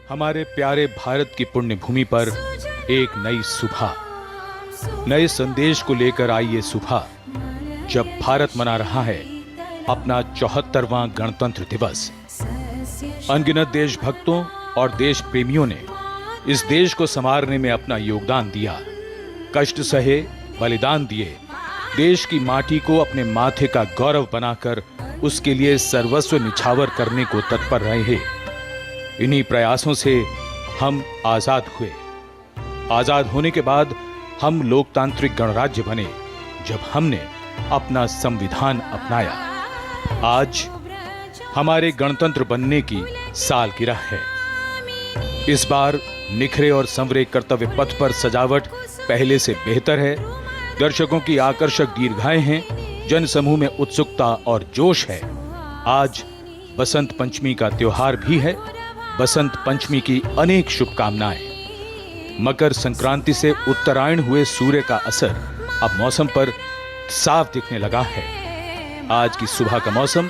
हमारे प्यारे भारत की पुण्य भूमि पर एक नई सुबह, नए संदेश को लेकर आई ये सुबह, जब भारत मना रहा है अपना 74वां गणतंत्र दिवस। अनगिनत देशभक्तों और देश प्रेमियों ने इस देश को संवारने में अपना योगदान दिया, कष्ट सहे, बलिदान दिए, देश की माटी को अपने माथे का गौरव बनाकर उसके लिए सर्वस्व निछावर करने को तत्पर रहे हैं। इन्हीं प्रयासों से हम आजाद हुए। आजाद होने के बाद हम लोकतांत्रिक गणराज्य बने, जब हमने अपना संविधान अपनाया। आज हमारे गणतंत्र बनने की सालगिरह है। इस बार निखरे और संवरे कर्तव्य पथ पर सजावट पहले से बेहतर है। दर्शकों की आकर्षक दीर्घाएं हैं, जनसमूह में उत्सुकता और जोश है। आज बसंत पंचमी का त्योहार भी है। बसंत पंचमी की अनेक शुभकामनाएं। मकर संक्रांति से उत्तरायण हुए सूर्य का असर अब मौसम पर साफ दिखने लगा है। आज की सुबह का मौसम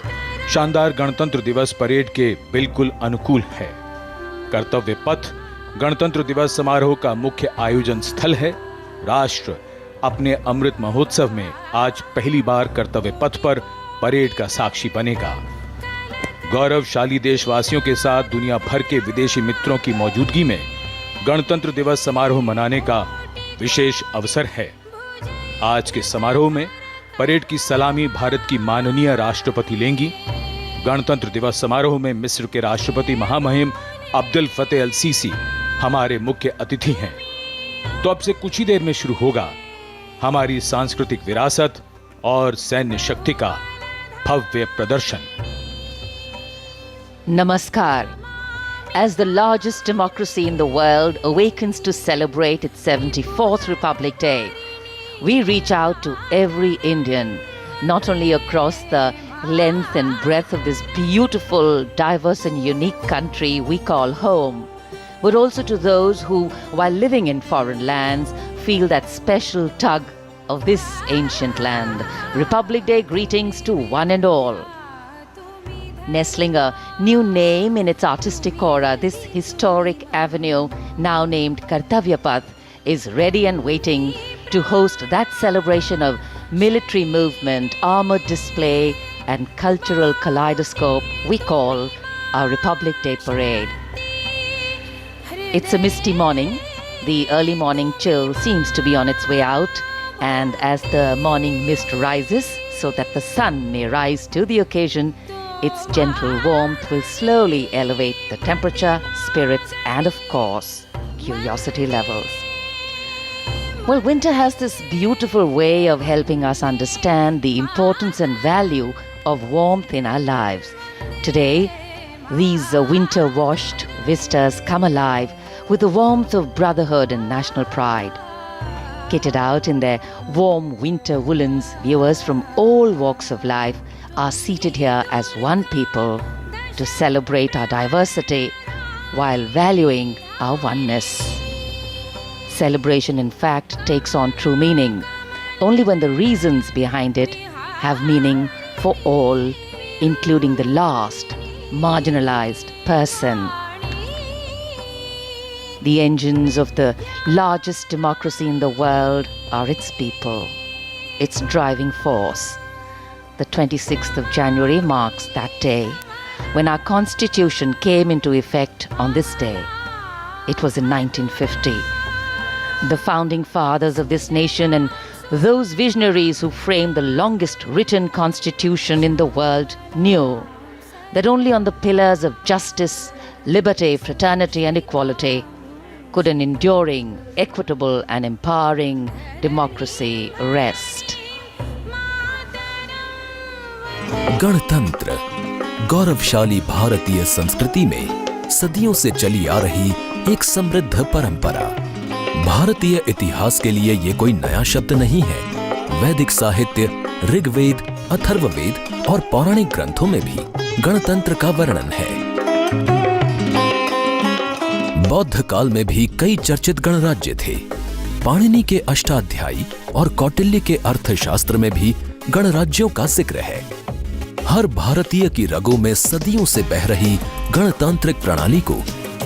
शानदार गणतंत्र दिवस परेड के बिल्कुल अनुकूल है। कर्तव्य पथ गणतंत्र दिवस समारोह का मुख्य आयोजन स्थल है। राष्ट्र अपने अमृत महोत्सव में आज पहली बार कर्तव्य पथ पर परेड का साक्षी बनेगा। गौरवशाली देशवासियों के साथ दुनिया भर के विदेशी मित्रों की मौजूदगी में गणतंत्र दिवस समारोह मनाने का विशेष अवसर है। आज के समारोह में परेड की सलामी भारत की माननीय राष्ट्रपति लेंगी। गणतंत्र दिवस समारोह में मिस्र के राष्ट्रपति महामहिम अब्दुल फतेह अल सीसी हमारे मुख्य अतिथि हैं। तो अब से कुछ ही देर में शुरू होगा हमारी सांस्कृतिक विरासत और सैन्य शक्ति का भव्य प्रदर्शन। Namaskar. As the largest democracy in the world awakens to celebrate its 74th Republic Day, we reach out to every Indian, not only across the length and breadth of this beautiful, diverse and unique country we call home, but also to those who, while living in foreign lands, feel that special tug of this ancient land. Republic Day greetings to one and all. Nestling a new name in its artistic aura, this historic avenue, now named Kartavya, is ready and waiting to host that celebration of military movement, armored display, and cultural kaleidoscope we call our Republic Day Parade. It's a misty morning. The early morning chill seems to be on its way out, and as the morning mist rises so that the sun may rise to the occasion, its gentle warmth will slowly elevate the temperature, spirits, and of course, curiosity levels. Well, winter has this beautiful way of helping us understand the importance and value of warmth in our lives. Today, these winter-washed vistas come alive with the warmth of brotherhood and national pride. Kitted out in their warm winter woolens, viewers from all walks of life are seated here as one people to celebrate our diversity while valuing our oneness. Celebration, in fact, takes on true meaning only when the reasons behind it have meaning for all, including the last marginalized person. The engines of the largest democracy in the world are its people, its driving force. The 26th of January marks that day when our Constitution came into effect on this day. It was in 1950. The founding fathers of this nation and those visionaries who framed the longest written constitution in the world knew that only on the pillars of justice, liberty, fraternity, and equality could an enduring, equitable, and empowering democracy rest. गणतंत्र गौरवशाली भारतीय संस्कृति में सदियों से चली आ रही एक समृद्ध परंपरा। भारतीय इतिहास के लिए ये कोई नया शब्द नहीं है। वैदिक साहित्य, ऋग्वेद, अथर्ववेद और पौराणिक ग्रंथों में भी गणतंत्र का वर्णन है। बौद्ध काल में भी कई चर्चित गणराज्य थे। पाणिनि के अष्टाध्यायी और कौटिल्य के अर्थशास्त्र में भी गणराज्यों का जिक्र है। हर भारतीय की रगों में सदियों से बह रही गणतांत्रिक प्रणाली को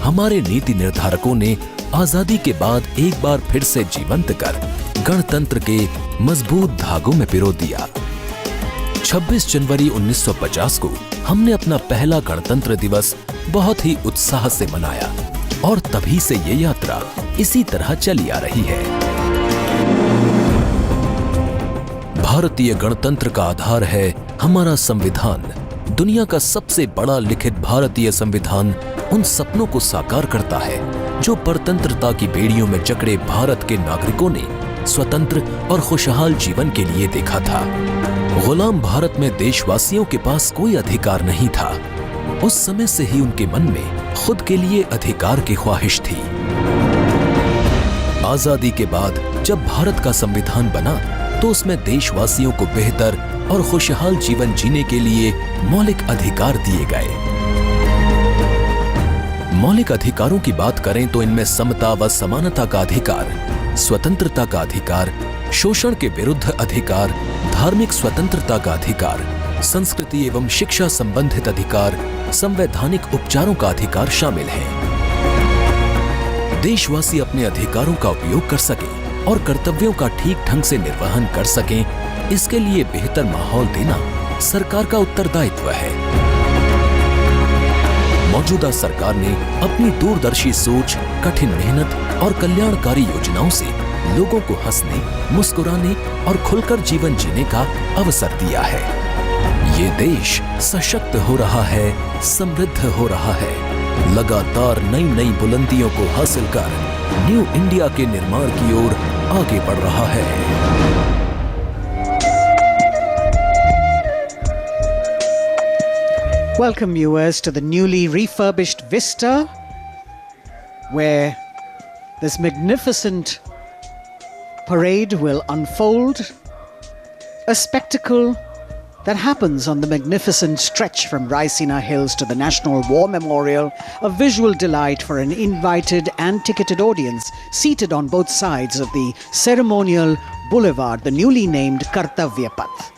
हमारे नीति निर्धारकों ने आजादी के बाद एक बार फिर से जीवंत कर गणतंत्र के मजबूत धागों में पिरो दिया। 26 जनवरी 1950 को हमने अपना पहला गणतंत्र दिवस बहुत ही उत्साह से मनाया और तभी से ये यात्रा इसी तरह चली आ रही है। भारतीय गणतंत्र का आधार है हमारा संविधान। दुनिया का सबसे बड़ा लिखित भारतीय संविधान उन सपनों को साकार करता है जो परतंत्रता की बेड़ियों में जकड़े भारत के नागरिकों ने स्वतंत्र और खुशहाल जीवन के लिए देखा था। गुलाम भारत में देशवासियों के पास कोई अधिकार नहीं था। उस समय से ही उनके मन में खुद के लिए अधिकार की ख्वाहिश थी। आजादी के बाद जब भारत का संविधान बना तो उसमें देशवासियों को बेहतर और खुशहाल जीवन जीने के लिए मौलिक अधिकार दिए गए। मौलिक अधिकारों की बात करें तो इनमें समता व समानता का अधिकार, स्वतंत्रता का अधिकार, शोषण के विरुद्ध अधिकार, धार्मिक स्वतंत्रता का अधिकार, संस्कृति एवं शिक्षा संबंधित अधिकार, संवैधानिक उपचारों का अधिकार शामिल है। देशवासी अपने अधिकारों का उपयोग कर सकें और कर्तव्यों का ठीक ढंग से निर्वहन कर सकें, इसके लिए बेहतर माहौल देना सरकार का उत्तरदायित्व है। मौजूदा सरकार ने अपनी दूरदर्शी सोच, कठिन मेहनत और कल्याणकारी योजनाओं से लोगों को हंसने, मुस्कुराने और खुलकर जीवन जीने का अवसर दिया है। ये देश सशक्त हो रहा है, समृद्ध हो रहा है, लगातार नई नई बुलंदियों को हासिल कर न्यू इंडिया के निर्माण की ओर आगे बढ़ रहा है। Welcome viewers to the newly refurbished Vista, where this magnificent parade will unfold, a spectacle that happens on the magnificent stretch from Raisina Hills to the National War Memorial, a visual delight for an invited and ticketed audience seated on both sides of the ceremonial boulevard, the newly named Kartavya Path.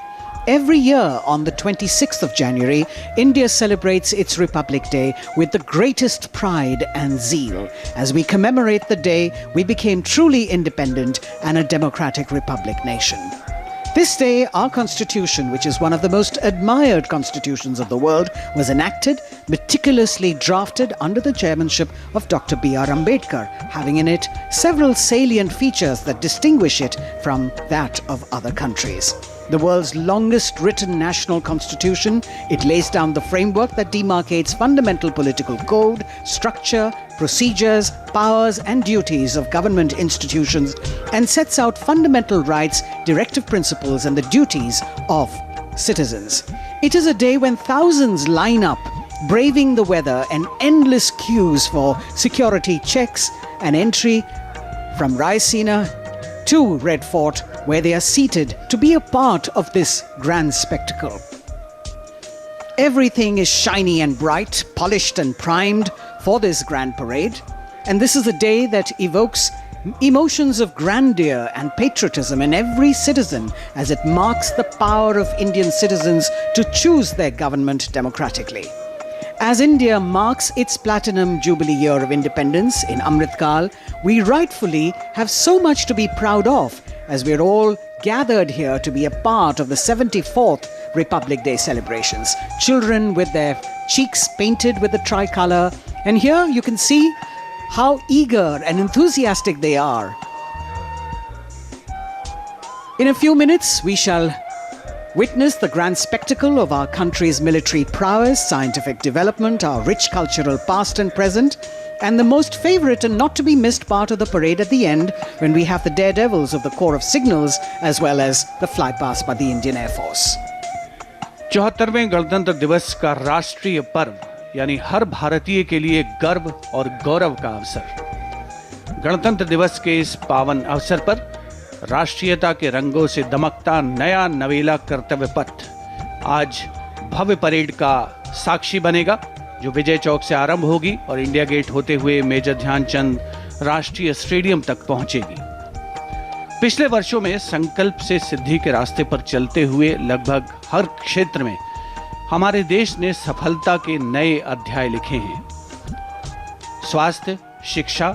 Every year on the 26th of January, India celebrates its Republic Day with the greatest pride and zeal. As we commemorate the day, we became truly independent and a democratic republic nation. This day, our constitution, which is one of the most admired constitutions of the world, was enacted, meticulously drafted under the chairmanship of Dr. B.R. Ambedkar, having in it several salient features that distinguish it from that of other countries. The world's longest written national constitution, it lays down the framework that demarcates fundamental political code, structure, procedures, powers and duties of government institutions and sets out fundamental rights, directive principles and the duties of citizens. It is a day when thousands line up, braving the weather and endless queues for security checks and entry from Raisina to Red Fort, where they are seated to be a part of this grand spectacle. Everything is shiny and bright, polished and primed for this grand parade, and this is a day that evokes emotions of grandeur and patriotism in every citizen as it marks the power of Indian citizens to choose their government democratically. As India marks its platinum jubilee year of independence in Amrit Kal, we rightfully have so much to be proud of as we're all gathered here to be a part of the 74th Republic Day celebrations. Children with their cheeks painted with the tricolour, and here you can see how eager and enthusiastic they are. In a few minutes, we shall witness the grand spectacle of our country's military prowess, scientific development, our rich cultural past and present, and the most favourite and not to be missed part of the parade at the end, when we have the daredevils of the Corps of Signals as well as the flypast by the Indian Air Force. 74वें गणतंत्र दिवस का राष्ट्रीय पर्व यानी हर भारतीय के लिए गर्व और गौरव का अवसर। गणतंत्र दिवस के इस पावन अवसर पर राष्ट्रीयता के रंगों से दमकता नया नवेला कर्तव्य पथ आज भव्य परेड का साक्षी बनेगा, जो विजय चौक से आरंभ होगी और इंडिया गेट होते हुए मेजर ध्यानचंद राष्ट्रीय स्टेडियम तक पहुंचेगी। पिछले वर्षों में संकल्प से सिद्धि के रास्ते पर चलते हुए लगभग हर क्षेत्र में हमारे देश ने सफलता के नए अध्याय लिखे हैं। स्वास्थ्य, शिक्षा,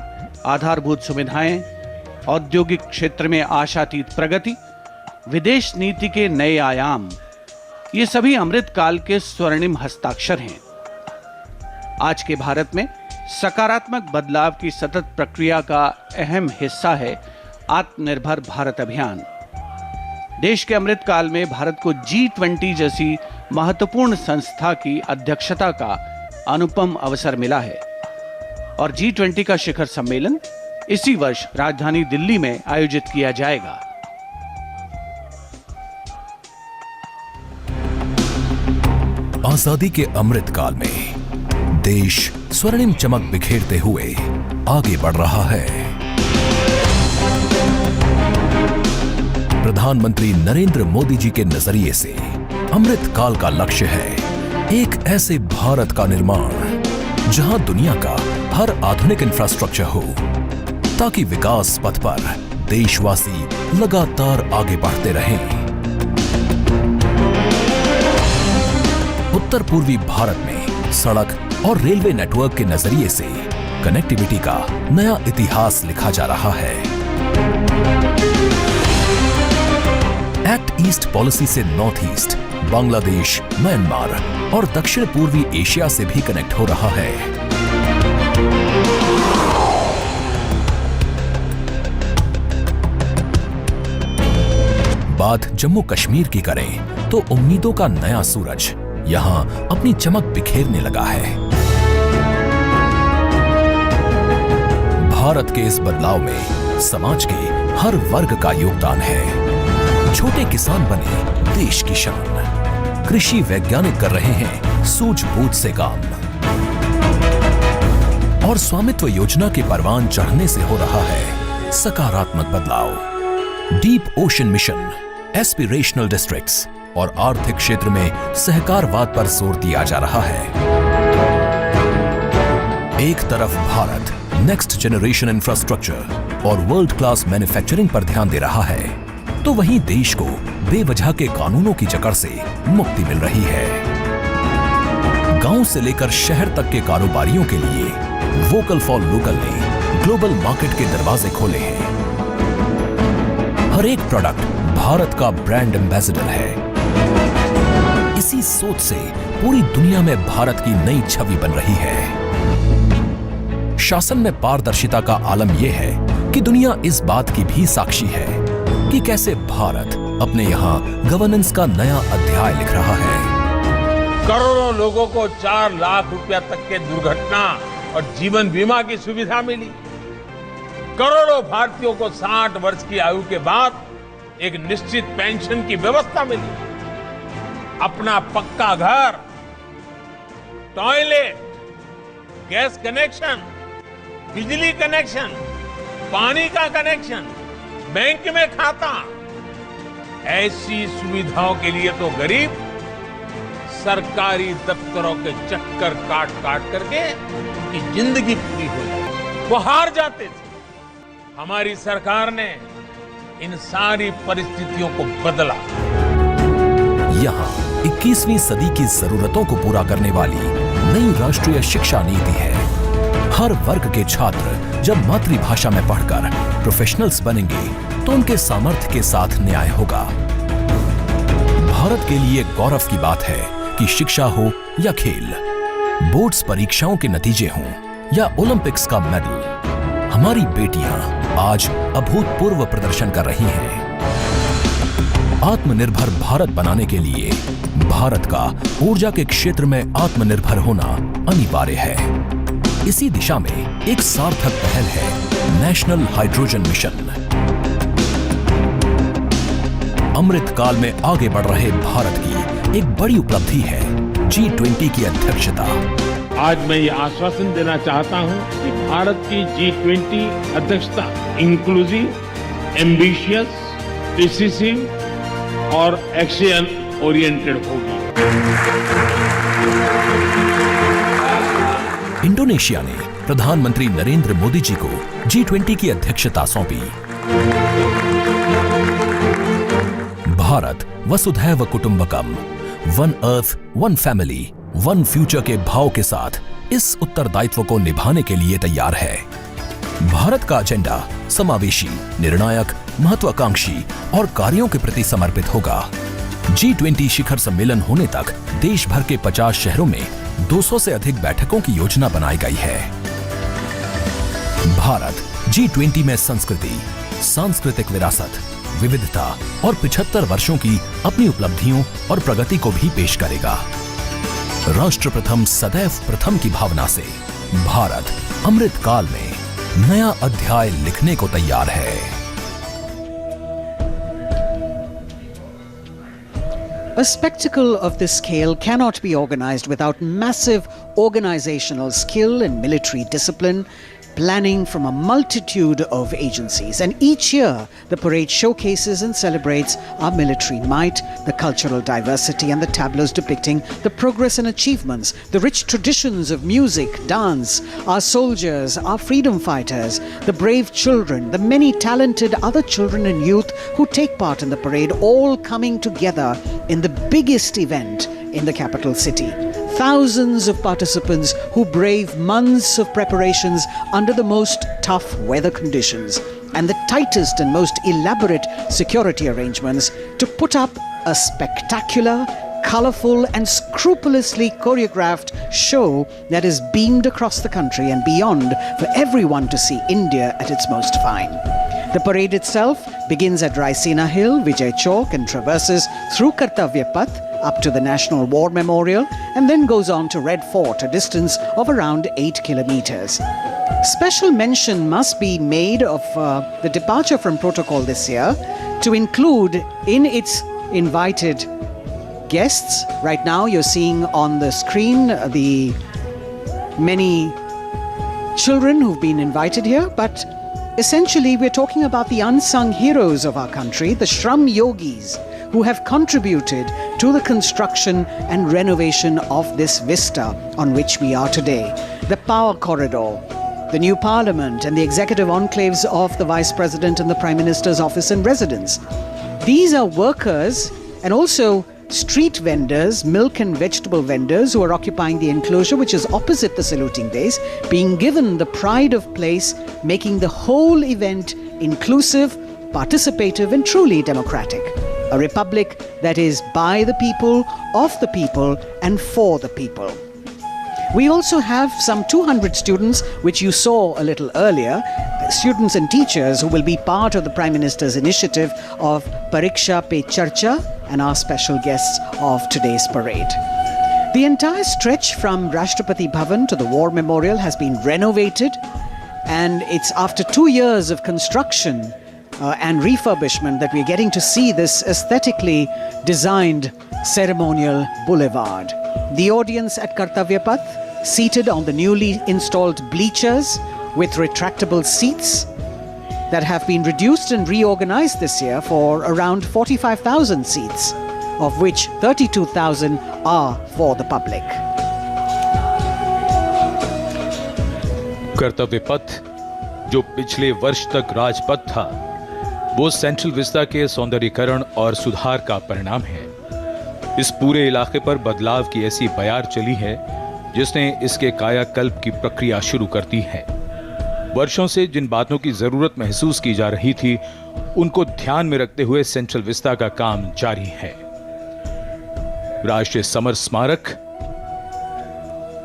आधारभूत सुविधाएं, औद्योगिक क्षेत्र में आशातीत प्रगति, विदेश नीति के नए आयाम, ये सभी अमृत काल के स्वर्णिम हस्ताक्षर हैं। आज के भारत में सकारात्मक बदलाव की सतत प्रक्रिया का अहम हिस्सा है आत्मनिर्भर भारत अभियान। देश के अमृत काल में भारत को G20 जैसी महत्वपूर्ण संस्था की अध्यक्षता का अनुपम अवसर मिला है और G20 का शिखर सम्मेलन इसी वर्ष राजधानी दिल्ली में आयोजित किया जाएगा। आजादी के अमृत काल में देश स्वर्णिम चमक बिखेरते हुए आगे बढ़ रहा है। प्रधानमंत्री नरेंद्र मोदी जी के नजरिए से अमृत काल का लक्ष्य है एक ऐसे भारत का निर्माण जहां दुनिया का हर आधुनिक इंफ्रास्ट्रक्चर हो, ताकि विकास पथ पर देशवासी लगातार आगे बढ़ते रहें। उत्तर पूर्वी भारत में सड़क और रेलवे नेटवर्क के नजरिए से कनेक्टिविटी का नया इतिहास लिखा जा रहा है। एक्ट ईस्ट पॉलिसी से नॉर्थ ईस्ट, बांग्लादेश, म्यांमार और दक्षिण पूर्वी एशिया से भी कनेक्ट हो रहा है। बात जम्मू कश्मीर की करें तो उम्मीदों का नया सूरज यहां अपनी चमक बिखेरने लगा है। भारत के इस बदलाव में समाज के हर वर्ग का योगदान है। छोटे किसान बने देश की शान, कृषि वैज्ञानिक कर रहे हैं सूझबूझ से काम, और स्वामित्व योजना के परवान चढ़ने से हो रहा है सकारात्मक बदलाव। Deep ocean mission, aspirational districts और आर्थिक क्षेत्र में सहकारवाद पर जोर दिया जा रहा है। एक तरफ भारत नेक्स्ट जनरेशन इंफ्रास्ट्रक्चर और वर्ल्ड क्लास मैन्युफैक्चरिंग पर ध्यान दे रहा है, तो वहीं देश को बेवजह के कानूनों की जकड़ से मुक्ति मिल रही है। गांव से लेकर शहर तक के कारोबारियों के लिए वोकल फॉर लोकल ने ग्लोबल मार्केट के दरवाजे खोले हैं। हर एक प्रोडक्ट भारत का ब्रांड एम्बेसडर है। इसी सोच से पूरी दुनिया में भारत की नई छवि बन रही है। शासन में पारदर्शिता का आलम यह है कि दुनिया इस बात की भी साक्षी है कि कैसे भारत अपने यहाँ गवर्नेंस का नया अध्याय लिख रहा है। करोड़ों लोगों को 4 लाख रुपया तक के दुर्घटना और जीवन बीमा की सुविधा मिली। करोड़ों भारतीयों को 60 वर्ष की आयु के बाद एक निश्चित पेंशन की व्यवस्था मिली। अपना पक्का घर, टॉयलेट, गैस कनेक्शन, बिजली कनेक्शन, पानी का कनेक्शन, बैंक में खाता, ऐसी सुविधाओं के लिए तो गरीब सरकारी दफ्तरों के चक्कर काट काट करके उनकी जिंदगी पूरी हो जाती, वो हार जाते थे। हमारी सरकार ने इन सारी परिस्थितियों को बदला। यहाँ 21वीं सदी की जरूरतों को पूरा करने वाली नई राष्ट्रीय शिक्षा नीति है। हर वर्ग के छात्र जब मातृभाषा में पढ़कर प्रोफेशनल्स बनेंगे तो उनके सामर्थ्य के साथ न्याय होगा। भारत के लिए गौरव की बात है कि शिक्षा हो या खेल, बोर्ड्स परीक्षाओं के नतीजे हों या ओलंपिक्स का मेडल, हमारी बेटियां आज अभूतपूर्व प्रदर्शन कर रही हैं। आत्मनिर्भर भारत बनाने के लिए भारत का ऊर्जा के क्षेत्र में आत्मनिर्भर होना अनिवार्य है। इसी दिशा में एक सार्थक पहल है नेशनल हाइड्रोजन मिशन। अमृत काल में आगे बढ़ रहे भारत की एक बड़ी उपलब्धि है G20 की अध्यक्षता। आज मैं ये आश्वासन देना चाहता हूं कि भारत की G20 अध्यक्षता इंक्लूसिव, एम्बिशियस, डिसिसिव और एक्शन ओरिएंटेड होगी। इंडोनेशिया ने प्रधानमंत्री नरेंद्र मोदी जी को G20 की अध्यक्षता सौंपी। भारत वसुधैव कुटुंबकम one earth, one family, one future के भाव के साथ इस उत्तरदायित्व को निभाने के लिए तैयार है। भारत का एजेंडा समावेशी, निर्णायक, महत्वाकांक्षी और कार्यों के प्रति समर्पित होगा। G20 शिखर सम्मेलन होने तक देश भर के 50 शहरों में 200 से अधिक बैठकों की योजना बनाई गई है। भारत G20 में संस्कृति, सांस्कृतिक विरासत, विविधता और 75 वर्षों की अपनी उपलब्धियों और प्रगति को भी पेश करेगा। राष्ट्र प्रथम सदैव प्रथम की भावना से भारत अमृत काल में नया अध्याय लिखने को तैयार है। A spectacle of this scale cannot be organized without massive organizational skill and military discipline, planning from a multitude of agencies. And each year, the parade showcases and celebrates our military might, the cultural diversity, and the tableaus depicting the progress and achievements, the rich traditions of music, dance, our soldiers, our freedom fighters, the brave children, the many talented other children and youth who take part in the parade, all coming together in the biggest event in the capital city. Thousands of participants who brave months of preparations under the most tough weather conditions and the tightest and most elaborate security arrangements to put up a spectacular, colorful and scrupulously choreographed show that is beamed across the country and beyond for everyone to see India at its most fine. The parade itself begins at Raisina Hill, Vijay Chowk, and traverses through Kartavya Path up to the National War Memorial and then goes on to Red Fort, a distance of around 8 kilometers. Special mention must be made of the departure from protocol this year to include in its invited guests. Right now you're seeing on the screen the many children who've been invited here, but essentially we're talking about the unsung heroes of our country, the Shram Yogis, who have contributed to the construction and renovation of this vista on which we are today. The power corridor, the new parliament and the executive enclaves of the Vice President and the Prime Minister's office and residence. These are workers and also street vendors, milk and vegetable vendors who are occupying the enclosure which is opposite the saluting base, being given the pride of place, making the whole event inclusive, participative and truly democratic. A republic that is by the people, of the people and for the people. We also have some 200 students, which you saw a little earlier, students and teachers who will be part of the Prime Minister's initiative of Pariksha Pe Charcha and our special guests of today's parade. The entire stretch from Rashtrapati Bhavan to the War Memorial has been renovated, and it's after 2 years of construction and refurbishment that we're getting to see this aesthetically designed ceremonial boulevard. The audience at Kartavya Path, seated on the newly installed bleachers with retractable seats that have been reduced and reorganized this year for around 45,000 seats, of which 32,000 are for the public. कर्तव्य पथ जो पिछले वर्ष तक राजपथ था, वो central Vista के सौंदर्यीकरण और सुधार का परिणाम है। इस पूरे इलाके पर बदलाव की ऐसी बयार चली है जिसने इसके कायाकल्प की प्रक्रिया शुरू कर दी है। वर्षों से जिन बातों की जरूरत महसूस की जा रही थी, उनको ध्यान में रखते हुए सेंट्रल विस्टा का काम जारी है। राष्ट्रीय समर स्मारक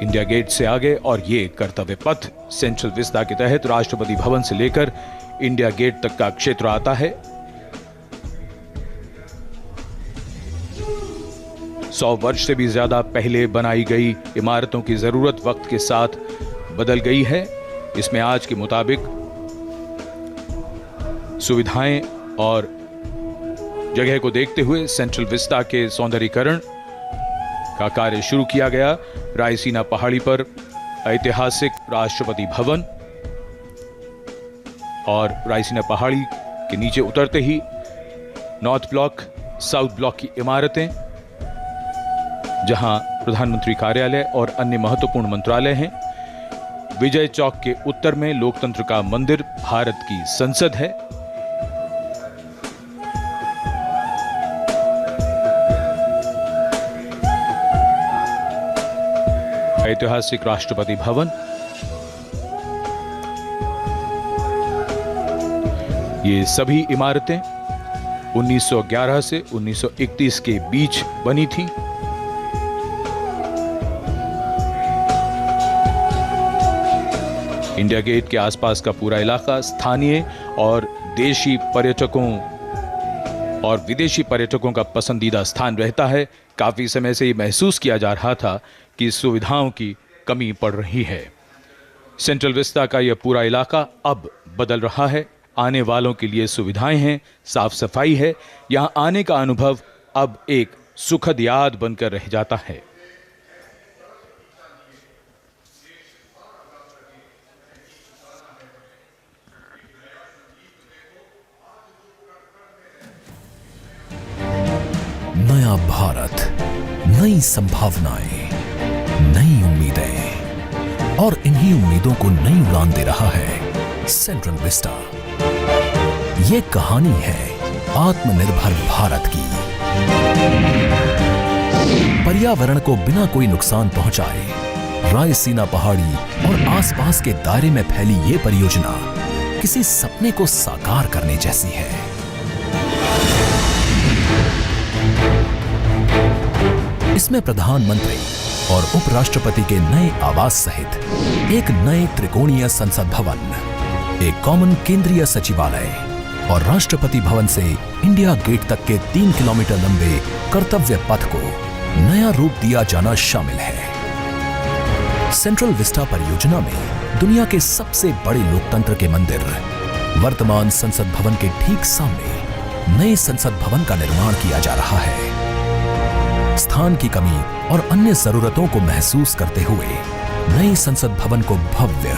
इंडिया गेट से आगे और ये कर्तव्य पथ सेंट्रल विस्टा के तहत राष्ट्रपति भवन से लेकर इंडिया गेट तक का क्षेत्र आता है। 100 वर्ष से भी ज्यादा पहले बनाई गई इमारतों की जरूरत वक्त के साथ बदल गई है। इसमें आज के मुताबिक सुविधाएं और जगह को देखते हुए सेंट्रल विस्टा के सौंदर्यीकरण का कार्य शुरू किया गया। रायसीना पहाड़ी पर ऐतिहासिक राष्ट्रपति भवन और रायसीना पहाड़ी के नीचे उतरते ही नॉर्थ ब्लॉक, साउथ ब्लॉक की इमारतें, जहां प्रधानमंत्री कार्यालय और अन्य महत्वपूर्ण मंत्रालय हैं। विजय चौक के उत्तर में लोकतंत्र का मंदिर, भारत की संसद है। ऐतिहासिक राष्ट्रपति भवन, ये सभी इमारतें 1911 से 1931 के बीच बनी थी। इंडिया गेट के आसपास का पूरा इलाका स्थानीय और देशी पर्यटकों और विदेशी पर्यटकों का पसंदीदा स्थान रहता है। काफी समय से ये महसूस किया जा रहा था कि सुविधाओं की कमी पड़ रही है। सेंट्रल विस्टा का यह पूरा इलाका अब बदल रहा है। आने वालों के लिए सुविधाएं हैं, साफ सफाई है। यहां आने का अनुभव अब एक सुखद याद बनकर रह जाता है। नया भारत, नई संभावनाएं, नई उम्मीदें और इन्हीं उम्मीदों को नई उड़ान दे रहा है सेंट्रल विस्टा। ये कहानी है आत्मनिर्भर भारत की। पर्यावरण को बिना कोई नुकसान पहुंचाए रायसीना पहाड़ी और आसपास के दायरे में फैली ये परियोजना किसी सपने को साकार करने जैसी है। इसमें प्रधानमंत्री और उपराष्ट्रपति के नए आवास सहित एक नए त्रिकोणीय संसद भवन, एक कॉमन केंद्रीय सचिवालय और राष्ट्रपति भवन से इंडिया गेट तक के 3 किलोमीटर लंबे कर्तव्य पथ को नया रूप दिया जाना शामिल है। सेंट्रल विस्टा परियोजना में दुनिया के सबसे बड़े लोकतंत्र के मंदिर, वर्तमान संसद भवन के ठीक सामने नए संसद भवन का निर्माण किया जा रहा है। स्थान की कमी और अन्य जरूरतों को महसूस करते हुए नई संसद भवन को भव्य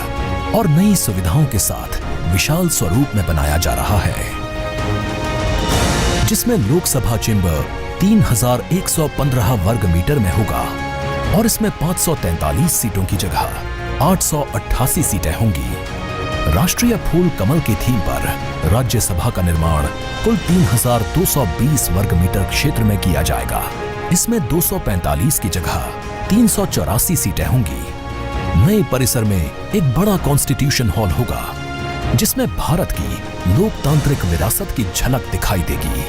और नई सुविधाओं के साथ विशाल स्वरूप में बनाया जा रहा है, जिसमें लोकसभा चेंबर 3115 वर्ग मीटर में होगा और इसमें 543 सीटों की जगह 888 सीटें होंगी। राष्ट्रीय फूल कमल की थीम पर राज्यसभा का निर्माण कुल 3220 वर्ग मीटर क्षेत्र में किया जाएगा। इसमें 245 की जगह 384 सीटें होंगी। नए परिसर में एक बड़ा कॉन्स्टिट्यूशन हॉल होगा, जिसमें भारत की लोकतांत्रिक विरासत की झलक दिखाई देगी।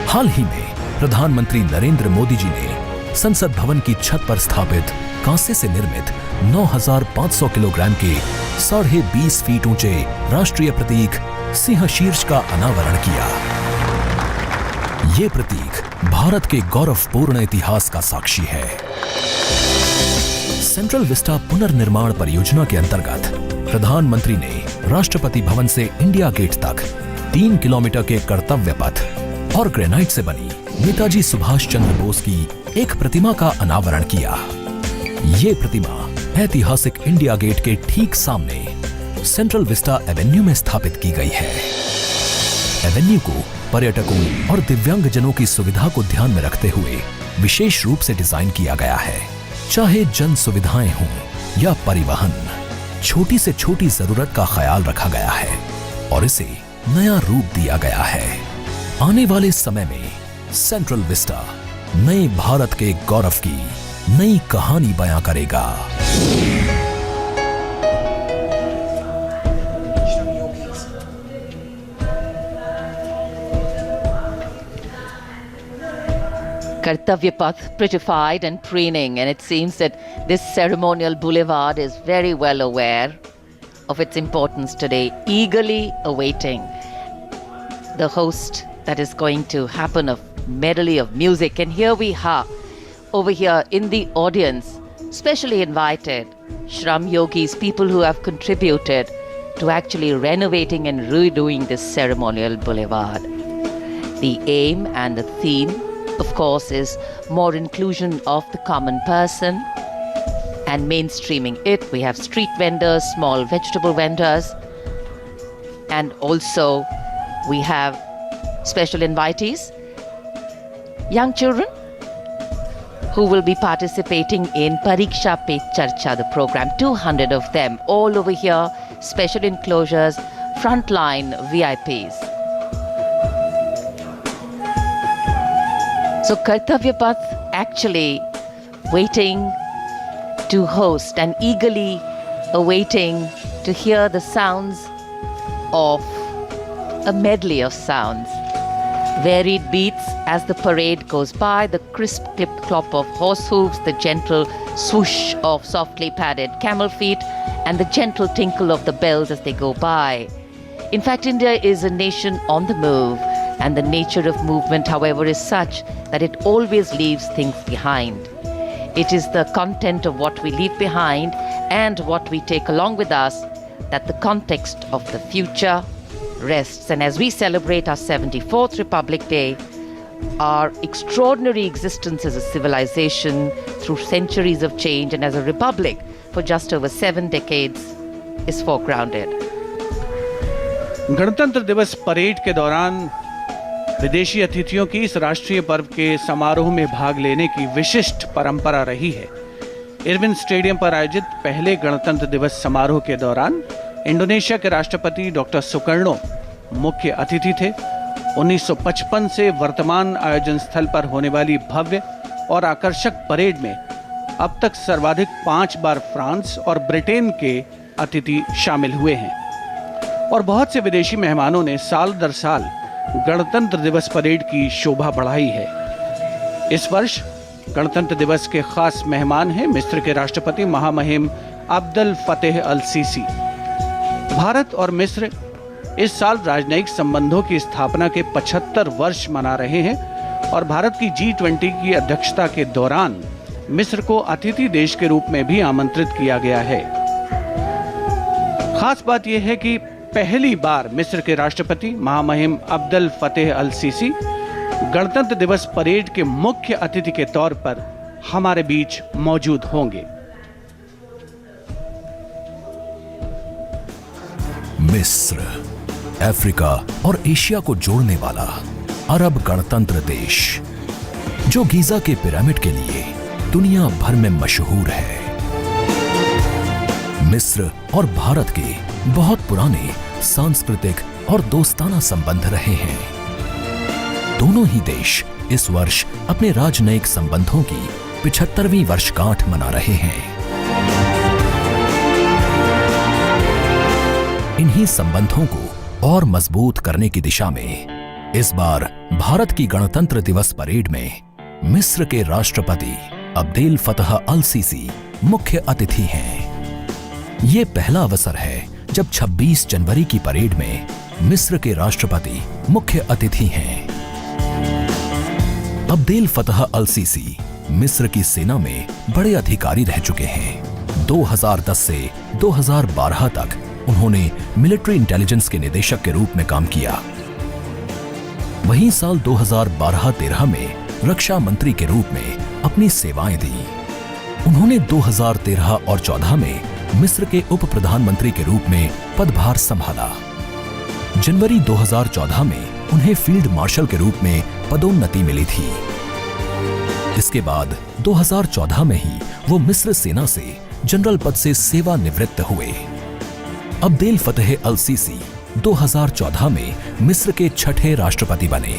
हाल ही में प्रधानमंत्री नरेंद्र मोदी जी ने संसद भवन की छत पर स्थापित कांसे से निर्मित 9500 किलोग्राम के 20.5 फीट ऊंचे राष्ट्रीय प्रतीक सिंह शीर्ष का अनावरण किया। ये प्रतीक भारत के गौरवपूर्ण इतिहास का साक्षी है। सेंट्रल विस्टा पुनर्निर्माण परियोजना के अंतर्गत प्रधानमंत्री ने राष्ट्रपति भवन से इंडिया गेट तक 3 किलोमीटर के कर्तव्य पथ और ग्रेनाइट से बनी नेताजी सुभाष चंद्र बोस की एक प्रतिमा का अनावरण किया। ये प्रतिमा ऐतिहासिक इंडिया गेट के ठीक सामने सेंट्रल विस्टा एवेन्यू में स्थापित की गई है। एवेन्यू को पर्यटकों और दिव्यांगजनों की सुविधा को ध्यान में रखते हुए विशेष रूप से डिजाइन किया गया है। चाहे जन सुविधाएं हों या परिवहन, छोटी से छोटी जरूरत का ख्याल रखा गया है और इसे नया रूप दिया गया है। आने वाले समय में सेंट्रल विस्टा नए भारत के गौरव की नई कहानी बयां करेगा। Kartavya path prettified and preening, and it seems that this ceremonial boulevard is very well aware of its importance today, eagerly awaiting the host that is going to happen of medley of music. And here we are, over here in the audience, specially invited Shram Yogis, people who have contributed to actually renovating and redoing this ceremonial boulevard. The aim and the theme, of course, is more inclusion of the common person and mainstreaming it. We have street vendors, small vegetable vendors, and also we have special invitees, young children who will be participating in Pariksha Pe Charcha, the program, 200 of them, all over here, special enclosures, frontline VIPs. So Kartavya Path actually waiting to host and eagerly awaiting to hear the sounds of a medley of sounds. Varied beats as the parade goes by, the crisp clip-clop of horse hooves, the gentle swoosh of softly padded camel feet, and the gentle tinkle of the bells as they go by. In fact, India is a nation on the move, and the nature of movement, however, is such that it always leaves things behind. It is the content of what we leave behind and what we take along with us that the context of the future rests. And as we celebrate our 74th Republic Day, our extraordinary existence as a civilization through centuries of change and as a republic for just over 7 decades is foregrounded. गणतंत्र दिवस parade के दौरान विदेशी अतिथियों की इस राष्ट्रीय पर्व के समारोह में भाग लेने की विशिष्ट परंपरा रही है। इरविन स्टेडियम पर आयोजित पहले गणतंत्र दिवस समारोह के दौरान इंडोनेशिया के राष्ट्रपति डॉक्टर सुकर्णो मुख्य अतिथि थे। 1955 से वर्तमान आयोजन स्थल पर होने वाली भव्य और आकर्षक परेड में अब तक सर्वाधिक 5 बार फ्रांस और ब्रिटेन के अतिथि शामिल हुए हैं और बहुत से विदेशी मेहमानों ने साल दर साल गणतंत्र दिवस परेड की शोभा बढ़ाई है। इस वर्ष गणतंत्र दिवस के खास मेहमान हैं मिस्र के राष्ट्रपति महामहिम अब्दुल फतेह अल सीसी। भारत और मिस्र इस साल राजनयिक संबंधों की स्थापना के 75 वर्ष मना रहे हैं और भारत की G20 की अध्यक्षता के दौरान मिस्र को अतिथि देश के रूप में भी आमंत्रित किया गया है। खास बात यह है कि पहली बार मिस्र के राष्ट्रपति महामहिम अब्दुल फतेह अल सीसी गणतंत्र दिवस परेड के मुख्य अतिथि के तौर पर हमारे बीच मौजूद होंगे। मिस्र, अफ्रीका और एशिया को जोड़ने वाला अरब गणतंत्र देश, जो गीजा के पिरामिड के लिए दुनिया भर में मशहूर है। मिस्र और भारत के बहुत पुराने सांस्कृतिक और दोस्ताना संबंध रहे हैं। दोनों ही देश इस वर्ष अपने राजनयिक संबंधों की 75वीं वर्षगांठ मना रहे हैं। इन्हीं संबंधों को और मजबूत करने की दिशा में इस बार भारत की गणतंत्र दिवस परेड में मिस्र के राष्ट्रपति अब्देल फतह अल सीसी मुख्य अतिथि हैं। ये पहला अवसर है जब 26 जनवरी की परेड में मिस्र के राष्ट्रपति मुख्य अतिथि हैं। अब्देल फतह अल सीसी मिस्र की सेना में बड़े अधिकारी रह चुके हैं। 2010 से 2012 तक उन्होंने मिलिट्री इंटेलिजेंस के निदेशक के रूप में काम किया। वहीं साल 2012-13 में रक्षा मंत्री के रूप में अपनी सेवाएं दी। उन्होंने 2013 और 14 में मिस्र के उप प्रधानमंत्री के रूप में पदभार संभाला। जनवरी 2014 में उन्हें फील्ड मार्शल के रूप में पदोन्नति मिली थी। इसके बाद 2014 में ही वो मिस्र सेना से जनरल पद से सेवानिवृत्त हुए। अब्देल फतेह अल सीसी 2014 में मिस्र के 6ठे राष्ट्रपति बने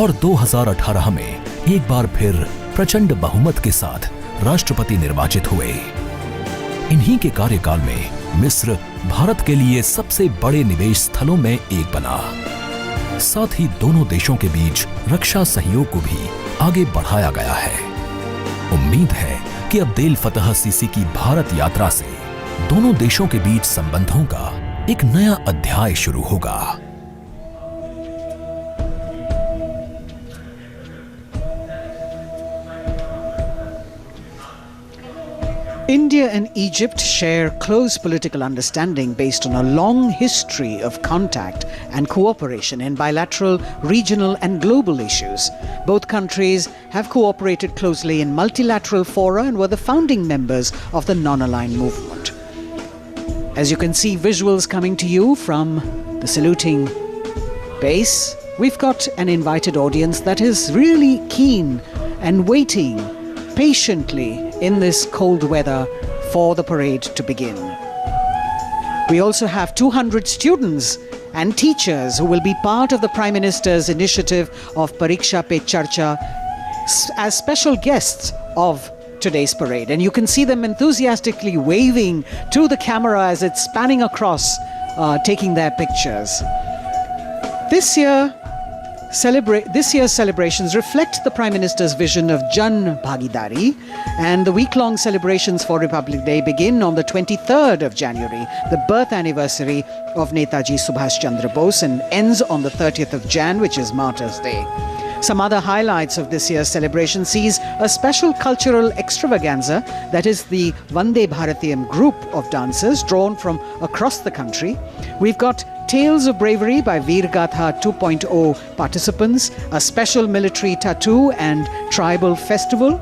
और 2018 में एक बार फिर प्रचंड बहुमत के साथ राष्ट्रपति निर्वाचित हुए। इन्हीं के कार्यकाल में मिस्र भारत के लिए सबसे बड़े निवेश स्थलों में एक बना। साथ ही दोनों देशों के बीच रक्षा सहयोग को भी आगे बढ़ाया गया है। उम्मीद है कि अब्देल फतह सीसी की भारत यात्रा से दोनों देशों के बीच संबंधों का एक नया अध्याय शुरू होगा। India and Egypt share close political understanding based on a long history of contact and cooperation in bilateral, regional and global issues. Both countries have cooperated closely in multilateral fora and were the founding members of the non-aligned movement. As you can see visuals coming to you from the saluting base, we've got an invited audience that is really keen and waiting patiently in this cold weather for the parade to begin. We also have 200 students and teachers who will be part of the Prime Minister's initiative of Pariksha Pe Charcha as special guests of today's parade. And you can see them enthusiastically waving to the camera as it's spanning across, taking their pictures. This year's celebrations reflect the Prime Minister's vision of Jan Bhagidari, and the week-long celebrations for Republic Day begin on the 23rd of January, the birth anniversary of Netaji Subhash Chandra Bose, and ends on the 30th of Jan, which is Martyrs' Day. Some other highlights of this year's celebration sees a special cultural extravaganza, that is the Vande Bharatiyam group of dancers drawn from across the country. We've got Tales of Bravery by Veer Gatha 2.0 participants, a special military tattoo and tribal festival,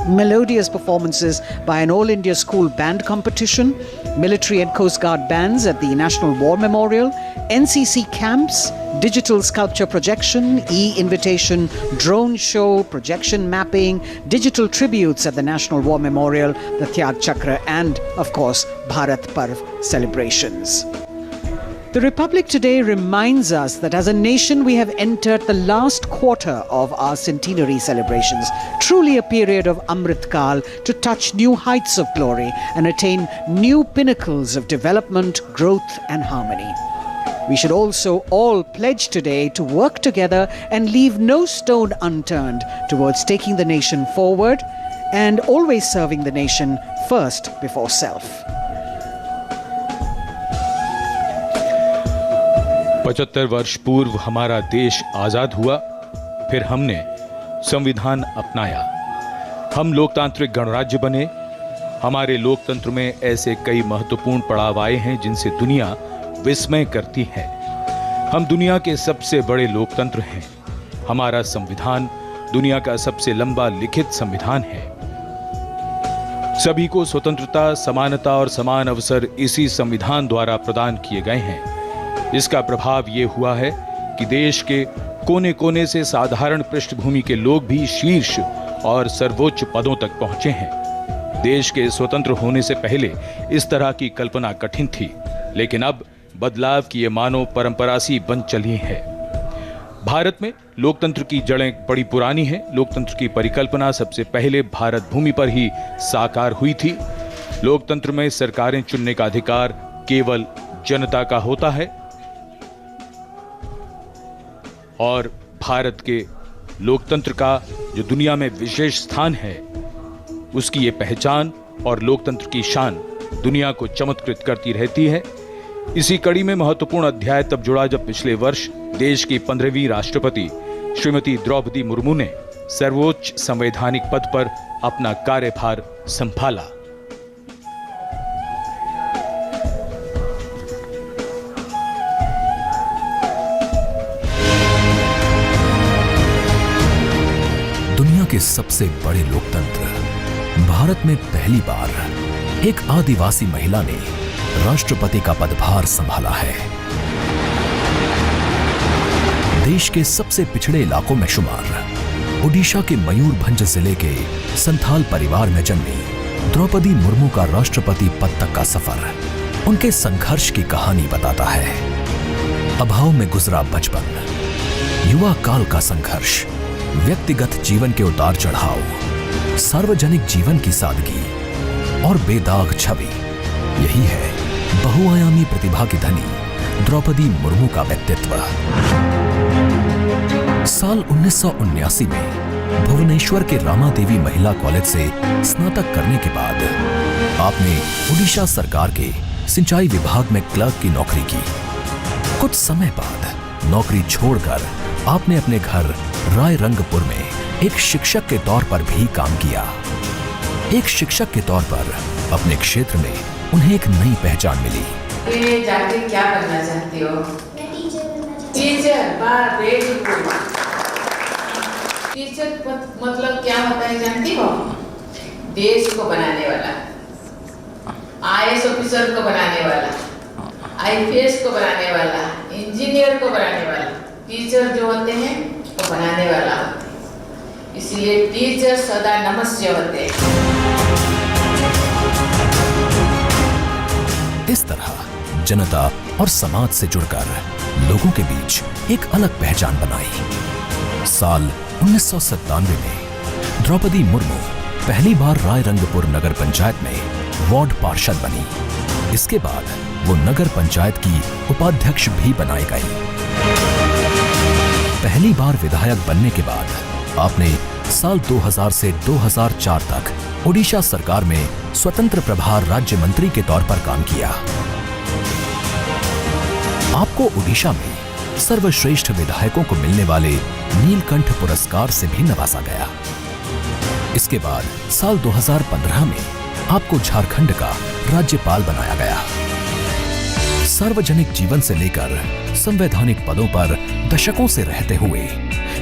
melodious performances by an All India School Band competition, military and Coast Guard bands at the National War Memorial, NCC camps, digital sculpture projection, e-invitation, drone show, projection mapping, digital tributes at the National War Memorial, the Tyag Chakra, and, of course, Bharat Parv celebrations. The Republic today reminds us that as a nation we have entered the last quarter of our centenary celebrations, truly a period of Amrit Kal to touch new heights of glory and attain new pinnacles of development, growth and harmony. We should also all pledge today to work together and leave no stone unturned towards taking the nation forward and always serving the nation first before self. 75 वर्ष पूर्व हमारा देश आजाद हुआ, फिर हमने संविधान अपनाया, हम लोकतांत्रिक गणराज्य बने। हमारे लोकतंत्र में ऐसे कई महत्वपूर्ण पड़ाव आए हैं जिनसे दुनिया विस्मय करती है। हम दुनिया के सबसे बड़े लोकतंत्र हैं। हमारा संविधान दुनिया का सबसे लंबा लिखित संविधान है। सभी को स्वतंत्रता, समानता और समान अवसर इसी संविधान द्वारा प्रदान किए गए हैं। इसका प्रभाव ये हुआ है कि देश के कोने कोने से साधारण पृष्ठभूमि के लोग भी शीर्ष और सर्वोच्च पदों तक पहुंचे हैं। देश के स्वतंत्र होने से पहले इस तरह की कल्पना कठिन थी, लेकिन अब बदलाव की ये मानव परंपरा सी बन चली है। भारत में लोकतंत्र की जड़ें बड़ी पुरानी हैं। लोकतंत्र की परिकल्पना सबसे पहले भारत भूमि पर ही साकार हुई थी। लोकतंत्र में सरकारें चुनने का अधिकार केवल जनता का होता है और भारत के लोकतंत्र का जो दुनिया में विशेष स्थान है, उसकी ये पहचान और लोकतंत्र की शान दुनिया को चमत्कृत करती रहती है। इसी कड़ी में महत्वपूर्ण अध्याय तब जुड़ा जब पिछले वर्ष देश की 15वीं राष्ट्रपति श्रीमती द्रौपदी मुर्मू ने सर्वोच्च संवैधानिक पद पर अपना कार्यभार संभाला। दुनिया के सबसे बड़े लोकतंत्र भारत में पहली बार एक आदिवासी महिला ने राष्ट्रपति का पदभार संभाला है। देश के सबसे पिछड़े इलाकों में शुमार ओडिशा के मयूरभंज जिले के संथाल परिवार में जन्मी द्रौपदी मुर्मू का राष्ट्रपति पद तक का सफर उनके संघर्ष की कहानी बताता है। अभाव में गुजरा बचपन, युवा काल का संघर्ष, व्यक्तिगत जीवन के उतार चढ़ाव, सार्वजनिक जीवन की सादगी और बेदाग छवि, यही है बहुआयामी प्रतिभा की धनी द्रौपदी मुर्मू का व्यक्तित्व। साल 1979 में भुवनेश्वर के रामा देवी महिला कॉलेज से स्नातक करने के बाद आपने ओडिशा सरकार के सिंचाई विभाग में क्लर्क की नौकरी की। कुछ समय बाद नौकरी छोड़कर आपने अपने घर रायरंगपुर में एक शिक्षक के तौर पर भी काम किया। एक शिक्षक के तौर पर अपने क्षेत्र में उन्हें एक नई पहचान मिली। ये जाके क्या करना चाहती हो? मैं टीचर बनना चाहती हूँ। टीचर, वाह, वेरी गुड। टीचर मतलब क्या होता है जानती हो? देश को बनाने वाला, आईएएस ऑफिसर को बनाने वाला, आईपीएस को बनाने वाला, इंजीनियर को बनाने वाला। टीचर जो होते हैं वो बनाने वाला होते हैं, इसलिए टीचर सदा नमस्य होते हैं। इस तरह जनता और समाज से जुड़कर लोगों के बीच एक अलग पहचान बनाई। साल 1997 में द्रौपदी मुर्मू पहली बार रायरंगपुर नगर पंचायत में वार्ड पार्षद बनी। इसके बाद वो नगर पंचायत की उपाध्यक्ष भी बनाई गई। पहली बार विधायक बनने के बाद आपने साल 2000 से 2004 तक ओडिशा सरकार में स्वतंत्र प्रभार राज्य मंत्री के तौर पर काम किया। आपको ओडिशा में सर्वश्रेष्ठ विधायकों को मिलने वाले नीलकंठ पुरस्कार से भी नवाजा गया। इसके बाद साल 2015 में आपको झारखंड का राज्यपाल बनाया गया। सार्वजनिक जीवन से लेकर संवैधानिक पदों पर दशकों से रहते हुए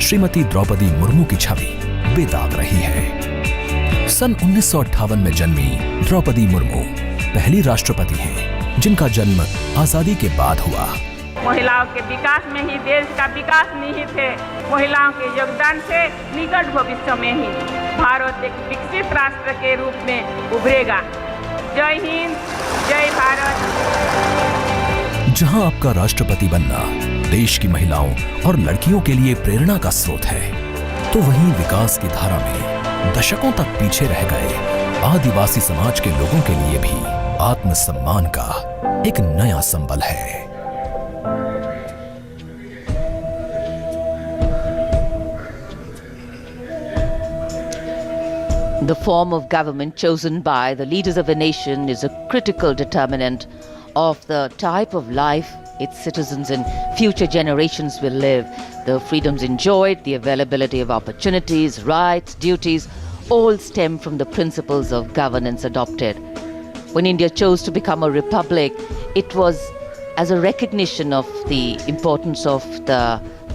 श्रीमती द्रौपदी मुर्मू की छवि बेदाग रही है। सन 1958 में जन्मी द्रौपदी मुर्मू पहली राष्ट्रपति हैं जिनका जन्म आजादी के बाद हुआ। महिलाओं के विकास में ही देश का विकास निहित है। महिलाओं के योगदान से निकट भविष्य में ही भारत एक विकसित राष्ट्र के रूप में उभरेगा। जय हिंद, जय भारत। जहां आपका राष्ट्रपति बनना देश की महिलाओं और लड़कियों के लिए प्रेरणा का स्रोत है, तो वहीं विकास की धारा में दशकों तक पीछे रह गए आदिवासी समाज के लोगों के लिए भी आत्मसम्मान का एक नया संबल है। The form of government chosen by the leaders of a nation is a critical determinant of the type of life its citizens and future generations will live. The freedoms enjoyed, the availability of opportunities, rights, duties, all stem from the principles of governance adopted. When India chose to become a republic, it was as a recognition of the importance of the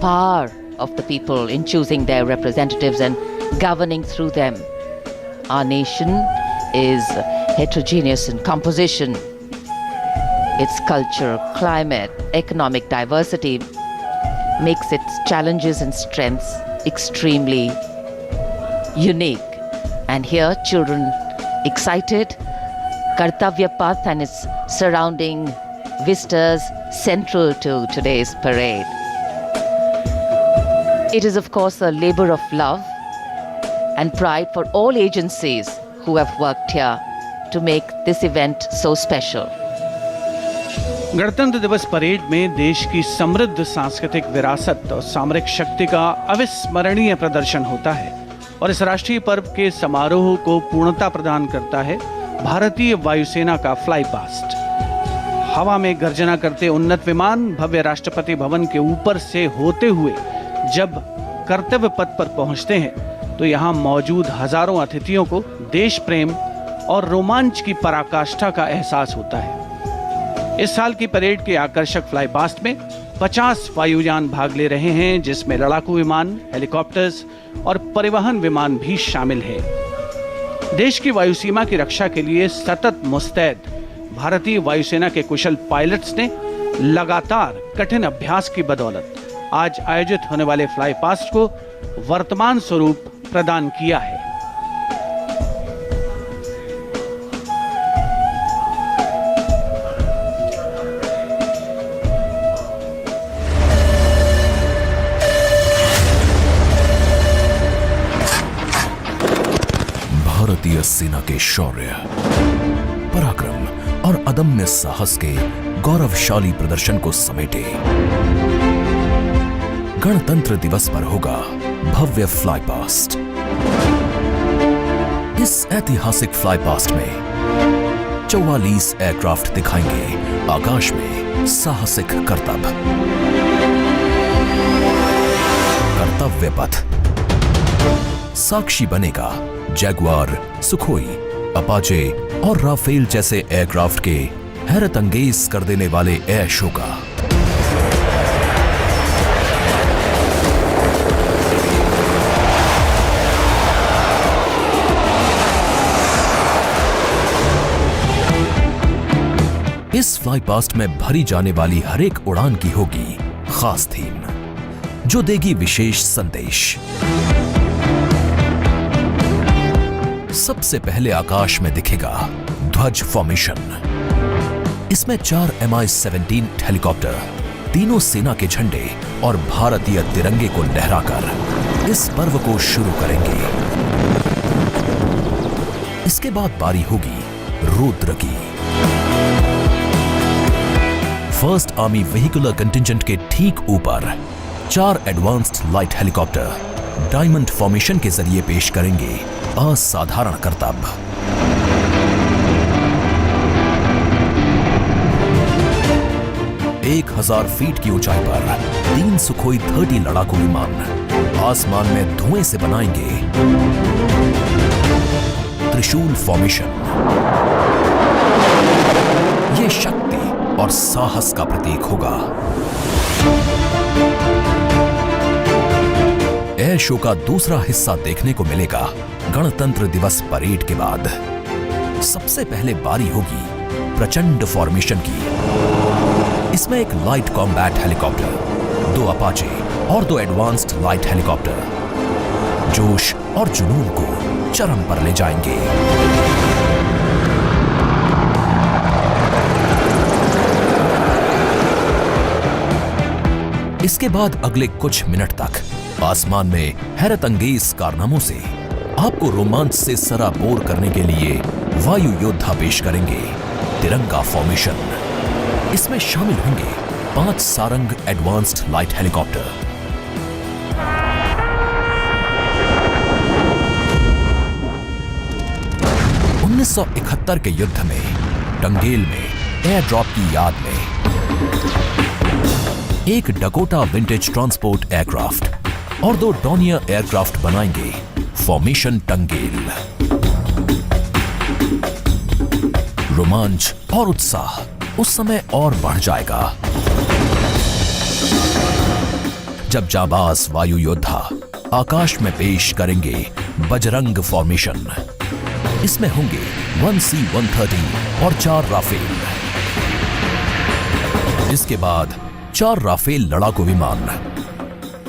power of the people in choosing their representatives and governing through them. Our nation is heterogeneous in composition. Its culture, climate, economic diversity makes its challenges and strengths extremely unique. And here, children excited, Kartavya path and its surrounding vistas central to today's parade. It is, of course, a labor of love and pride for all agencies who have worked here to make this event so special. गणतंत्र दिवस parade में देश की समृद्ध सांस्कृतिक विरासत और सामरिक शक्ति का अविस्मरणीय प्रदर्शन होता है और इस राष्ट्रीय पर्व के समारोह को पूर्णता प्रदान करता है भारतीय वायुसेना का फ्लाई पास्ट। हवा में गर्जना करते उन्नत विमान भव्य राष्ट्रपति भवन के ऊपर से होते हुए जब कर्तव्य पथ पर पहुंचते हैं तो यहाँ मौजूद हजारों अतिथियों को देश प्रेम और रोमांच की पराकाष्ठा का एहसास होता है। इस साल की परेड के आकर्षक फ्लाई पास्ट में 50 वायुयान भाग ले रहे हैं, जिसमें लड़ाकू विमान, हेलीकॉप्टर्स और परिवहन विमान भी शामिल है। देश की वायुसीमा की रक्षा के लिए सतत मुस्तैद भारतीय वायुसेना के कुशल पायलट्स ने लगातार कठिन अभ्यास की बदौलत आज आयोजित होने वाले फ्लाई पास्ट को वर्तमान स्वरूप प्रदान किया है। भारतीय सेना के शौर्य, पराक्रम और अदम्य साहस के गौरवशाली प्रदर्शन को समेटे गणतंत्र दिवस पर होगा भव्य फ्लाई पास्ट। इस ऐतिहासिक फ्लाई पास्ट में 44 एयरक्राफ्ट दिखाएंगे आकाश में साहसिक करतब। कर्तव्य पथ साक्षी बनेगा जैगुआर, सुखोई, अपाचे और राफेल जैसे एयरक्राफ्ट के हैरत अंगेज कर देने वाले एयर शो का। इस फ्लाई पास्ट में भरी जाने वाली हर एक उड़ान की होगी खास थीम, जो देगी विशेष संदेश। सबसे पहले आकाश में दिखेगा ध्वज फॉर्मेशन। इसमें 4 Mi-17 हेलीकॉप्टर तीनों सेना के झंडे और भारतीय तिरंगे को लहराकर इस पर्व को शुरू करेंगे। इसके बाद बारी होगी रुद्र की। फर्स्ट आर्मी व्हीकुलर कंटिंजेंट के ठीक ऊपर 4 advanced light helicopter diamond formation के जरिए पेश करेंगे असाधारण करतब। 1000 फीट की ऊंचाई पर 3 सुखोई 30 लड़ाकू विमान आसमान में धुएं से बनाएंगे त्रिशूल फॉर्मेशन। यह शक्ति और साहस का प्रतीक होगा। एयर शो का दूसरा हिस्सा देखने को मिलेगा गणतंत्र दिवस परेड के बाद। सबसे पहले बारी होगी प्रचंड फॉर्मेशन की। इसमें एक लाइट कॉम्बैट हेलीकॉप्टर, 2 अपाचे और 2 एडवांस्ड लाइट हेलीकॉप्टर जोश और जुनून को चरम पर ले जाएंगे। इसके बाद अगले कुछ मिनट तक आसमान में हैरत अंगेज कारनामों से आपको रोमांच से सराबोर करने के लिए वायु योद्धा पेश करेंगे तिरंगा फॉर्मेशन। इसमें शामिल होंगे 5 सारंग एडवांस्ड लाइट हेलीकॉप्टर। उन्नीस 1971 के युद्ध में टंगेल में एयर ड्रॉप की याद में एक डकोटा विंटेज ट्रांसपोर्ट एयरक्राफ्ट और 2 डॉनियर एयरक्राफ्ट बनाएंगे फॉर्मेशन टंगेल। रोमांच और उत्साह उस समय और बढ़ जाएगा जब जाबाज वायु योद्धा आकाश में पेश करेंगे बजरंग फॉर्मेशन। इसमें होंगे 1C-130 और 4 राफेल। इसके बाद 4 राफेल लड़ाकू विमान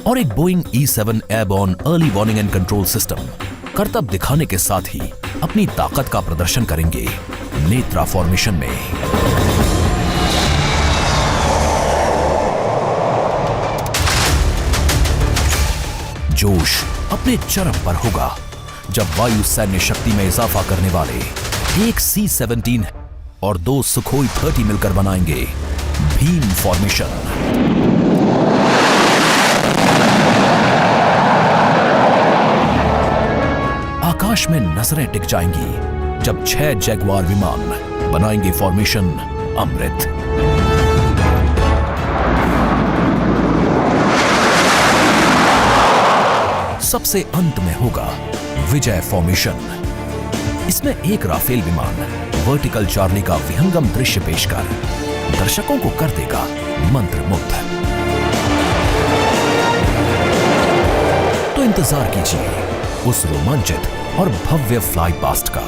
और एक Boeing E-7 airborne early warning and control system करतब दिखाने के साथ ही अपनी ताकत का प्रदर्शन करेंगे नेत्रा फॉर्मेशन में। जोश अपने चरम पर होगा जब वायु सैन्य शक्ति में इजाफा करने वाले एक C-17 और 2 सुखोई 30 मिलकर बनाएंगे भीम फॉर्मेशन। आकाश में नजरें टिक जाएंगी जब 6 जैगवार विमान बनाएंगे फॉर्मेशन अमृत। सबसे अंत में होगा विजय फॉर्मेशन। इसमें एक राफेल विमान वर्टिकल चार्ली का विहंगम दृश्य पेश कर दर्शकों को कर देगा मंत्रमुग्ध। तो इंतजार कीजिए उस रोमांचित और भव्य फ्लाई पास्ट का।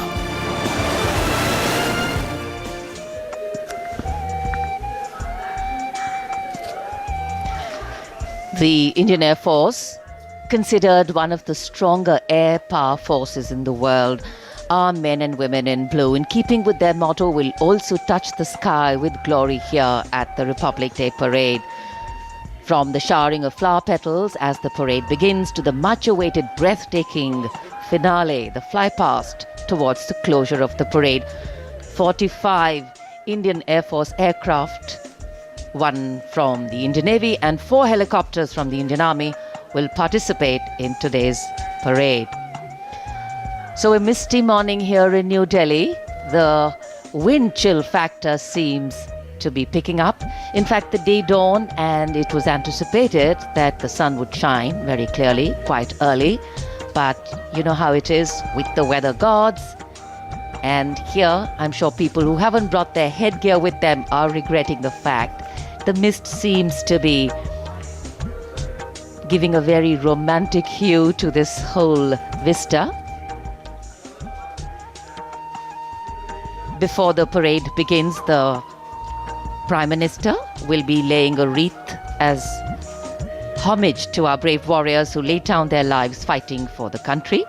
The Indian Air Force, considered one of the stronger air power forces in the world, our men and women in blue, in keeping with their motto, will also touch the sky with glory here at the Republic Day Parade. From the showering of flower petals as the parade begins to the much-awaited breathtaking finale, the fly past towards the closure of the parade, 45 Indian Air Force aircraft, 1 from the Indian Navy and 4 helicopters from the Indian Army will participate in today's parade. So a misty morning here in New Delhi. The wind chill factor seems to be picking up. In fact, the day dawned and it was anticipated that the sun would shine very clearly quite early. But you know how it is with the weather gods. And here, I'm sure people who haven't brought their headgear with them are regretting the fact the mist seems to be giving a very romantic hue to this whole vista. Before the parade begins, the Prime Minister will be laying a wreath as homage to our brave warriors who laid down their lives fighting for the country.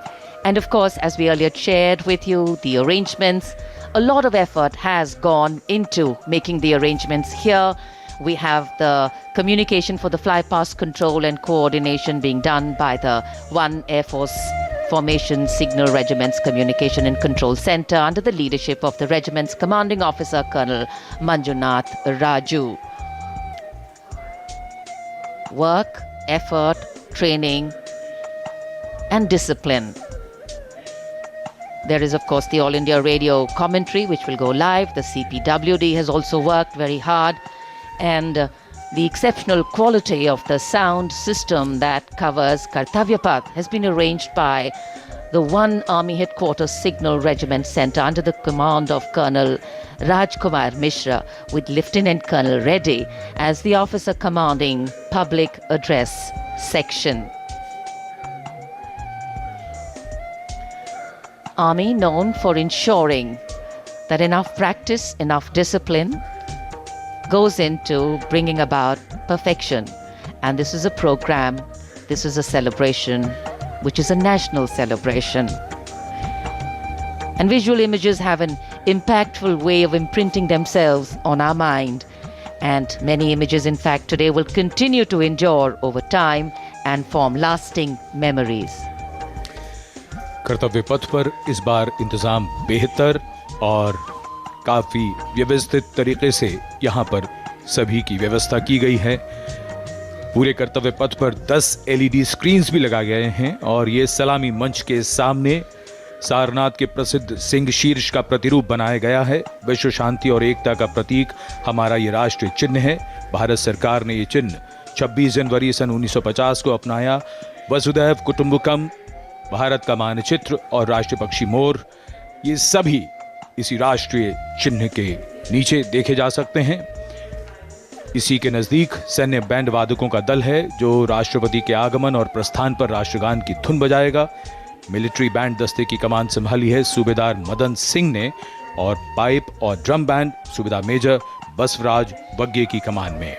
And of course, as we earlier shared with you, the arrangements a lot of effort has gone into making the arrangements here. We have the communication for the fly-past control and coordination being done by the 1 Air Force Formation Signal Regiment's Communication and Control Center under the leadership of the regiment's commanding officer, Colonel Manjunath Raju. Work, effort, training, and discipline. There is, of course, the All India Radio commentary, which will go live. The CPWD has also worked very hard. And the exceptional quality of the sound system that covers Kartavya Path has been arranged by the 1 Army Headquarters Signal Regiment Center under the command of Colonel Rajkumar Mishra, with Lieutenant Colonel Reddy as the officer commanding Public Address Section. Army known for ensuring that enough practice, enough discipline goes into bringing about perfection. And this is a program, this is a celebration, which is a national celebration. And visual images have an impactful way of imprinting themselves on our mind. And many images, in fact, today will continue to endure over time and form lasting memories. कर्तव्य पथ पर इस बार इंतजाम बेहतर और काफी व्यवस्थित तरीके से यहाँ पर सभी की व्यवस्था की गई है। पूरे कर्तव्य पथ पर 10 LED स्क्रीन्स भी लगाए गए हैं और ये सलामी मंच के सामने सारनाथ के प्रसिद्ध सिंह शीर्ष का प्रतिरूप बनाया गया है। विश्व शांति और एकता का प्रतीक हमारा ये राष्ट्रीय चिन्ह है। भारत सरकार ने ये चिन्ह 26 जनवरी सन 1950 को अपनाया। वसुधैव कुटुंबकम, भारत का मानचित्र और राष्ट्रीय पक्षी मोर, ये सभी इसी राष्ट्रीय चिन्ह के नीचे देखे जा सकते हैं। इसी के नजदीक सैन्य बैंड वादकों का दल है जो राष्ट्रपति के आगमन और प्रस्थान पर राष्ट्रगान की धुन बजाएगा। मिलिट्री बैंड दस्ते की कमान संभाली है सूबेदार मदन सिंह ने और पाइप और ड्रम बैंड सूबेदार मेजर बसवराज बग्गे की कमान में।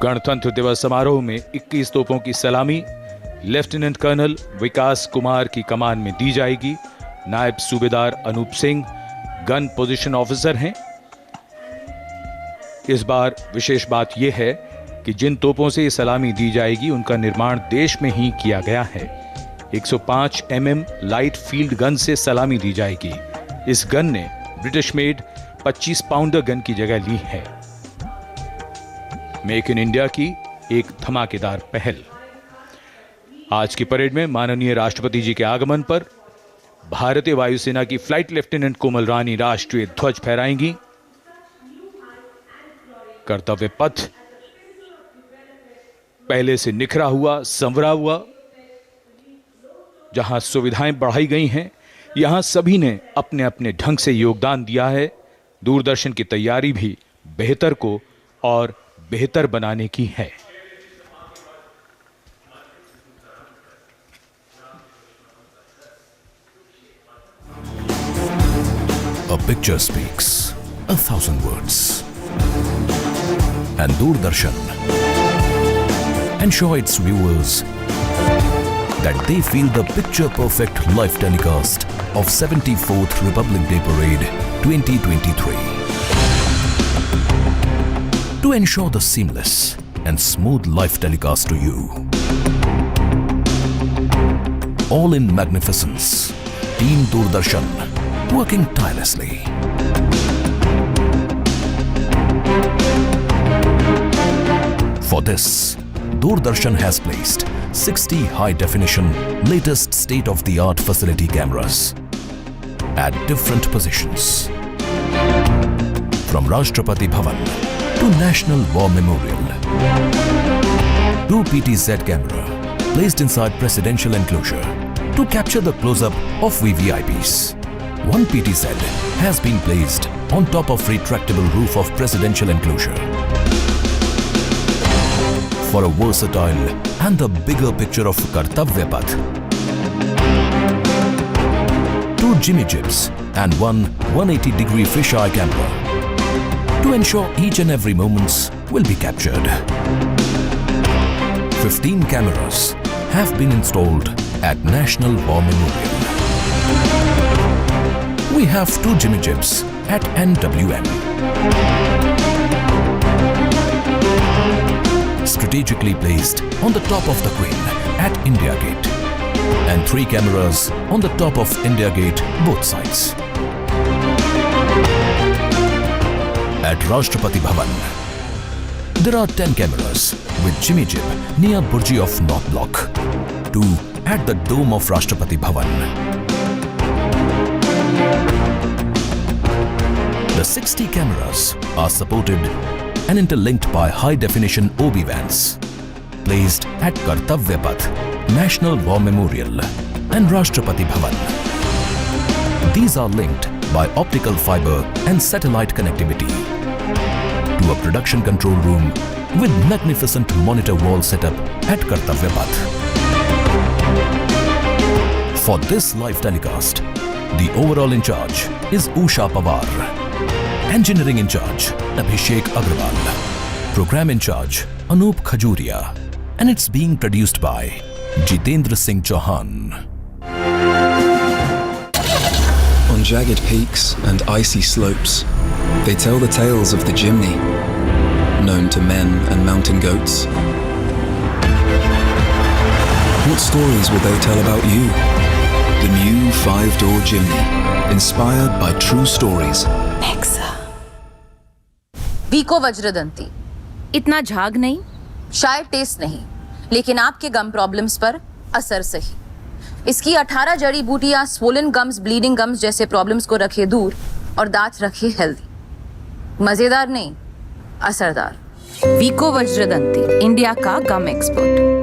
गणतंत्र दिवस समारोह में 21 तोपों की सलामी लेफ्टिनेंट कर्नल विकास कुमार की कमान में दी जाएगी। नायब सूबेदार Anoop Singh gun position officer हैं। इस बार विशेष बात यह है कि जिन तोपों से ये सलामी दी जाएगी उनका निर्माण देश में ही किया गया है। 105 mm लाइट फील्ड गन से सलामी दी जाएगी। इस गन ने ब्रिटिश मेड 25 पाउंडर गन की जगह ली है। मेक इन इंडिया की एक धमाकेदार पहल। आज की परेड में माननीय राष्ट्रपति जी के आगमन पर भारतीय वायुसेना की फ्लाइट लेफ्टिनेंट कोमल रानी राष्ट्रीय ध्वज फहराएंगी। कर्तव्य पथ पहले से निखरा हुआ, संवरा हुआ, जहां सुविधाएं बढ़ाई गई हैं, यहां सभी ने अपने अपने ढंग से योगदान दिया है। दूरदर्शन की तैयारी भी बेहतर को और बेहतर बनाने की है। A picture speaks 1,000 words. And Doordarshan ensure its viewers that they feel the picture-perfect live telecast of 74th Republic Day Parade 2023. To ensure the seamless and smooth live telecast to you. All in magnificence, Team Doordarshan working tirelessly. For this, Doordarshan has placed 60 high-definition, latest state-of-the-art facility cameras at different positions. From Rashtrapati Bhavan to National War Memorial. 2 PTZ camera placed inside presidential enclosure to capture the close-up of VVIPs. 1 PTZ has been placed on top of retractable roof of presidential enclosure. For a versatile and the bigger picture of Kartavya Path. 2 Jimmy Jibs and 1 180-degree fisheye camera to ensure each and every moments will be captured. 15 cameras have been installed at National War Memorial. We have 2 Jimmy Jibs at NWM. Strategically placed on the top of the Queen at India Gate, and 3 cameras on the top of India Gate both sides. At Rashtrapati Bhavan, there are 10 cameras with Jimmy Jib near Burji of North Block, 2 at the dome of Rashtrapati Bhavan. The 60 cameras are supported and interlinked by high-definition OB vans placed at Kartavya Path, National War Memorial and Rashtrapati Bhavan. These are linked by optical fiber and satellite connectivity to a production control room with magnificent monitor wall setup at Kartavya Path. For this live telecast, the overall in charge is Usha Pawar, engineering in charge Abhishek Agrawal, program in charge Anup Khajuria, and it's being produced by Jitendra Singh Chauhan. On jagged peaks and icy slopes, they tell the tales of the Jimny, known to men and mountain goats. What stories will they tell about you? The new 5-door Jimny, inspired by true stories. वीको वज्रदंती, इतना झाग नहीं, शायद test नहीं, लेकिन आपके गम problems पर असर सही। इसकी 18 जड़ी बूटियां स्वोलन गम्स, ब्लीडिंग गम्स जैसे प्रॉब्लम्स को रखे दूर और दांत रखे हेल्दी। मजेदार नहीं, असरदार। वीको वज्रदंती, इंडिया का गम expert.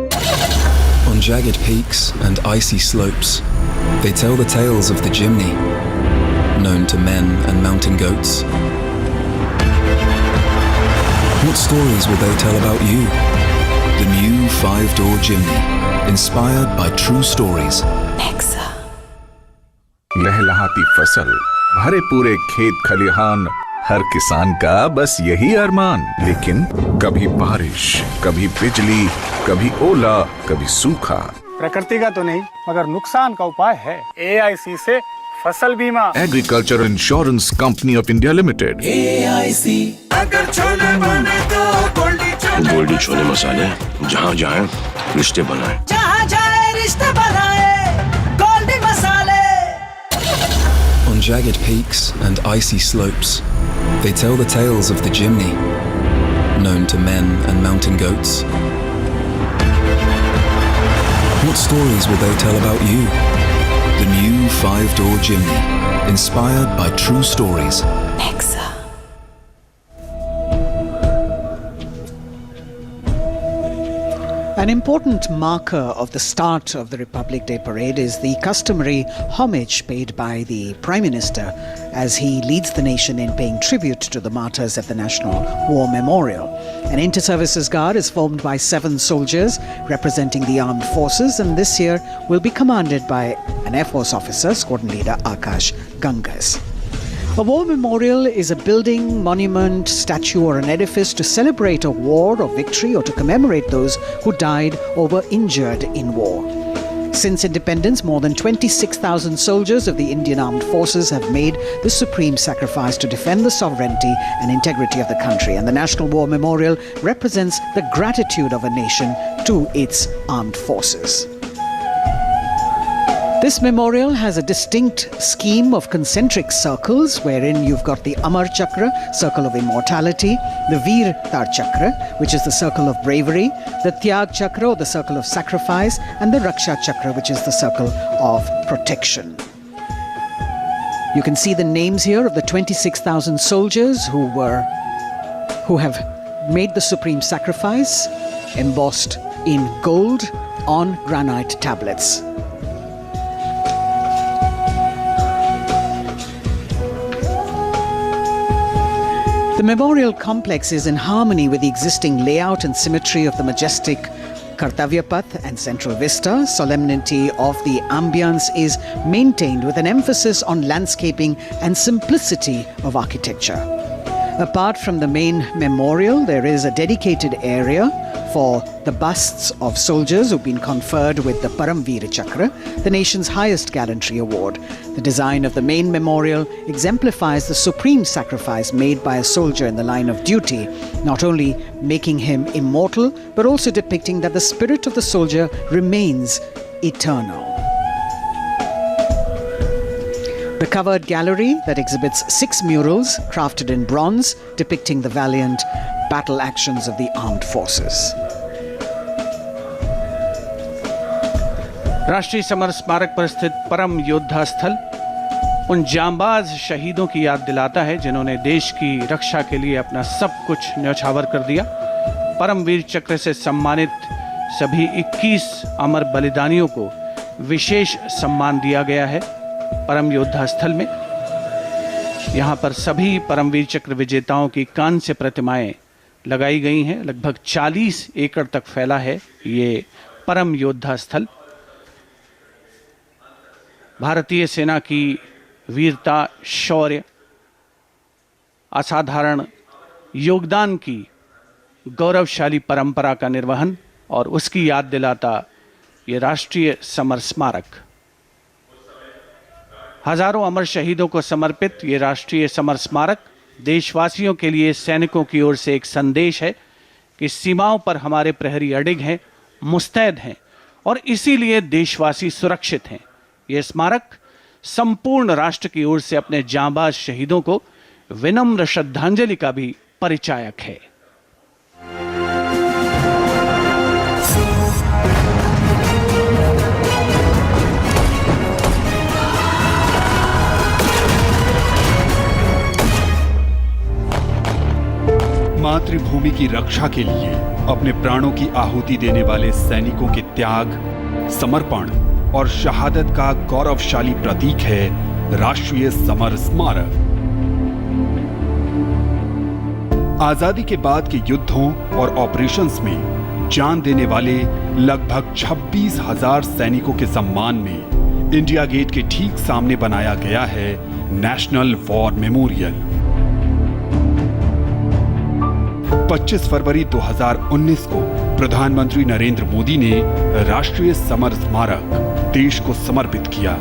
On jagged peaks and icy slopes, they tell the tales of the Jimny, known to men and mountain goats. What stories will they tell about you? The new 5-door Jimny, inspired by true stories. लहलहाती फसल, भरे पूरे खेत खलिहान, हर किसान का बस यही अरमान। लेकिन कभी बारिश, कभी बिजली, कभी ओला, कभी सूखा। प्रकृति का तो नहीं, मगर नुकसान का उपाय है। AIC से फसल बीमा। Agriculture insurance company of India limited. AIC। अगर छोले बने तो गोल्डी छोले मसाले, जहाँ जाए रिश्ते बनाए, जहाँ जाए रिश्ते बनाए, गोल्डी मसाले। On jagged peaks and icy slopes, they tell the tales of the Jimny, known to men and mountain goats. What stories will they tell about you? The new 5-door Jimny, inspired by true stories. An important marker of the start of the Republic Day parade is the customary homage paid by the Prime Minister as he leads the nation in paying tribute to the martyrs at the National War Memorial. An inter-services guard is formed by 7 soldiers representing the armed forces, and this year will be commanded by an Air Force officer, Squadron Leader Akash Gangas. A war memorial is a building, monument, statue or an edifice to celebrate a war or victory or to commemorate those who died or were injured in war. Since independence, more than 26,000 soldiers of the Indian Armed Forces have made the supreme sacrifice to defend the sovereignty and integrity of the country, and the National War Memorial represents the gratitude of a nation to its armed forces. This memorial has a distinct scheme of concentric circles wherein you've got the Amar Chakra, circle of immortality, the Veer Tar Chakra, which is the circle of bravery, the Tyag Chakra, or the circle of sacrifice, and the Raksha Chakra, which is the circle of protection. You can see the names here of the 26,000 soldiers who have made the supreme sacrifice, embossed in gold on granite tablets. The memorial complex is in harmony with the existing layout and symmetry of the majestic Kartavya Path and central vista. Solemnity of the ambience is maintained with an emphasis on landscaping and simplicity of architecture. Apart from the main memorial, there is a dedicated area for the busts of soldiers who've been conferred with the Paramveer Chakra, the nation's highest gallantry award. The design of the main memorial exemplifies the supreme sacrifice made by a soldier in the line of duty, not only making him immortal, but also depicting that the spirit of the soldier remains eternal. The covered gallery that exhibits 6 murals crafted in bronze depicting the valiant battle actions of the armed forces. राष्ट्रीय summer स्मारक पर स्थित परम योद्धा स्थल उन जांबाज शहीदों की याद दिलाता है जिन्होंने देश की रक्षा के लिए अपना सब कुछ न्यौछावर कर दिया। परमवीर चक्र से सम्मानित सभी 21 अमर बलिदानियों को विशेष सम्मान दिया गया है। परम योद्धा स्थल में यहाँ पर सभी परमवीर चक्र विजेताओं की कांस्य प्रतिमाएं लगाई गई हैं। लगभग 40 एकड़ तक फैला है ये परम योद्धा स्थल। भारतीय सेना की वीरता, शौर्य, असाधारण योगदान की गौरवशाली परंपरा का निर्वहन और उसकी याद दिलाता ये राष्ट्रीय समर स्मारक। हजारों अमर शहीदों को समर्पित ये राष्ट्रीय समर स्मारक देशवासियों के लिए सैनिकों की ओर से एक संदेश है कि सीमाओं पर हमारे प्रहरी अडिग हैं, मुस्तैद हैं और इसीलिए देशवासी सुरक्षित हैं। ये स्मारक संपूर्ण राष्ट्र की ओर से अपने जांबाज शहीदों को विनम्र श्रद्धांजलि का भी परिचायक है। मातृभूमि की रक्षा के लिए अपने प्राणों की आहुति देने वाले सैनिकों के त्याग, समर्पण और शहादत का गौरवशाली प्रतीक है राष्ट्रीय समर स्मारक। आजादी के बाद के युद्धों और ऑपरेशंस में जान देने वाले लगभग 26,000 सैनिकों के सम्मान में इंडिया गेट के ठीक सामने बनाया गया है नेशनल वॉर मेमोरियल। 25 फरवरी 2019 को प्रधानमंत्री नरेंद्र मोदी ने राष्ट्रीय समर स्मारक देश को समर्पित किया।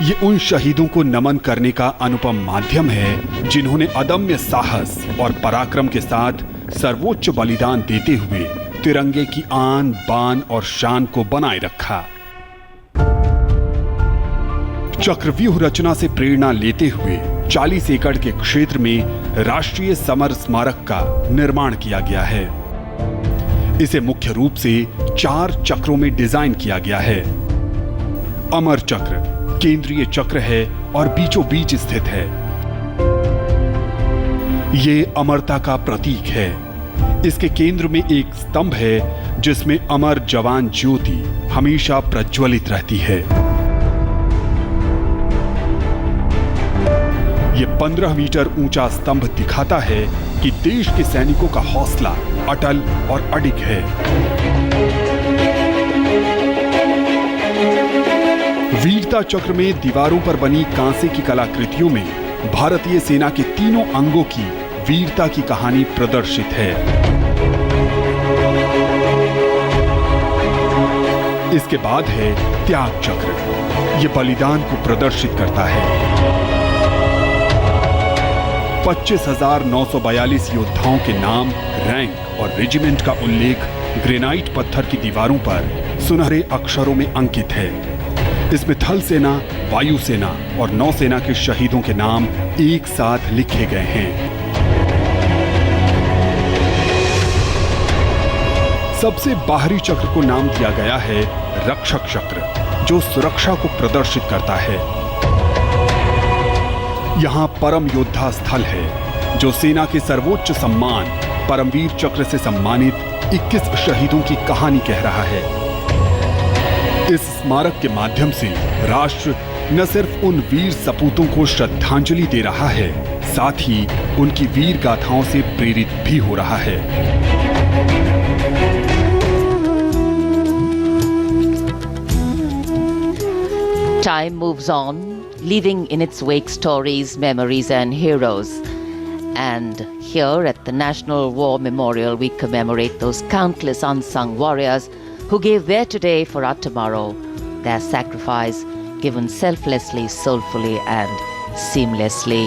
ये उन शहीदों को नमन करने का अनुपम माध्यम है जिन्होंने अदम्य साहस और पराक्रम के साथ सर्वोच्च बलिदान देते हुए तिरंगे की आन, बान और शान को बनाए रखा। चक्रव्यूह रचना से प्रेरणा लेते हुए 40 एकड़ के क्षेत्र में राष्ट्रीय समर स्मारक का निर्माण किया गया है। इसे मुख्य रूप से 4 चक्रों में डिजाइन किया गया है। अमर चक्र केंद्रीय चक्र है और बीचों बीच स्थित है। ये अमरता का प्रतीक है। इसके केंद्र में एक स्तंभ है जिसमें अमर जवान ज्योति हमेशा प्रज्वलित रहती है। ये 15 मीटर ऊंचा स्तंभ दिखाता है कि देश के सैनिकों का हौसला अटल और अडिग है। वीरता चक्र में दीवारों पर बनी कांसे की कलाकृतियों में भारतीय सेना के तीनों अंगों की वीरता की कहानी प्रदर्शित है। इसके बाद है त्याग चक्र। यह बलिदान को प्रदर्शित करता है। 25,942 योद्धाओं के नाम, रैंक और रेजिमेंट का उल्लेख ग्रेनाइट पत्थर की दीवारों पर सुनहरे अक्षरों में अंकित है। इसमें थल सेना, वायु सेना और नौसेना के शहीदों के नाम एक साथ लिखे गए हैं। सबसे बाहरी चक्र को नाम दिया गया है रक्षक चक्र, जो सुरक्षा को प्रदर्शित करता है। यहाँ परम योद्धा स्थल है जो सेना के सर्वोच्च सम्मान परमवीर चक्र से सम्मानित 21 शहीदों की कहानी कह रहा है। इस स्मारक के माध्यम से राष्ट्र न सिर्फ उन वीर सपूतों को श्रद्धांजलि दे रहा है, साथ ही उनकी वीर गाथाओं से प्रेरित भी हो रहा है। Time moves on. leaving in its wake stories, memories, and heroes. And here at the National War Memorial, we commemorate those countless unsung warriors who gave their today for our tomorrow, their sacrifice given selflessly, soulfully, and seamlessly.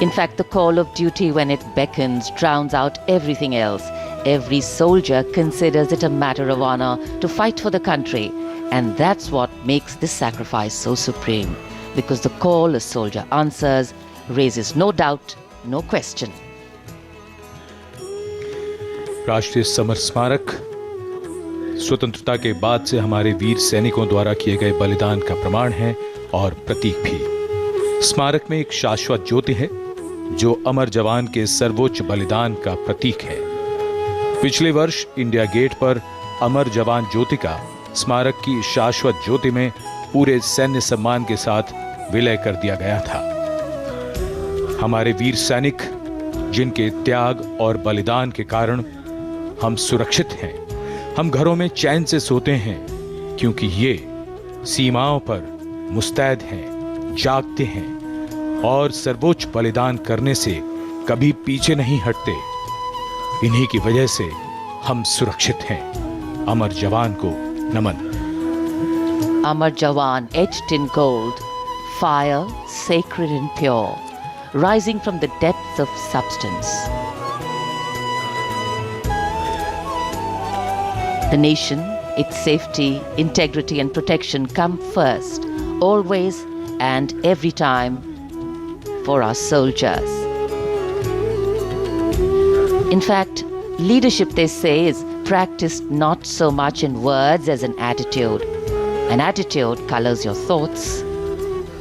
In fact, the call of duty, when it beckons, drowns out everything else. Every soldier considers it a matter of honor to fight for the country. And that's what makes this sacrifice so supreme. Because the call a soldier answers raises no doubt, no question. राष्ट्रीय summer स्मारक स्वतंत्रता के बाद से हमारे वीर सैनिकों द्वारा किए गए बलिदान का प्रमाण है और प्रतीक भी। स्मारक में एक शाश्वत ज्योति है जो अमर जवान के सर्वोच्च बलिदान का प्रतीक है। पिछले वर्ष इंडिया गेट पर अमर जवान ज्योति का स्मारक की शाश्वत ज्योति में पूरे सैन्य सम्मान के साथ विलय कर दिया गया था। हमारे वीर सैनिक जिनके त्याग और बलिदान के कारण हम सुरक्षित हैं, हम घरों में चैन से सोते हैं, क्योंकि ये सीमाओं पर मुस्तैद हैं, जागते हैं और सर्वोच्च बलिदान करने से कभी पीछे नहीं हटते। इन्हीं की वजह से हम सुरक्षित हैं। अमर जवान को नमन। Amar Jawan, etched in gold, fire sacred and pure, rising from the depths of substance. The nation, its safety, integrity and protection come first, always and every time for our soldiers. In fact, leadership, they say, is practiced not so much in words as an attitude. An attitude colors your thoughts,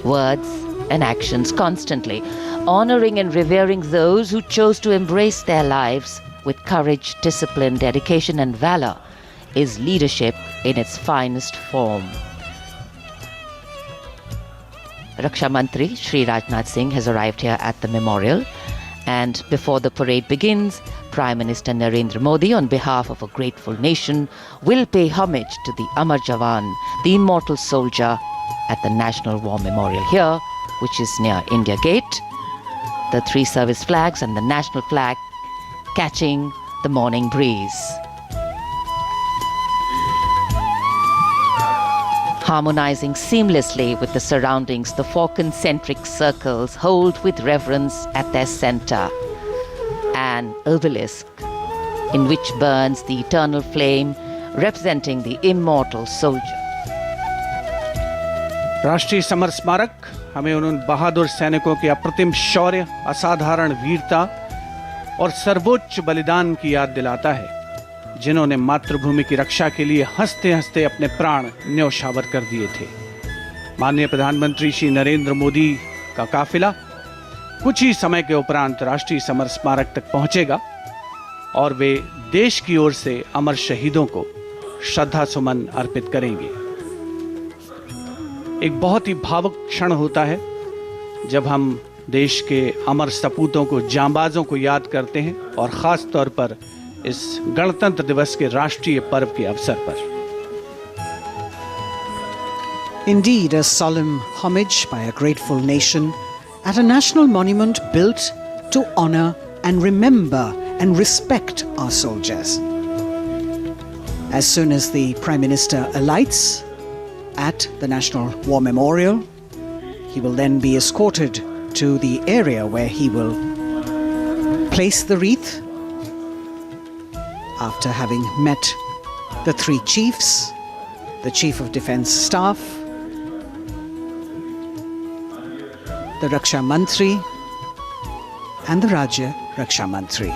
words and actions constantly. Honoring and revering those who chose to embrace their lives with courage, discipline, dedication and valor is leadership in its finest form. Raksha Mantri Shri Rajnath Singh has arrived here at the memorial, and before the parade begins, Prime Minister Narendra Modi, on behalf of a grateful nation, will pay homage to the Amar Jawan, the immortal soldier, at the National War Memorial here, which is near India Gate. The three service flags and the national flag catching the morning breeze. Harmonizing seamlessly with the surroundings, the four concentric circles hold with reverence at their center an obelisk in which burns the eternal flame representing the immortal soldier. राष्ट्रीय summer स्मारक हमें उन बहादुर सैनिकों के अप्रतिम शौर्य, असाधारण वीरता और सर्वोच्च बलिदान की याद दिलाता है, जिन्होंने मातृभूमि की रक्षा के लिए हंसते हंसते अपने प्राण न्यौछावर कर दिए थे। माननीय प्रधानमंत्री श्री नरेंद्र मोदी का काफिला कुछ ही समय के उपरांत राष्ट्रीय समर स्मारक तक पहुंचेगा और वे देश की ओर से अमर शहीदों को श्रद्धा सुमन अर्पित करेंगे। एक बहुत ही भावुक क्षण होता है जब हम देश के अमर सपूतों को, जांबाजों को याद करते हैं, और खास तौर पर इस गणतंत्र दिवस के राष्ट्रीय पर्व के अवसर पर। Indeed, a solemn homage by a grateful nation at a national monument built to honor and remember and respect our soldiers. As soon as the Prime Minister alights at the National War Memorial, he will then be escorted to the area where he will place the wreath after having met the three chiefs, the Chief of Defence Staff, the Raksha Mantri and the Rajya Raksha Mantri,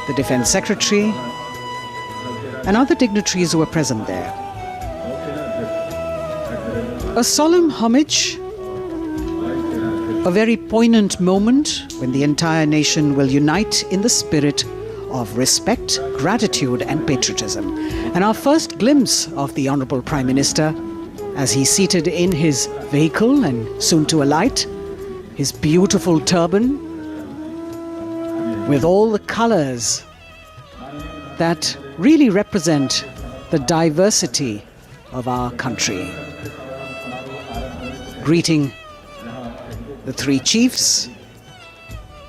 the Defence Secretary and other dignitaries who were present there. A solemn homage, a very poignant moment when the entire nation will unite in the spirit of respect, gratitude and patriotism. And our first glimpse of the Honourable Prime Minister as he's seated in his vehicle and soon to alight, his beautiful turban with all the colours that really represent the diversity of our country. greeting the three chiefs,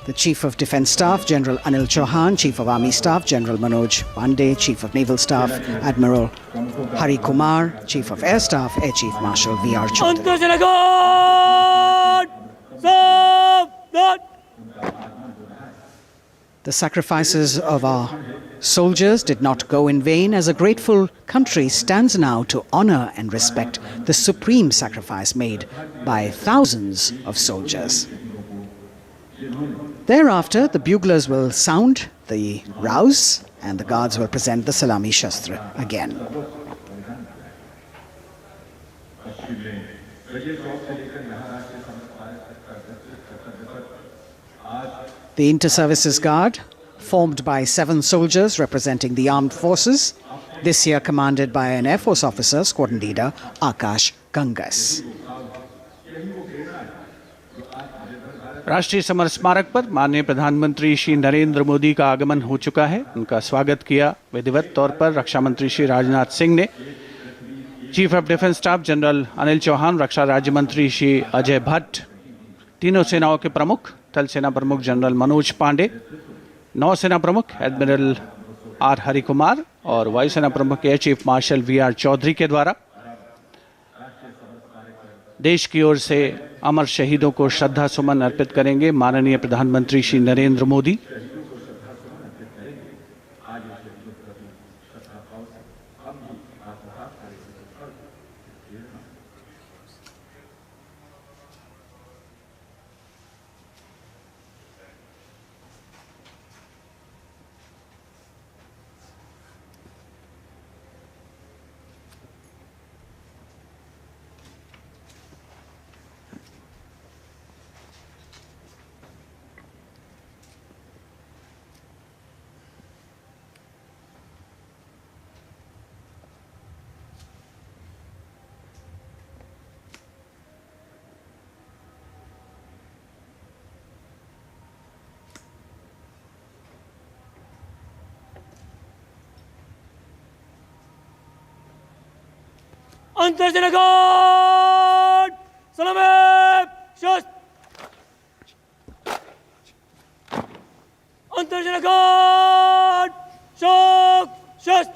the Chief of Defence Staff, General Anil Chauhan, Chief of Army Staff, General Manoj Pandey, Chief of Naval Staff, Admiral Hari Kumar, Chief of Air Staff, Air Chief Marshal V.R. Chaudhary. The sacrifices of our soldiers did not go in vain, as a grateful country stands now to honor and respect the supreme sacrifice made by thousands of soldiers. Thereafter, the buglers will sound the rouse and the guards will present the Salami Shastra again. The Inter-Services Guard, formed by 7 soldiers representing the armed forces, this year commanded by an Air Force officer, Squadron Leader Akash Gangas. राष्ट्रीय summer स्मारक पर माननीय प्रधानमंत्री श्री नरेंद्र मोदी का आगमन हो चुका है। उनका स्वागत किया विधिवत तौर पर रक्षा मंत्री श्री राजनाथ सिंह ने। Chief of defence staff general Anil Chauhan, रक्षा राज्य मंत्री श्री अजय भट्ट, तीनों सेनाओं के प्रमुख थल सेना प्रमुख जनरल मनोज पांडे, नौसेना प्रमुख एडमिरल आर हरि कुमार और वायुसेना प्रमुख air chief marshal V.R. Chaudhary के द्वारा देश की ओर से अमर शहीदों को श्रद्धा सुमन अर्पित करेंगे माननीय प्रधानमंत्री Shri Narendra Modi. Antarjanagat! Salame! Shast! Antarjanagat! Shok! Shast!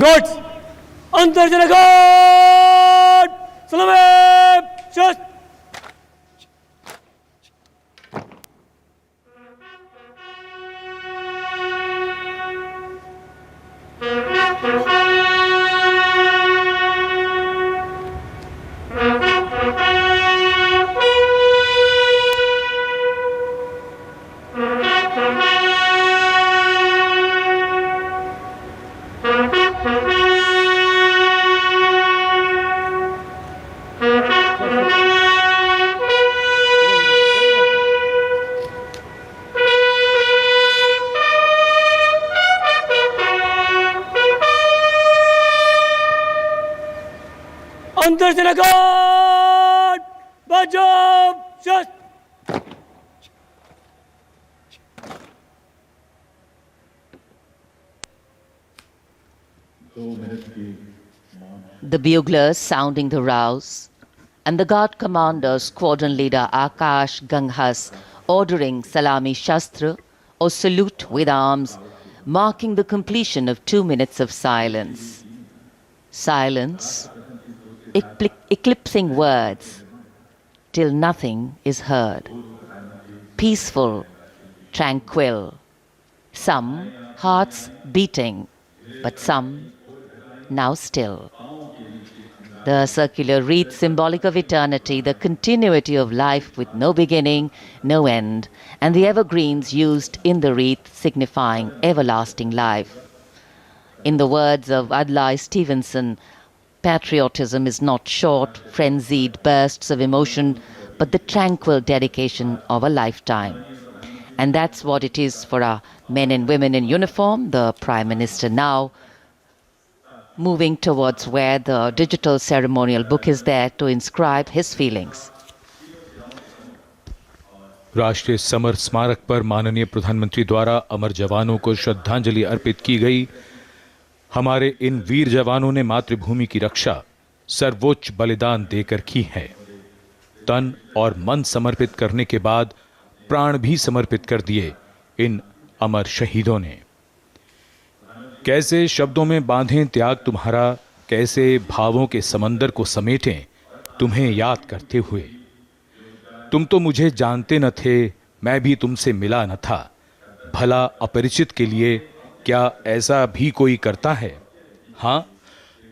Guards! Antarjanagat! Salame! Shast! Antarjanagat! Bajab! Shast! The buglers sounding the rouse, and the guard commander, squadron leader Akash Ganghas, ordering Salami Shastra or salute with arms, marking the completion of 2 minutes of silence. Silence, eclipsing words, till nothing is heard. Peaceful, tranquil, some hearts beating, but some now still. The circular wreath, symbolic of eternity, the continuity of life with no beginning, no end, and the evergreens used in the wreath signifying everlasting life. In the words of Adlai Stevenson, patriotism is not short, frenzied bursts of emotion, but the tranquil dedication of a lifetime. And that's what it is for our men and women in uniform. The Prime Minister now moving towards where the digital ceremonial book is there to inscribe his feelings. राष्ट्रीय summer स्मारक पर माननीय प्रधानमंत्री द्वारा अमर जवानों को श्रद्धांजलि अर्पित की गई। हमारे इन वीर जवानों ने मातृभूमि की रक्षा सर्वोच्च बलिदान देकर की है। तन और मन समर्पित करने के बाद प्राण भी समर्पित कर दिए इन अमर शहीदों ने। कैसे शब्दों में बांधें त्याग तुम्हारा, कैसे भावों के समंदर को समेटें तुम्हें याद करते हुए। तुम तो मुझे जानते न थे, मैं भी तुमसे मिला न था। भला अपरिचित के लिए क्या ऐसा भी कोई करता है? हाँ,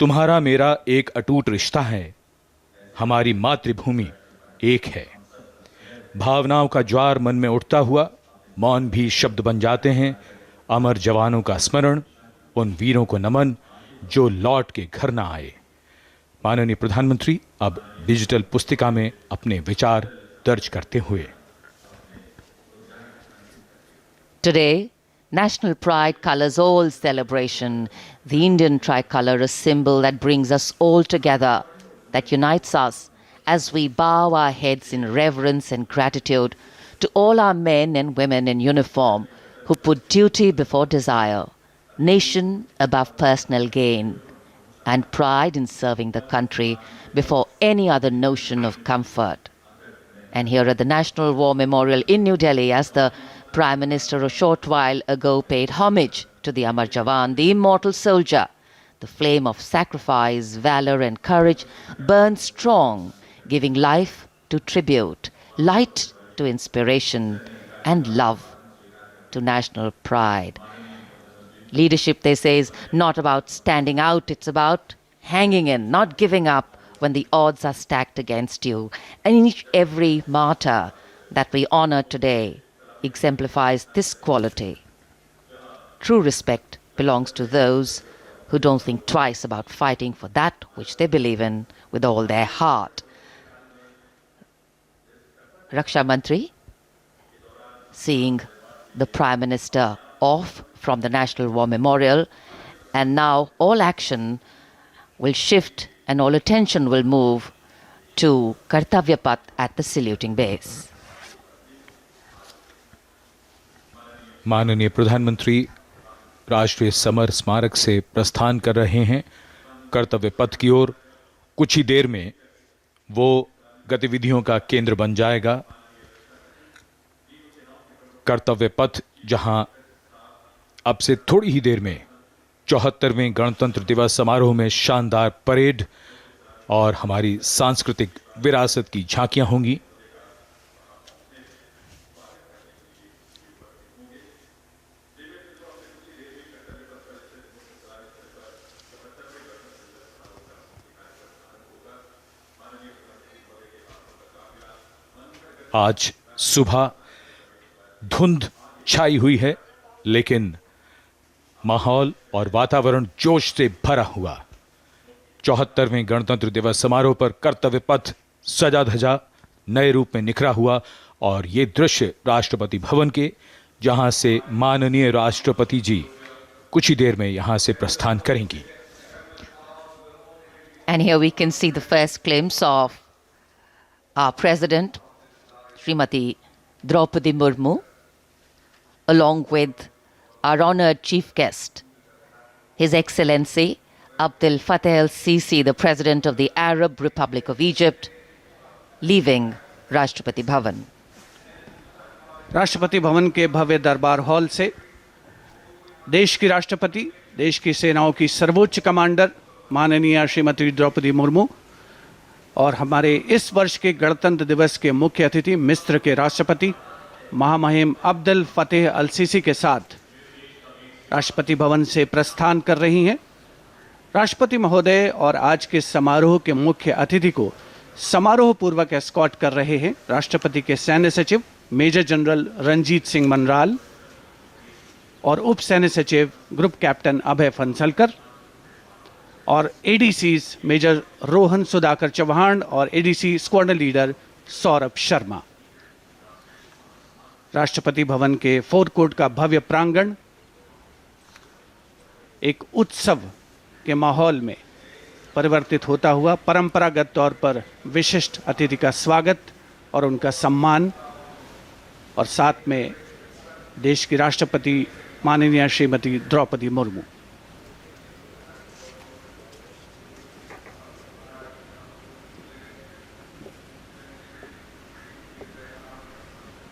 तुम्हारा मेरा एक अटूट रिश्ता है। हमारी मातृभूमि एक है। भावनाओं का ज्वार मन में उठता हुआ मौन भी शब्द बन जाते हैं। अमर जवानों का स्मरण, उन वीरों को नमन जो लौट के घर ना आए। माननीय प्रधानमंत्री अब डिजिटल पुस्तिका में अपने विचार दर्ज करते हुए। Today, national pride colors all celebration. The Indian tricolor, a symbol that brings us all together, that unites us as we bow our heads in reverence and gratitude to all our men and women in uniform who put duty before desire, nation above personal gain, and pride in serving the country before any other notion of comfort. And here at the National War Memorial in New Delhi, as the Prime Minister a short while ago paid homage to the Amar Jawan, the immortal soldier, the flame of sacrifice, valor and courage burned strong, giving life to tribute, light to inspiration, and love to national pride. Leadership, they say, is not about standing out, it's about hanging in, not giving up when the odds are stacked against you. And every martyr that we honor today exemplifies this quality. True respect belongs to those who don't think twice about fighting for that which they believe in with all their heart. Raksha Mantri, seeing the Prime Minister off from the National War Memorial, and now all action will shift and all attention will move to Kartavya Path at the saluting base. माननीय प्रधानमंत्री राष्ट्रीय summer स्मारक से प्रस्थान कर रहे हैं कर्तव्य पथ की ओर। कुछ ही देर में वो गतिविधियों का केंद्र बन जाएगा। कर्तव्य पथ जहां अब से थोड़ी ही देर में 74वें गणतंत्र दिवस समारोह में शानदार परेड और हमारी सांस्कृतिक विरासत की झांकियां होंगी। आज सुबह धुंध छाई हुई है, लेकिन माहौल और वातावरण जोश से भरा हुआ। 74वें गणतंत्र दिवस समारोह पर कर्तव्य पथ सजा धजा नए रूप में निखरा हुआ और ये दृश्य राष्ट्रपति भवन के, जहां से माननीय राष्ट्रपति जी कुछ ही देर में यहां से प्रस्थान करेंगी। And here we can see the first glimpse of our President, Srimati Draupadi Murmu, along with our honored chief guest, His Excellency Abdel Fattah el-Sisi, the President of the Arab Republic of Egypt, leaving Rashtrapati Bhavan. Rashtrapati Bhavan के भव्य दरबार hall से देश की राष्ट्रपति, देश की सेनाओं की सर्वोच्च कमांडर माननीय श्रीमती द्रौपदी मुर्मू और हमारे इस वर्ष के गणतंत्र दिवस के मुख्य अतिथि मिस्र के राष्ट्रपति महामहिम अब्दुल फतेह अल सीसी के साथ राष्ट्रपति भवन से प्रस्थान कर रही हैं। राष्ट्रपति महोदय और आज के समारोह के मुख्य अतिथि को समारोह पूर्वक एस्कॉर्ट कर रहे हैं राष्ट्रपति के सैन्य सचिव मेजर जनरल रंजीत सिंह मनराल और उप सैन्य सचिव ग्रुप कैप्टन अभय फंसलकर और एडीसी मेजर रोहन सुधाकर चौहान और ADC squadron leader Saurabh Sharma. Rashtrapati Bhavan के फोर्ट कोर्ट का भव्य प्रांगण एक उत्सव के माहौल में परिवर्तित होता हुआ परंपरागत तौर पर विशिष्ट अतिथि का स्वागत और उनका सम्मान और साथ में देश की राष्ट्रपति माननीय Shrimati Draupadi Murmu.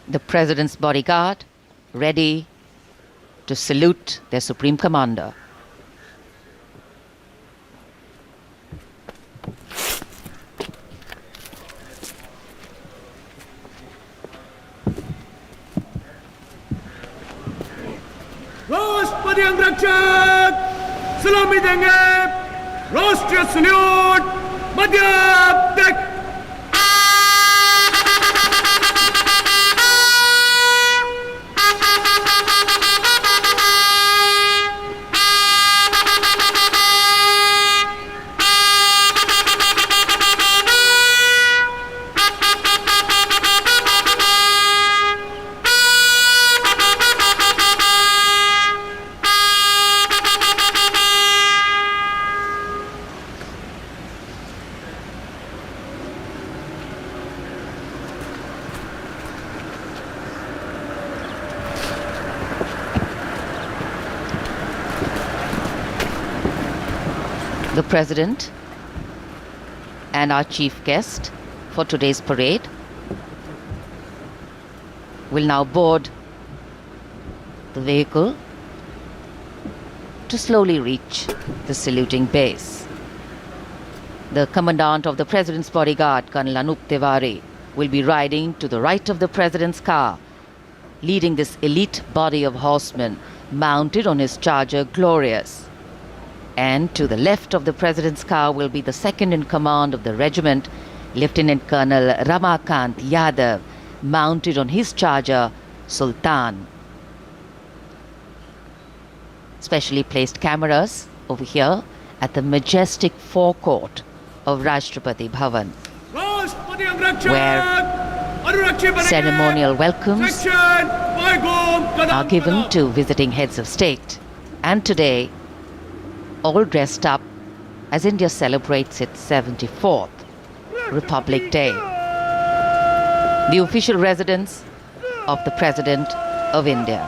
The President's bodyguard ready to salute their Supreme Commander. राष्ट्रपति अंगरक्षक सलामी देंगे। राष्ट्रीय सल्यूट मध्य। The President and our chief guest for today's parade will now board the vehicle to slowly reach the saluting base. The Commandant of the President's bodyguard, Colonel Anup Tiwari, will be riding to the right of the President's car, leading this elite body of horsemen mounted on his charger Glorious. And to the left of the President's car will be the second in command of the regiment, Lieutenant Colonel Ramakant Yadav, mounted on his charger Sultan. Specially placed cameras over here at the majestic forecourt of Rashtrapati Bhavan, where ceremonial welcomes are given to visiting heads of state. And today, all dressed up as India celebrates its 74th Republic Day. The official residence of the President of India.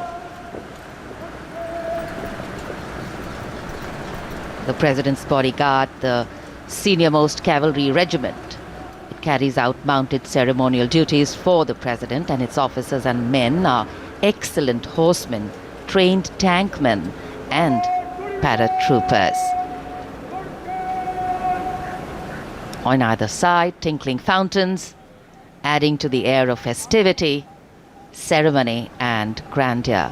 The President's bodyguard, the senior-most cavalry regiment. It carries out mounted ceremonial duties for the President, and its officers and men are excellent horsemen, trained tankmen, and paratroopers. On either side, tinkling fountains, adding to the air of festivity, ceremony and grandeur.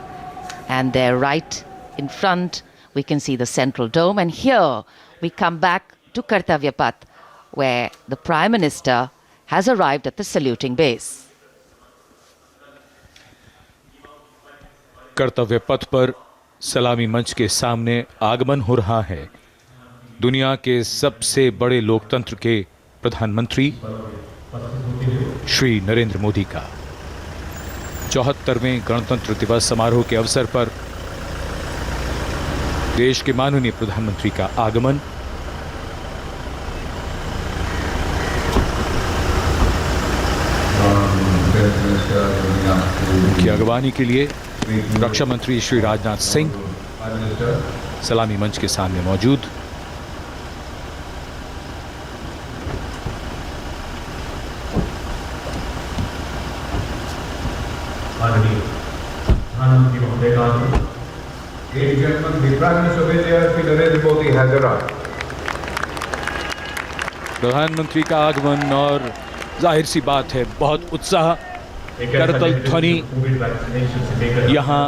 And there right in front, we can see the central dome. And here we come back to Kartavya Path, where the Prime Minister has arrived at the saluting base. कर्तव्य पथ पर सलामी मंच के सामने आगमन हो रहा है दुनिया के सबसे बड़े लोकतंत्र के प्रधानमंत्री श्री नरेंद्र मोदी का 74वें गणतंत्र दिवस समारोह के अवसर पर देश के माननीय प्रधानमंत्री का आगमन। उनकी अगवानी के लिए रक्षा मंत्री श्री राजनाथ सिंह सलामी मंच के सामने मौजूद। प्रधानमंत्री का आगमन और जाहिर सी बात है बहुत उत्साह करतल ध्वनि यहाँ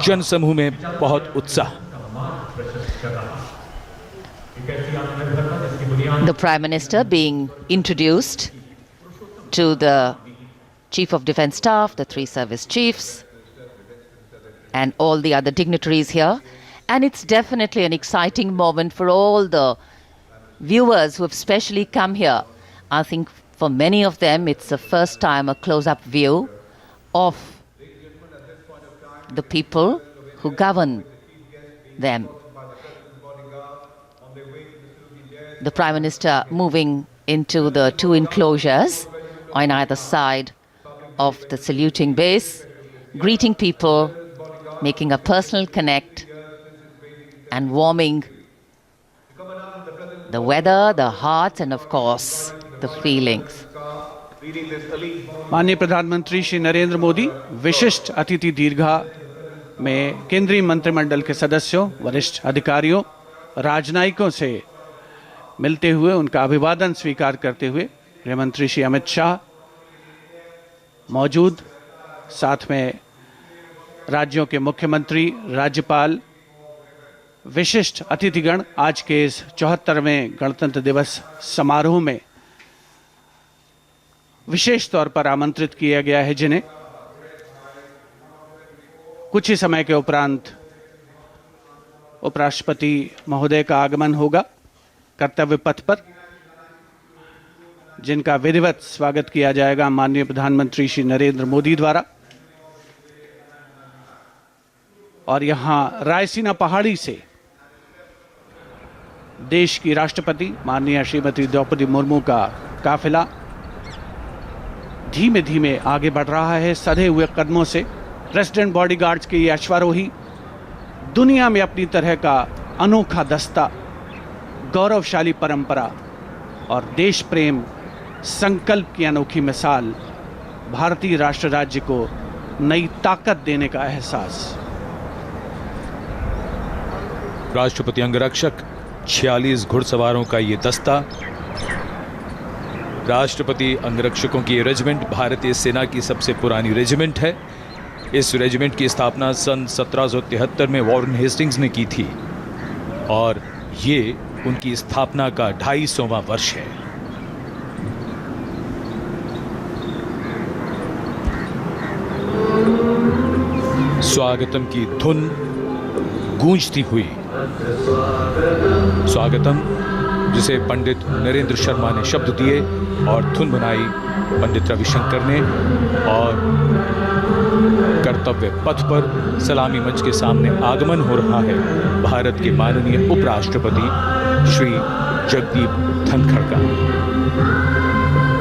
जनसमूह में बहुत उत्साह। The Prime Minister being introduced to the Chief of Defence Staff, the 3 service chiefs, and all the other dignitaries here. And it's definitely an exciting moment for all the viewers who have specially come here. I think for many of them, it's the first time a close-up view of the people who govern them. The Prime Minister moving into the 2 enclosures on either side of the saluting base, greeting people, making a personal connect and warming the weather, the hearts and of course the feelings. माननीय प्रधानमंत्री श्री नरेंद्र मोदी विशिष्ट अतिथि दीर्घा में केंद्रीय मंत्रिमंडल के सदस्यों, वरिष्ठ अधिकारियों, राजनयिकों से मिलते हुए उनका अभिवादन स्वीकार करते हुए गृह मंत्री श्री अमित शाह मौजूद, साथ में राज्यों के मुख्यमंत्री, राज्यपाल, विशिष्ट अतिथिगण आज के इस 74वें गणतंत्र दिवस समारोह में विशेष तौर पर आमंत्रित किया गया है, जिन्हें कुछ ही समय के उपरांत उपराष्ट्रपति महोदय का आगमन होगा कर्तव्य पथ पर, जिनका विधिवत स्वागत किया जाएगा माननीय प्रधानमंत्री श्री नरेंद्र मोदी द्वारा। और यहां रायसीना पहाड़ी से देश की राष्ट्रपति माननीय श्रीमती द्रौपदी मुर्मू का काफिला धीमे धीमे आगे बढ़ रहा है सधे हुए कदमों से। प्रेसिडेंट बॉडीगार्ड्स के ये अश्वारोही दुनिया में अपनी तरह का अनोखा दस्ता, गौरवशाली परंपरा और देश प्रेम संकल्प की अनोखी मिसाल, भारतीय राष्ट्र राज्य को नई ताकत देने का एहसास। राष्ट्रपति अंगरक्षक 46 घुड़सवारों का ये दस्ता, राष्ट्रपति अंगरक्षकों की ये रेजिमेंट भारतीय सेना की सबसे पुरानी रेजिमेंट है। इस रेजिमेंट की स्थापना सन 1773 में वॉरेन हेस्टिंग्स ने की थी और ये उनकी स्थापना का 250वां वर्ष है। स्वागतम की धुन गूंजती हुई, स्वागतम जिसे पंडित नरेंद्र शर्मा ने शब्द दिए और धुन बनाई पंडित रविशंकर ने, और कर्तव्य पथ पर सलामी मंच के सामने आगमन हो रहा है भारत के माननीय उपराष्ट्रपति श्री जगदीप धनखड़ का।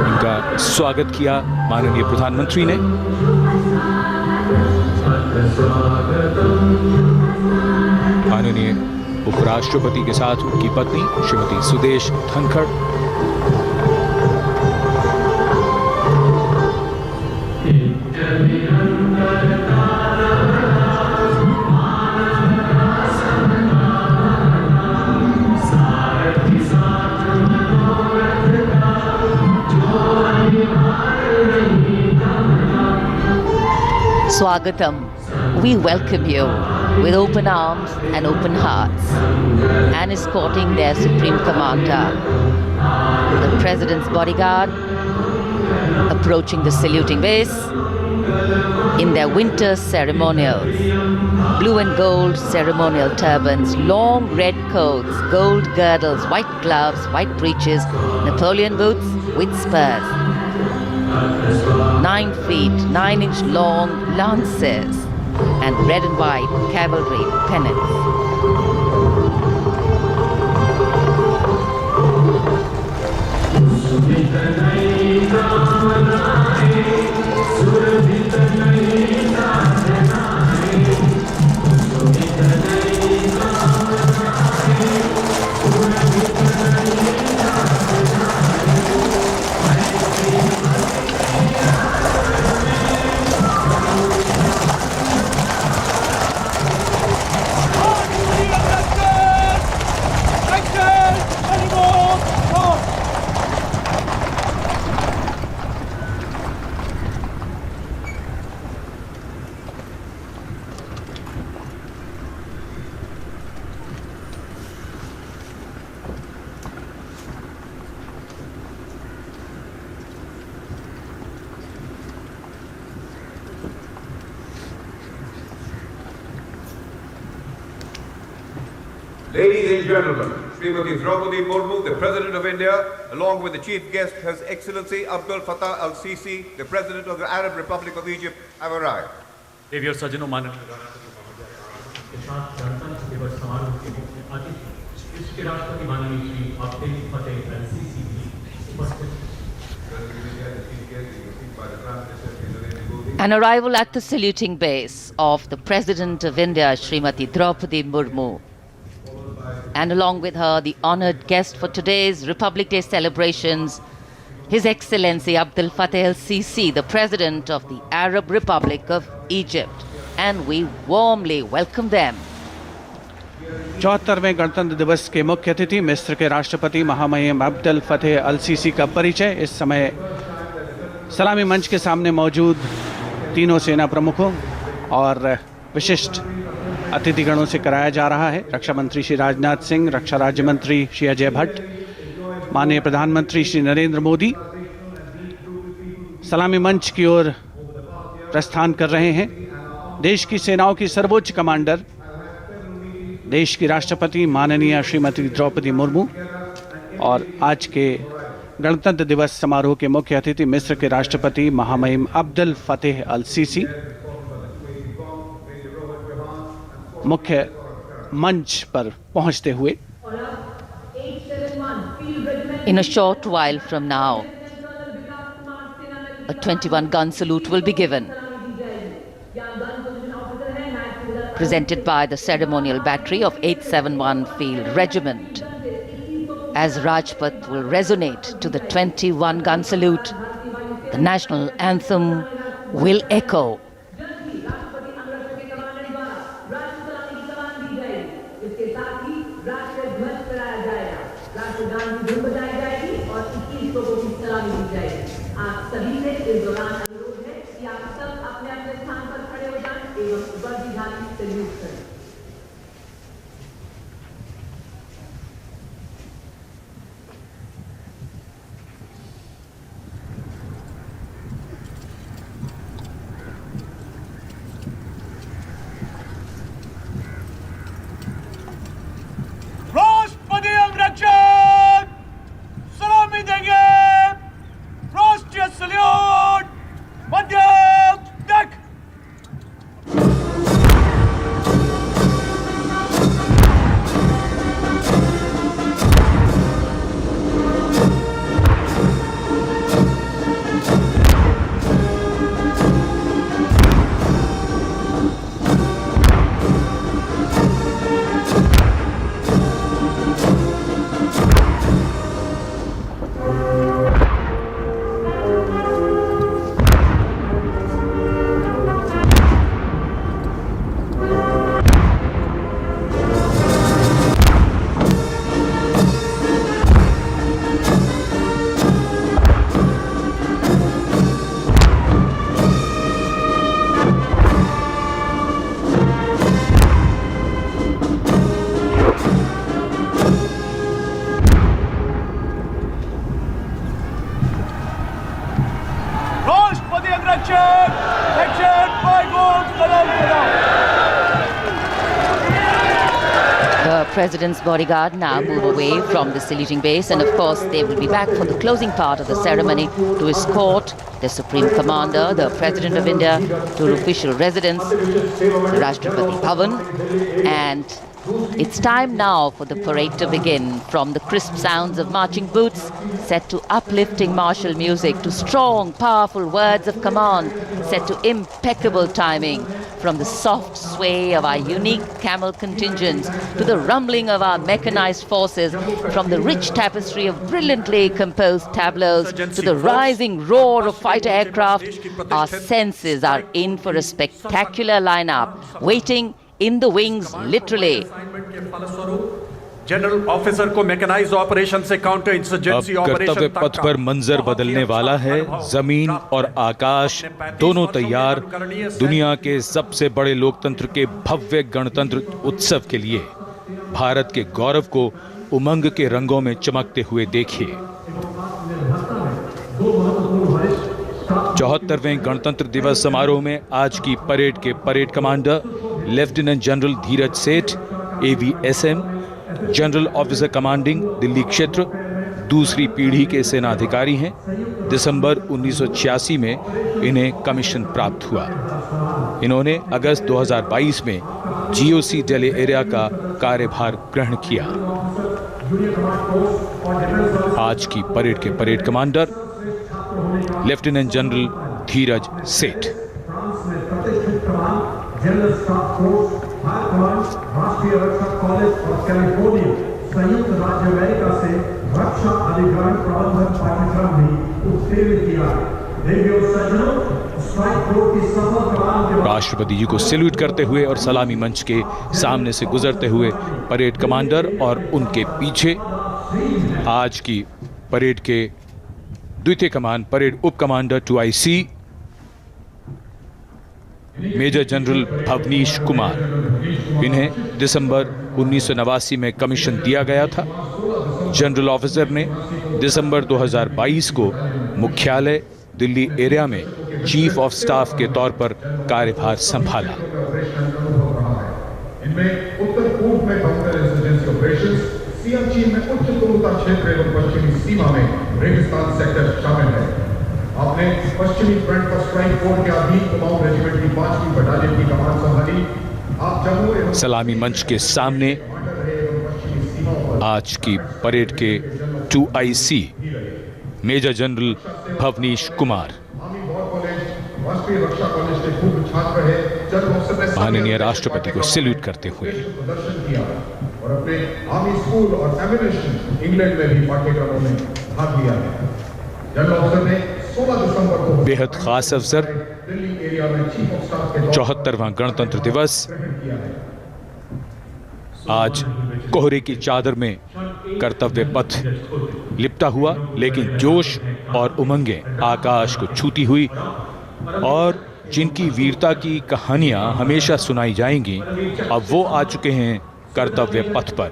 इनका स्वागत किया माननीय प्रधानमंत्री ने। माननीय उपराष्ट्रपति के साथ उनकी पत्नी Shrimati Sudesh Dhankhar, Swagatam, we welcome you with open arms and open hearts, and escorting their Supreme Commander, the President's bodyguard, approaching the saluting base in their winter ceremonials. Blue and gold ceremonial turbans, long red coats, gold girdles, white gloves, white breeches, Napoleon boots with spurs. 9 feet, 9-inch long lances, and red and white cavalry pennants. Ladies and gentlemen, Srimati Draupadi Murmu, the President of India, along with the Chief Guest, His Excellency Abdul Fattah al-Sisi, the President of the Arab Republic of Egypt, have arrived. देवी और सज्जनों माननीय के साथ गणतंत्र दिवस समारोह के मुख्य अतिथि इसके राष्ट्रपति माननीय श्री अब्दुल फतेह अल-सीसी भी उपस्थित। An arrival at the saluting base of the President of India, Srimati Draupadi Murmu, and along with her, the honored guest for today's Republic Day celebrations, His Excellency Abdul Fattah al-Sisi, the President of the Arab Republic of Egypt, and we warmly welcome them. 74वें गणतंत्र दिवस के मुख्य अतिथि मिस्र के राष्ट्रपति महामहिम अब्दुल फतेह अल-सीसी का परिचय इस समय सलामी मंच के सामने मौजूद तीनों सेना प्रमुखों और विशिष्ट अतिथिगणों से कराया जा रहा है। रक्षा मंत्री श्री राजनाथ सिंह, रक्षा राज्य मंत्री श्री अजय भट्ट, माननीय प्रधानमंत्री श्री नरेंद्र मोदी सलामी मंच की ओर प्रस्थान कर रहे हैं। देश की सेनाओं की सर्वोच्च कमांडर, देश की राष्ट्रपति माननीय श्रीमती द्रौपदी मुर्मू और आज के गणतंत्र दिवस समारोह के मुख्य अतिथि मिस्र के राष्ट्रपति महामहिम अब्दुल फतेह अल-सीसी मुख्य मंच पर पहुंचते हुए In a short while from now, a 21-gun salute will be given, presented by the ceremonial battery of 871 Field Regiment. As Rajpath will resonate to the 21-gun salute, the national anthem will echo. राष्ट्रपति अंगरक्षक सलामी देंगे। राष्ट्रीय salute मध्य तक। President's bodyguard now move away from the saluting base, and of course they will be back for the closing part of the ceremony to escort the Supreme Commander, the President of India, to her official residence, the Rashtrapati Bhavan. And it's time now for the parade to begin. From the crisp sounds of marching boots set to uplifting martial music, to strong, powerful words of command set to impeccable timing, from the soft sway of our unique camel contingents to the rumbling of our mechanized forces, from the rich tapestry of brilliantly composed tableaus to the rising roar of fighter aircraft, our senses are in for a spectacular lineup, waiting in the wings, literally. General officer को mechanised operation से counter insurgency operation कर्तव्य पथ पर मंजर बदलने वाला है। जमीन और आकाश दोनों तैयार दुनिया के सबसे बड़े लोकतंत्र के भव्य गणतंत्र उत्सव के लिए। भारत के गौरव को उमंग के रंगों में चमकते हुए देखिए। 74वें गणतंत्र दिवस समारोह में आज की परेड के परेड कमांडर लेफ्टिनेंट जनरल धीरज सेठ, AVSM, general officer commanding Delhi क्षेत्र, दूसरी पीढ़ी के सेनाधिकारी हैं। दिसंबर 1986 में इन्हें कमीशन प्राप्त हुआ। इन्होंने अगस्त 2022 में GOC दिल्ली एरिया का कार्यभार ग्रहण किया। आज की परेड के परेड कमांडर लेफ्टिनेंट जनरल धीरज सेठ। General staff course, high command, राष्ट्रीय रक्षा कॉलेज और कैलिफोर्निया, संयुक्त राज्य अमेरिका से रक्षा अधिग्रहण प्रबंधन पाठ्यक्रम भी उत्तीर्ण किया। देवियों सज्जनों, स्ट्राइक ग्रुप की सफल कमान के राष्ट्रपति जी को सैल्यूट करते हुए और सलामी मंच के सामने से गुजरते हुए परेड कमांडर और उनके पीछे आज की परेड के द्वितीय कमान परेड उप commander 2IC major general Bhavnish Kumar. इन्हें दिसंबर 1989 में कमीशन दिया गया था। जनरल ऑफिसर ने दिसंबर 2022 को मुख्यालय दिल्ली एरिया में चीफ ऑफ स्टाफ के तौर पर कार्यभार संभाला। इनमें उत्तर पूर्व में काउंटर इंसर्जेंसी ऑपरेशंस, सियाचिन में उच्च तोरता क्षेत्र एवं पश्चिमी सीमा में रेगिस्तान सेक्टर शामिल है। आपने पश्चिमी फ्रंट पर स्ट्राइक फोर्स के अधीन कुमाऊं रेजिमेंट की 5वीं बटालियन की कमान संभाली। आप जम्मू एवं सलामी मंच के सामने आज की परेड के 2IC major general Bhavnish Kumar. माननीय राष्ट्रपति को सैल्यूट करते हुए और अपने आर्मी स्कूल और एमिनेशन इंग्लैंड में भी पाठ्यक्रमों में भाग लिया है। जनरल ऑफिसर ने 16 दिसंबर को बेहद खास अवसर 74वां गणतंत्र दिवस आज कोहरे की चादर में कर्तव्य पथ लिपटा हुआ, लेकिन जोश और उमंगें आकाश को छूती हुई और जिनकी वीरता की कहानियां हमेशा सुनाई जाएंगी, अब वो आ चुके हैं कर्तव्य पथ पर।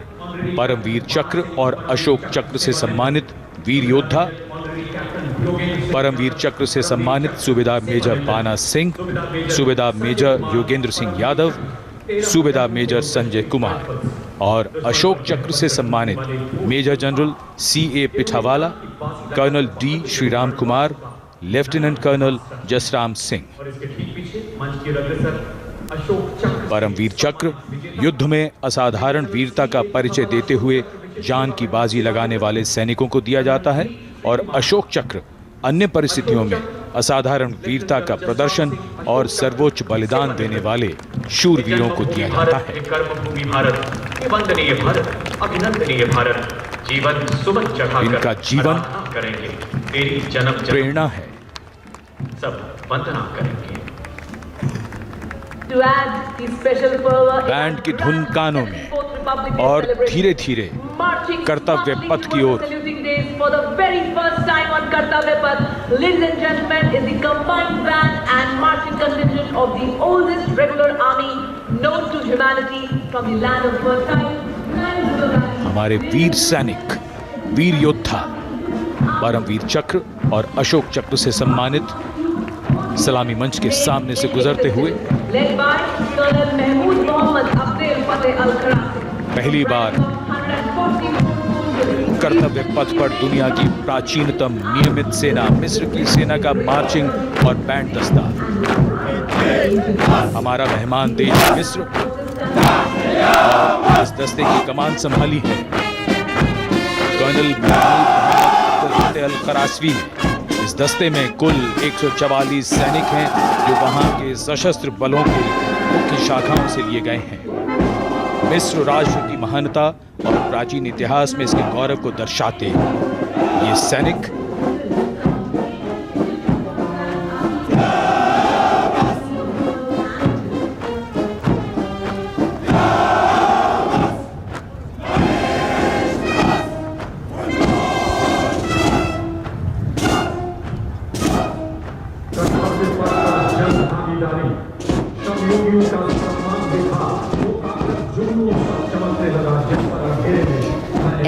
परमवीर चक्र और अशोक चक्र से सम्मानित वीर योद्धा, परमवीर चक्र से सम्मानित सूबेदार मेजर बाना सिंह, सूबेदार मेजर योगेंद्र सिंह यादव, सूबेदार मेजर संजय कुमार और अशोक चक्र से सम्मानित major general CA Pithawala, colonel D Shriram Kumar, lieutenant colonel Jasram Singh. Paramvir Chakra युद्ध में असाधारण वीरता का परिचय देते हुए जान की बाजी लगाने वाले सैनिकों को दिया जाता है और अशोक चक्र अन्य परिस्थितियों में असाधारण वीरता का प्रदर्शन और सर्वोच्च बलिदान देने वाले शूरवीरों को दिया जाता है। वंदनीय भारत, अभिनंदनीय भारत, जीवन सुमन चढ़ाकर इनका जीवन करेंगे, तेरी जन्म प्रेरणा है। सब वंदना करेंगे। बैंड की धुन कानों में और धीरे धीरे कर्तव्य पथ की ओर। हमारे वीर सैनिक, वीर योद्धा परमवीर चक्र और अशोक चक्र से सम्मानित सलामी मंच के सामने से गुजरते हुए पहली बार कर्तव्य पथ पर दुनिया की प्राचीनतम नियमित सेना मिस्र की सेना का मार्चिंग और बैंड दस्ता। हमारा मेहमान देश मिस्र और इस दस्ते की कमान संभाली है कर्नल अल खरासवी। इस दस्ते में कुल 144 सैनिक हैं जो वहां के सशस्त्र बलों की मुख्य शाखाओं से लिए गए हैं। मिस्र राष्ट्र की महानता और प्राचीन इतिहास में इसके गौरव को दर्शाते ये सैनिक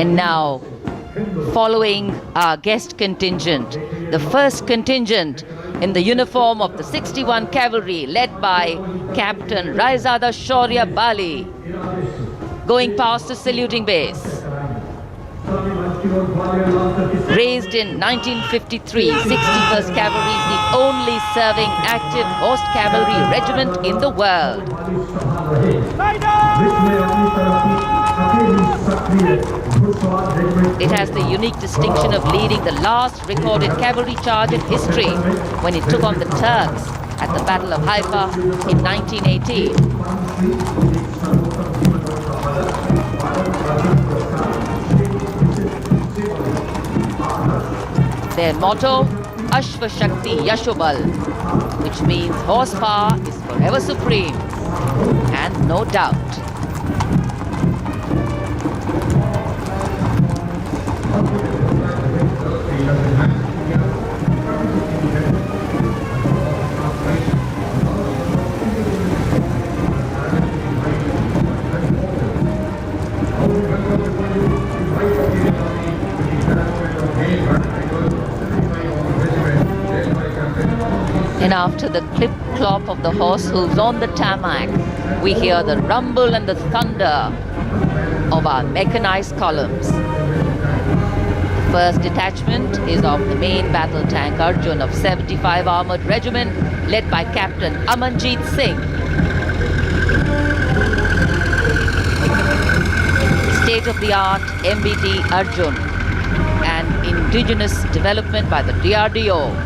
And now, following our guest contingent, the first contingent in the uniform of the 61 Cavalry led by Captain Raizada Shaurya Bali, going past the saluting base. Raised in 1953, 61st Cavalry is the only serving active horse cavalry regiment in the world. It has the unique distinction of leading the last recorded cavalry charge in history when it took on the Turks at the Battle of Haifa in 1918. Their motto, Ashva Shakti Yashobal, which means horsepower is forever supreme, and no doubt. And after the clip-clop of the horse hooves on the tarmac, we hear the rumble and the thunder of our mechanized columns. The first detachment is of the main battle tank Arjun of 75 Armored Regiment, led by Captain Amanjeet Singh. State-of-the-art MBT Arjun, an indigenous development by the DRDO.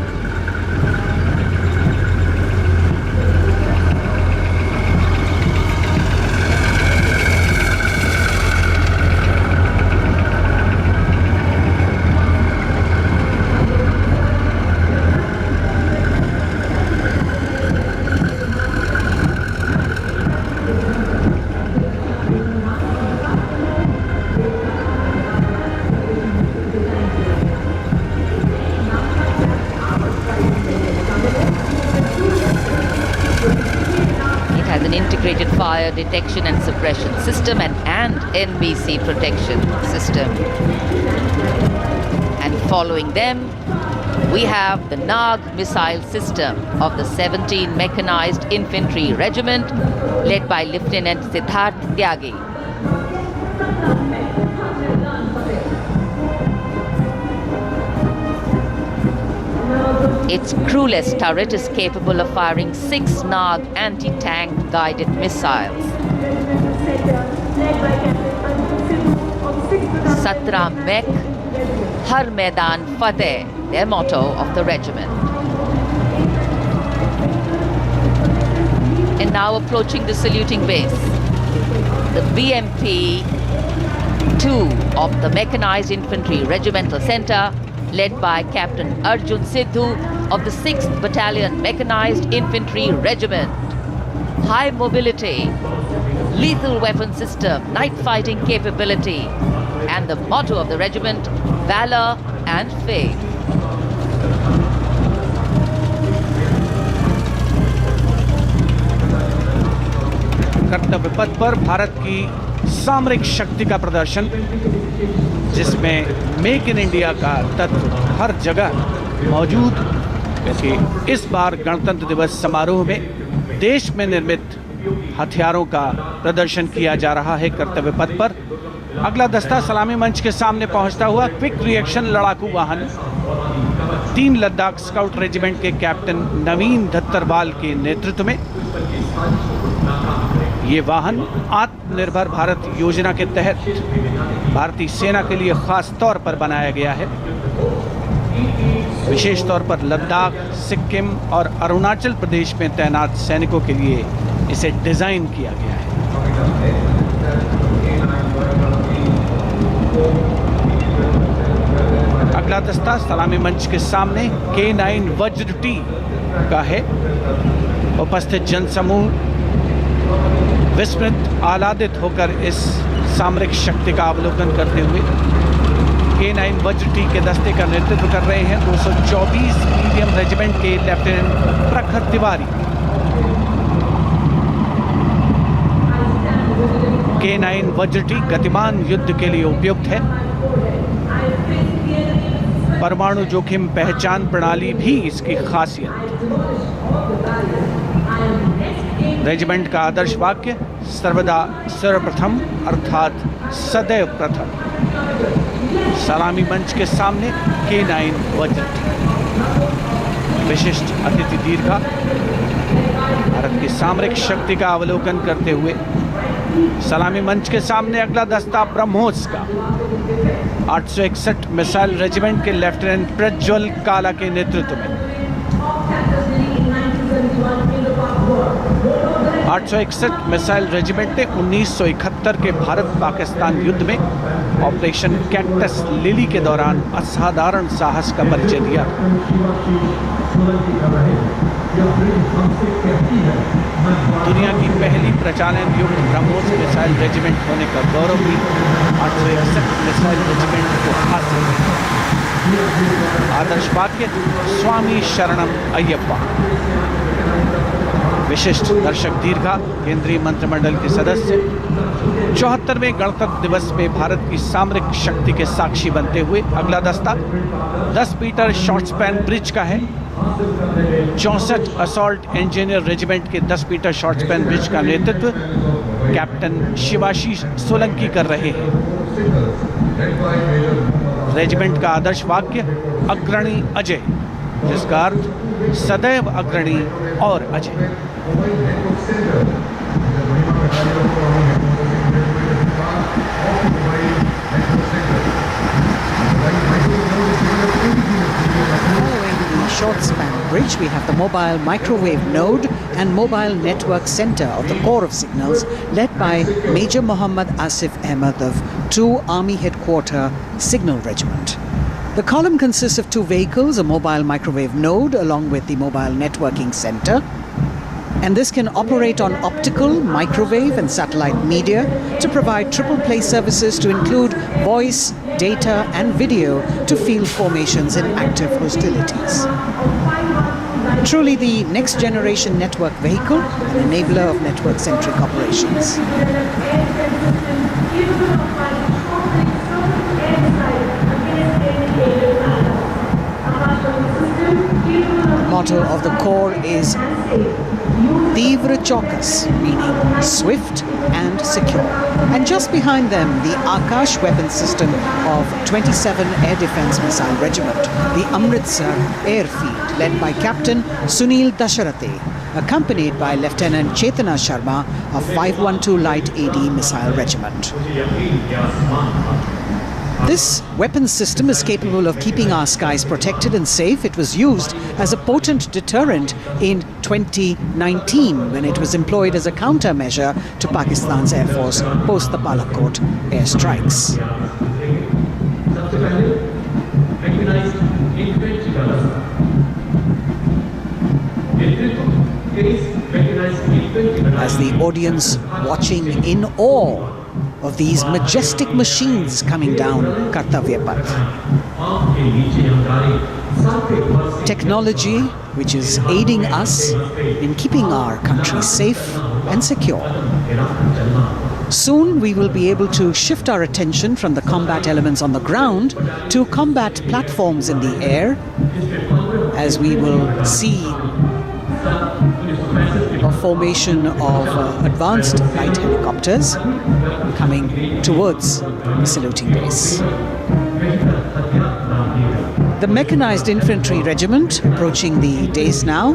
Integrated fire detection and suppression system and NBC protection system. And following them, we have the Nag missile system of the 17 Mechanized Infantry Regiment, led by Lieutenant Siddharth Tyagi. Its crewless turret is capable of firing 6 Nag anti-tank guided missiles. Satra Mek, Har Maidan Fateh, their motto of the regiment. And now approaching the saluting base, the BMP 2 of the Mechanized Infantry Regimental Center, led by Captain Arjun Sidhu of the 6th Battalion Mechanized Infantry Regiment. High mobility, lethal weapon system, night fighting capability, and the motto of the regiment, valor and faith. कर्तव्य पथ पर भारत की सामरिक शक्ति का प्रदर्शन, जिसमें make in India का तत्व हर जगह मौजूद, क्योंकि इस बार गणतंत्र दिवस समारोह में देश में निर्मित हथियारों का प्रदर्शन किया जा रहा है कर्तव्य पथ पर। अगला दस्ता सलामी मंच के सामने पहुंचता हुआ क्विक रिएक्शन लड़ाकू वाहन 3 लद्दाख स्काउट रेजिमेंट के कैप्टन नवीन धत्तरवाल के नेतृत्व में। ये वाहन आत्मनिर्भर भारत योजना के तहत भारतीय सेना के लिए खास तौर पर बनाया गया है। विशेष तौर पर लद्दाख, सिक्किम और अरुणाचल प्रदेश में तैनात सैनिकों के लिए इसे डिजाइन किया गया है। अगला दस्ता सलामी मंच के सामने K9 वज्र टी का है। उपस्थित जनसमूह विस्मित आह्लादित होकर इस सामरिक शक्ति का अवलोकन करते हुए K9 वज्र टी के दस्ते का नेतृत्व कर रहे हैं 224 मीडियम रेजिमेंट के लेफ्टिनेंट प्रखर तिवारी। K9 वज्र टी गतिमान युद्ध के लिए उपयुक्त है। परमाणु जोखिम पहचान प्रणाली भी इसकी खासियत। रेजिमेंट का आदर्श वाक्य सर्वदा सर्वप्रथम अर्थात सदैव प्रथम। सलामी मंच के सामने K9 वज्र टी। विशिष्ट अतिथि दीर्घा भारत की सामरिक शक्ति का अवलोकन करते हुए सलामी मंच के सामने अगला दस्ता ब्रह्मोस का 861 मिसाइल रेजिमेंट के लेफ्टिनेंट प्रज्वल काला के नेतृत्व में। 861 मिसाइल रेजिमेंट ने 1971 के भारत पाकिस्तान युद्ध में ऑपरेशन कैक्टस लिली के दौरान असाधारण साहस का परिचय दिया। दुनिया की पहली प्रचालन युक्त ब्रह्मोस मिसाइल रेजिमेंट होने का गौरव भी 861 मिसाइल रेजिमेंट को हासिल है। आदर्श वाक्य स्वामी शरणम अय्यप्पा। विशिष्ट दर्शक दीर्घा केंद्रीय मंत्रिमंडल के सदस्य 74वें गणतंत्र दिवस में भारत की सामरिक शक्ति के साक्षी बनते हुए अगला दस्ता 10 मीटर शॉर्ट स्पैन ब्रिज का है। 64 असॉल्ट इंजीनियर रेजिमेंट के 10 मीटर शॉर्ट स्पैन ब्रिज का नेतृत्व कैप्टन शिवाशीष सोलंकी कर रहे हैं। रेजिमेंट का आदर्श वाक्य अग्रणी अजय, जिसका अर्थ सदैव अग्रणी और Ajay. Short span bridge, we have the mobile microwave node and mobile network center of the Corps of Signals, led by Major Mohammad Asif Ahmed of 2 Army Headquarter Signal Regiment. The column consists of 2 vehicles, a mobile microwave node along with the mobile networking center. And this can operate on optical, microwave and satellite media to provide triple play services to include voice, data and video to field formations in active hostilities. Truly the next generation network vehicle, an enabler of network-centric operations. Motto of the Corps is Tivra Chaukas, meaning swift and secure. And just behind them, the Akash weapon system of 27 Air Defence Missile Regiment, the Amritsar Airfield, led by Captain Sunil Dasharathe, accompanied by Lieutenant Chetana Sharma of 512 Light AD Missile Regiment. This weapon system is capable of keeping our skies protected and safe. It was used as a potent deterrent in 2019 when it was employed as a countermeasure to Pakistan's Air Force post the Balakot airstrikes. As the audience watching in awe of these majestic machines coming down Kartavya path. Technology which is aiding us in keeping our country safe and secure. Soon we will be able to shift our attention from the combat elements on the ground to combat platforms in the air, as we will see a formation of advanced light helicopters coming towards the saluting base. The Mechanized Infantry Regiment approaching the dais now,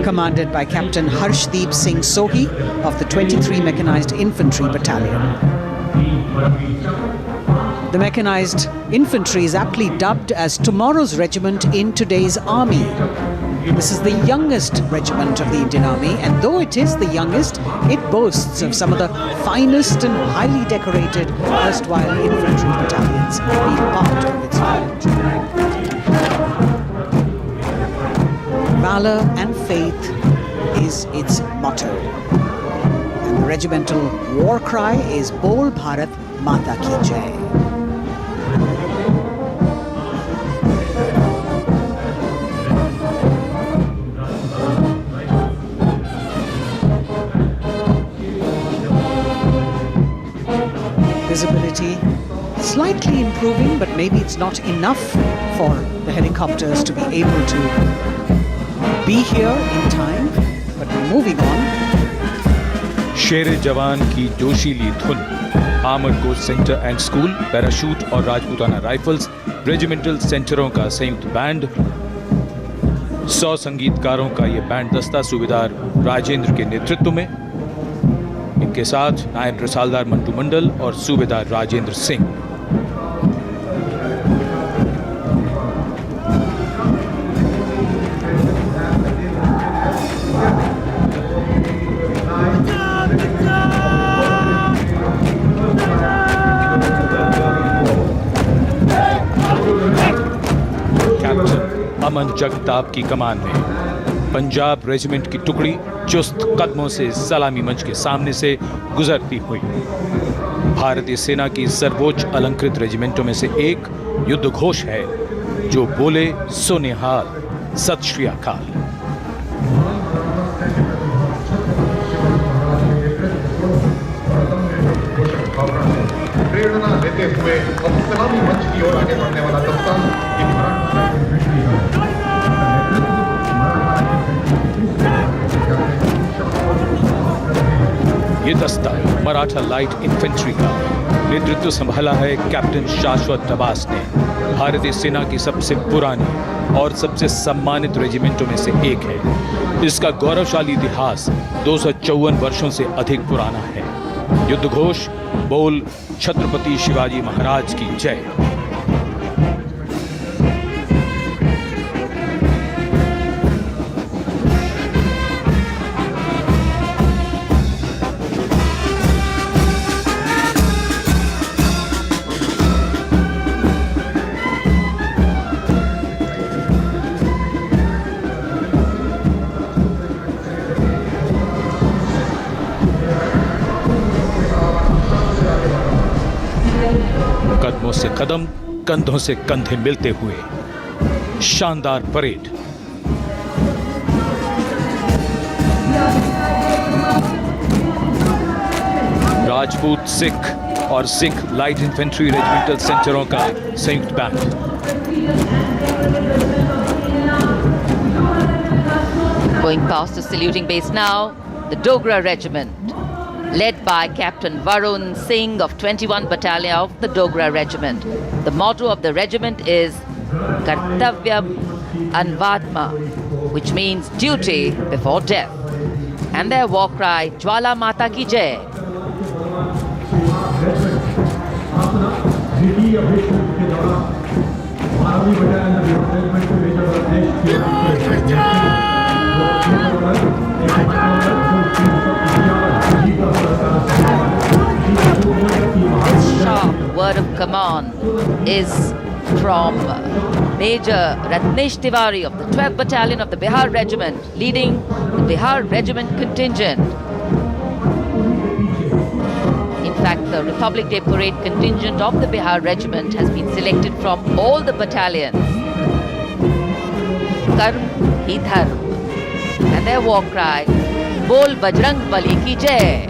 commanded by Captain Harshdeep Singh Sohi of the 23 Mechanized Infantry Battalion. The Mechanized Infantry is aptly dubbed as tomorrow's regiment in today's army. This is the youngest regiment of the Indian Army, and though it is the youngest, it boasts of some of the finest and highly decorated erstwhile infantry battalions being part of its range. Valor and faith is its motto. And the regimental war cry is Bol Bharat Mata Ki Jai. Visibility slightly improving, but maybe it's not enough for the helicopters to be able to be here in time, but we're moving on. शेरे जवान की जोशीली धुन, armoured corps centre and school, parachute और Rajputana rifles regimental सेंटरों का संयुक्त band, 100 संगीतकारों का ये band दस्ता सूबेदार राजेंद्र के नेतृत्व में, इनके साथ नायब रसालदार मंटू मंडल और सूबेदार राजेंद्र सिंह। अमन जगताप की कमान में पंजाब रेजिमेंट की टुकड़ी चुस्त कदमों से सलामी मंच के सामने से गुजरती हुई। भारतीय सेना की सर्वोच्च अलंकृत रेजिमेंटों में से एक युद्ध घोष है जो बोले सो निहाल, सत श्री अकाल। प्रेरणा देते हुए अब सलामी मंच की ओर आगे बढ़ने वाला दस्ता ये दस्ता मराठा लाइट इन्फेंट्री का नेतृत्व संभाला है कैप्टन शाश्वत नवास ने। भारतीय सेना की सबसे पुरानी और सबसे सम्मानित रेजिमेंटों में से एक है। इसका गौरवशाली इतिहास 254 वर्षों से अधिक पुराना है। युद्ध घोष बोल छत्रपति शिवाजी महाराज की जय। कदमों से कदम, कंधों से कंधे मिलते हुए शानदार परेड। राजपूत सिख और सिख लाइट इन्फेंट्री रेजिमेंटल सेंटरों का संयुक्त band. Going past the saluting base now, the Dogra Regiment, led by Captain Varun Singh of 21 Battalion of the Dogra Regiment. The motto of the regiment is Kartavya Anvatma, which means duty before death. And their war cry, Jwala Mata Ki Jai. Sharp word of command is from Major Ratnesh Tiwari of the 12th Battalion of the Bihar Regiment, leading the Bihar Regiment contingent. In fact, the Republic Day Parade contingent of the Bihar Regiment has been selected from all the battalions. Karm hi dharm. And their war cry, Bol Bajrang Bali ki Jai.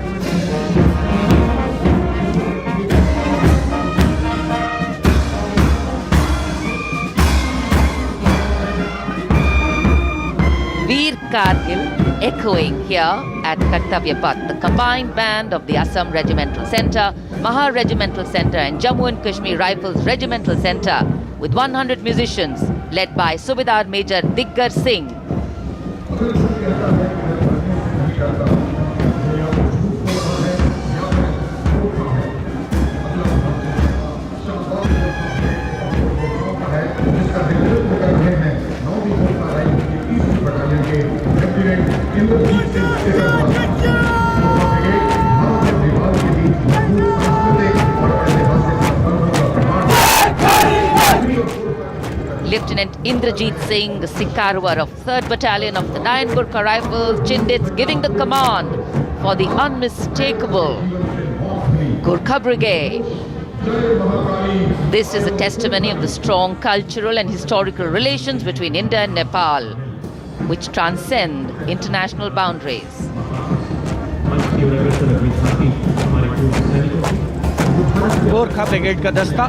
Veer Kargil echoing here at Kartavya Path. The combined band of the Assam Regimental Centre, Maha Regimental Centre and Jammu and Kashmir Rifles Regimental Centre with 100 musicians led by Subedar Major Diggar Singh. Lieutenant Indrajit Singh, the Sikarwar of 3rd Battalion of the 9 Gurkha Rifles, Chindits, giving the command for the unmistakable Gurkha Brigade. This is a testimony of the strong cultural and historical relations between India and Nepal, which transcend international boundaries. Gorkha brigade का दस्ता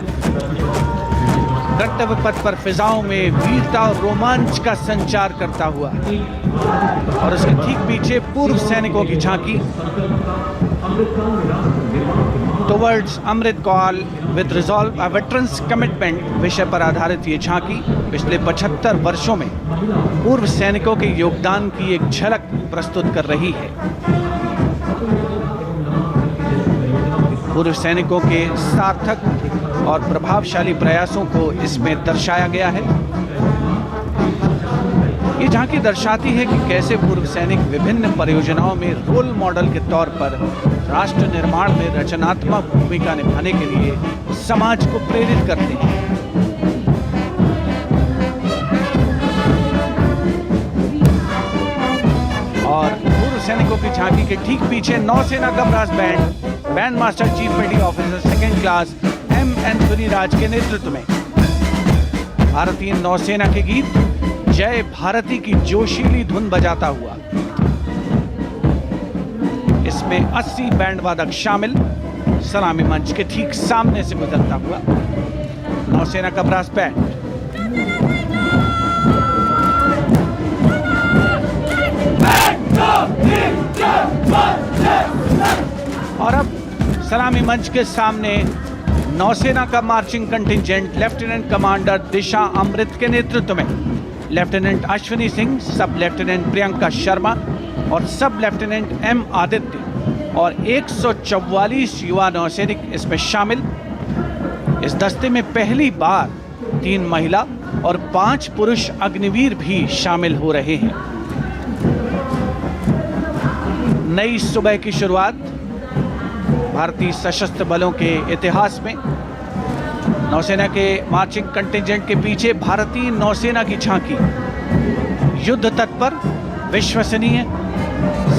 कर्तव्य पथ पर फिजाओं में वीरता और रोमांच का संचार करता हुआ और उसके ठीक पीछे पूर्व सैनिकों की झांकी towards Amrit Kaal with resolve a veterans commitment विषय पर आधारित ये झांकी पिछले 75 वर्षों में पूर्व सैनिकों के योगदान की एक झलक प्रस्तुत कर रही है। पूर्व सैनिकों के सार्थक और प्रभावशाली प्रयासों को इसमें दर्शाया गया है। ये झांकी दर्शाती है कि कैसे पूर्व सैनिक विभिन्न परियोजनाओं में रोल मॉडल के तौर पर राष्ट्र निर्माण में रचनात्मक भूमिका निभाने के लिए समाज को प्रेरित करते हैं। और पूर्व सैनिकों की झांकी के ठीक पीछे नौसेना का ब्रास बैंड मास्टर चीफ पेटी ऑफिसर 2nd क्लास एन राज के नेतृत्व में भारतीय नौसेना के गीत जय भारती की जोशीली धुन बजाता हुआ इसमें 80 बैंड वादक शामिल सलामी मंच के ठीक सामने से गुजरता हुआ नौसेना का ब्रास बैंड। और अब सलामी मंच के सामने नौसेना का मार्चिंग कंटिंजेंट लेफ्टिनेंट कमांडर दिशा अमृत के नेतृत्व में लेफ्टिनेंट अश्विनी सिंह, सब लेफ्टिनेंट प्रियंका शर्मा और सब लेफ्टिनेंट एम आदित्य और 144 युवा नौसैनिक इसमें शामिल। इस दस्ते में पहली बार 3 महिला और 5 पुरुष अग्निवीर भी शामिल हो रहे हैं। नई सुबह की शुरुआत भारतीय सशस्त्र बलों के इतिहास में। नौसेना के मार्चिंग कंटिंजेंट के पीछे भारतीय नौसेना की झांकी युद्ध तत्पर, विश्वसनीय,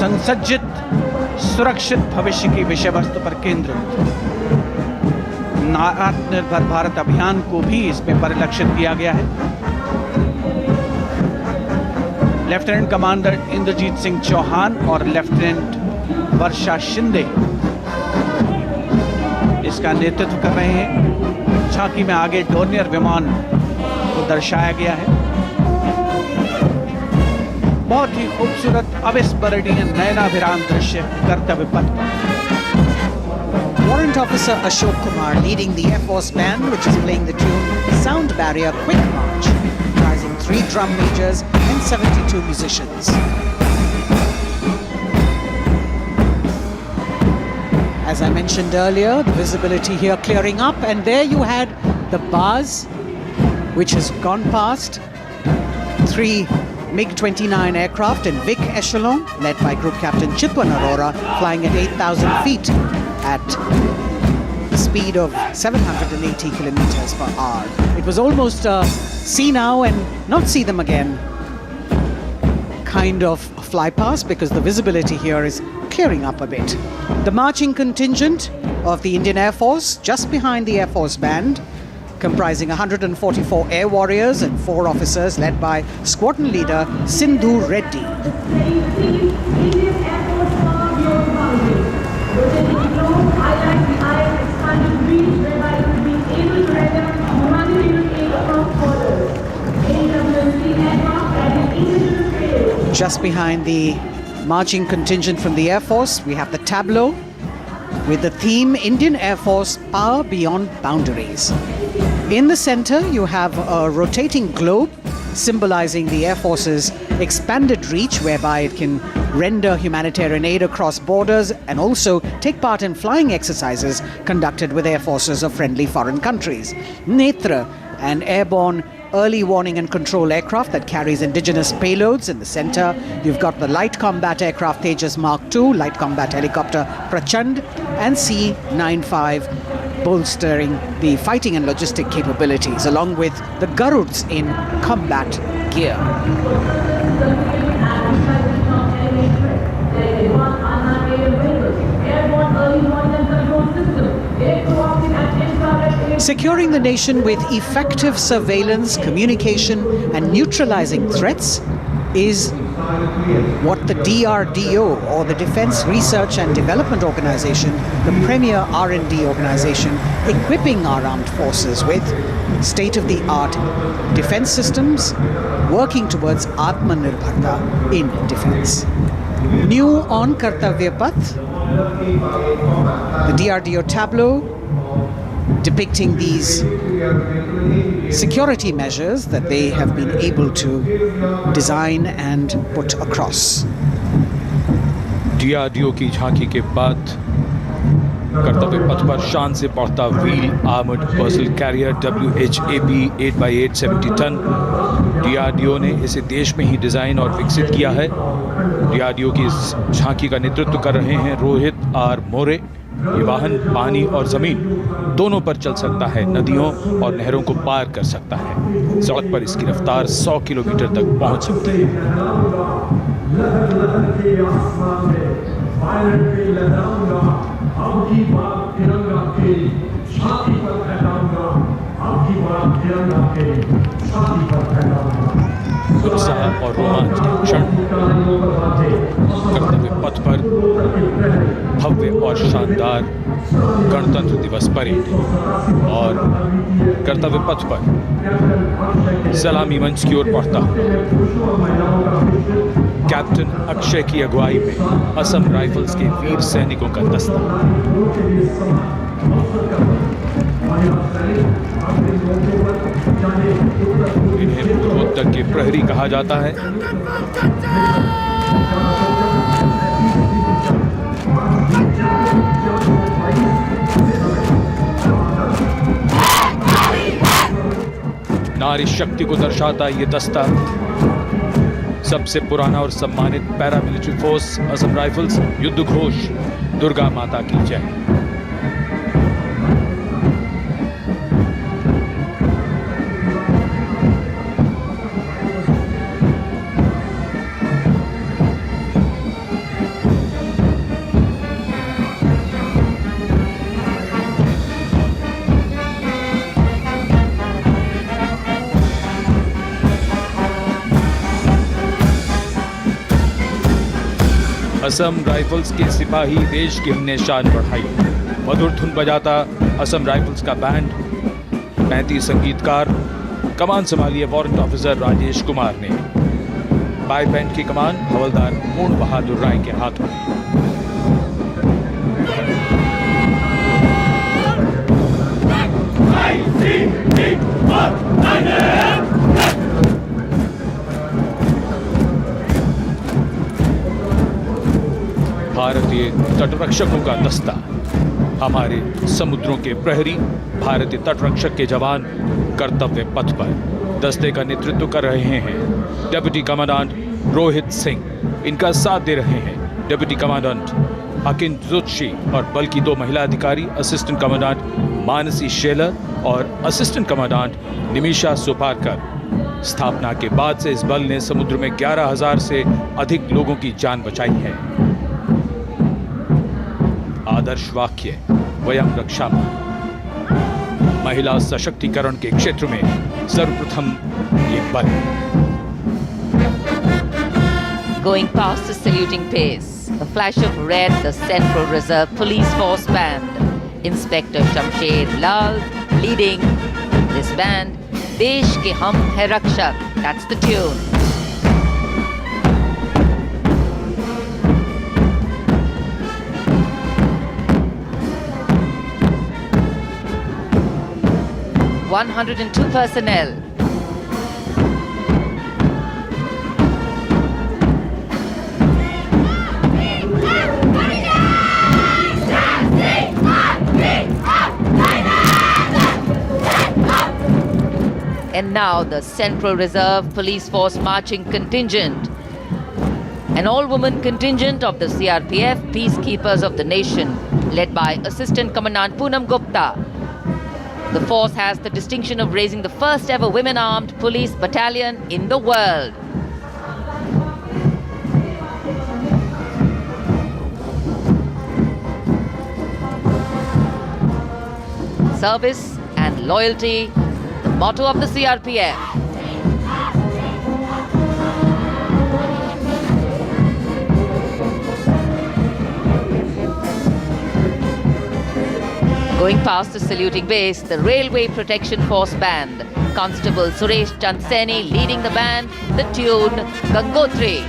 संसज्जित, सुरक्षित भविष्य की विषय वस्तु पर केंद्रित। आत्मनिर्भर भारत अभियान को भी इसमें परिलक्षित किया गया है। लेफ्टिनेंट कमांडर इंद्रजीत सिंह चौहान और लेफ्टिनेंट वर्षा शिंदे इसका नेतृत्व कर रहे हैं। झांकी में आगे डोर्नियर विमान को दर्शाया गया है। बहुत ही खूबसूरत अविस्मरणीय नयनाभिराम दृश्य कर्तव्य पथ पर। Warrant Officer Ashok Kumar leading the Air Force Band, which is playing the tune Sound Barrier Quick March, comprising 3 drum majors and 72 musicians. As I mentioned earlier, the visibility here clearing up, and there you had the bars, which has gone past 3 MiG-29 aircraft in Vic Echelon, led by Group Captain Chitwan Arora, flying at 8,000 feet at a speed of 780 kilometers per hour. It was almost a see now and not see them again kind of fly past, because the visibility here is clearing up a bit. The marching contingent of the Indian Air Force, just behind the Air Force Band, comprising 144 air warriors and 4 officers, led by squadron leader Sindhu Reddy. Just behind the marching contingent from the Air Force. We have the tableau with the theme Indian Air Force, Power Beyond Boundaries. In the center, you have a rotating globe symbolizing the Air Force's expanded reach, whereby it can render humanitarian aid across borders and also take part in flying exercises conducted with air forces of friendly foreign countries. Netra, an airborne early warning and control aircraft that carries indigenous payloads in the center. You've got the light combat aircraft Tejas Mark II, light combat helicopter Prachand, and C-95 bolstering the fighting and logistic capabilities, along with the Garuds in combat gear. Securing the nation with effective surveillance, communication, and neutralizing threats is what the DRDO, or the Defense Research and Development Organization, the premier R&D organization, equipping our armed forces with state-of-the-art defense systems, working towards Atmanirbharta in defense. New on Kartavya Path, the DRDO tableau depicting these security measures that they have been able to design and put across. DRDO की झांकी के बाद कर्तव्य पथ पर शान से बढ़ता wheel armoured personnel carrier WHAP 8x8 70 ton. DRDO ने इसे देश में ही डिजाइन और विकसित किया है। DRDO की इस झांकी का नेतृत्व कर रहे हैं रोहित आर मोरे। ये वाहन पानी और जमीन दोनों पर चल सकता है, नदियों और नहरों को पार कर सकता है। सड़क पर इसकी रफ्तार 100 किलोमीटर तक पहुंच सकती है। उत्साह और रोमांच के क्षण कर्तव्य पथ पर भव्य और शानदार गणतंत्र दिवस परेड और कर्तव्य पथ पर सलामी मंच की ओर बढ़ता कैप्टन अक्षय की अगुवाई में असम राइफल्स के वीर सैनिकों का दस्ता। इन्हें पूर्वोत्तर के प्रहरी कहा जाता है। नारी शक्ति को दर्शाता ये दस्ता सबसे पुराना और सम्मानित पैरामिलिट्री फोर्स असम राइफल्स। युद्ध घोष दुर्गा माता की जय। असम राइफल्स के सिपाही देश की हमने शान बढ़ाई। मधुर धुन बजाता असम राइफल्स का बैंड, 35 संगीतकार। कमान संभाली है वारंट ऑफिसर राजेश कुमार ने। बाई बैंड की कमान हवलदार पूर्ण बहादुर राय के हाथों में। भारतीय तटरक्षकों का दस्ता, हमारे समुद्रों के प्रहरी, भारतीय तटरक्षक के जवान कर्तव्य पथ पर दस्ते का नेतृत्व कर रहे हैं डिप्टी कमांडेंट रोहित सिंह। इनका साथ दे रहे हैं डिप्टी कमांडेंट अकिन जोशी और बल की 2 महिला अधिकारी, असिस्टेंट कमांडेंट मानसी शेलर और असिस्टेंट कमांडेंट निमिषा सोपारकर। स्थापना के बाद से इस बल ने समुद्र में 11,000 से अधिक लोगों की जान बचाई है। आदर्श वाक्य वयम रक्षामः। महिला सशक्तिकरण के क्षेत्र में सर्वप्रथम ये बल। Going past the saluting pace, a flash of red, the Central Reserve Police Force Band. Inspector Shamsher Lal leading this band. Desh ke hum hai rakshak. That's the tune. 102 personnel. And now the Central Reserve Police Force marching contingent, an all-woman contingent of the CRPF, peacekeepers of the nation, led by Assistant Commandant Poonam Gupta. The force has the distinction of raising the first ever women-armed police battalion in the world. Service and loyalty, the motto of the CRPF. Going past the saluting base, the Railway Protection Force Band. Constable Suresh Chandseni leading the band, the tune Gangotri.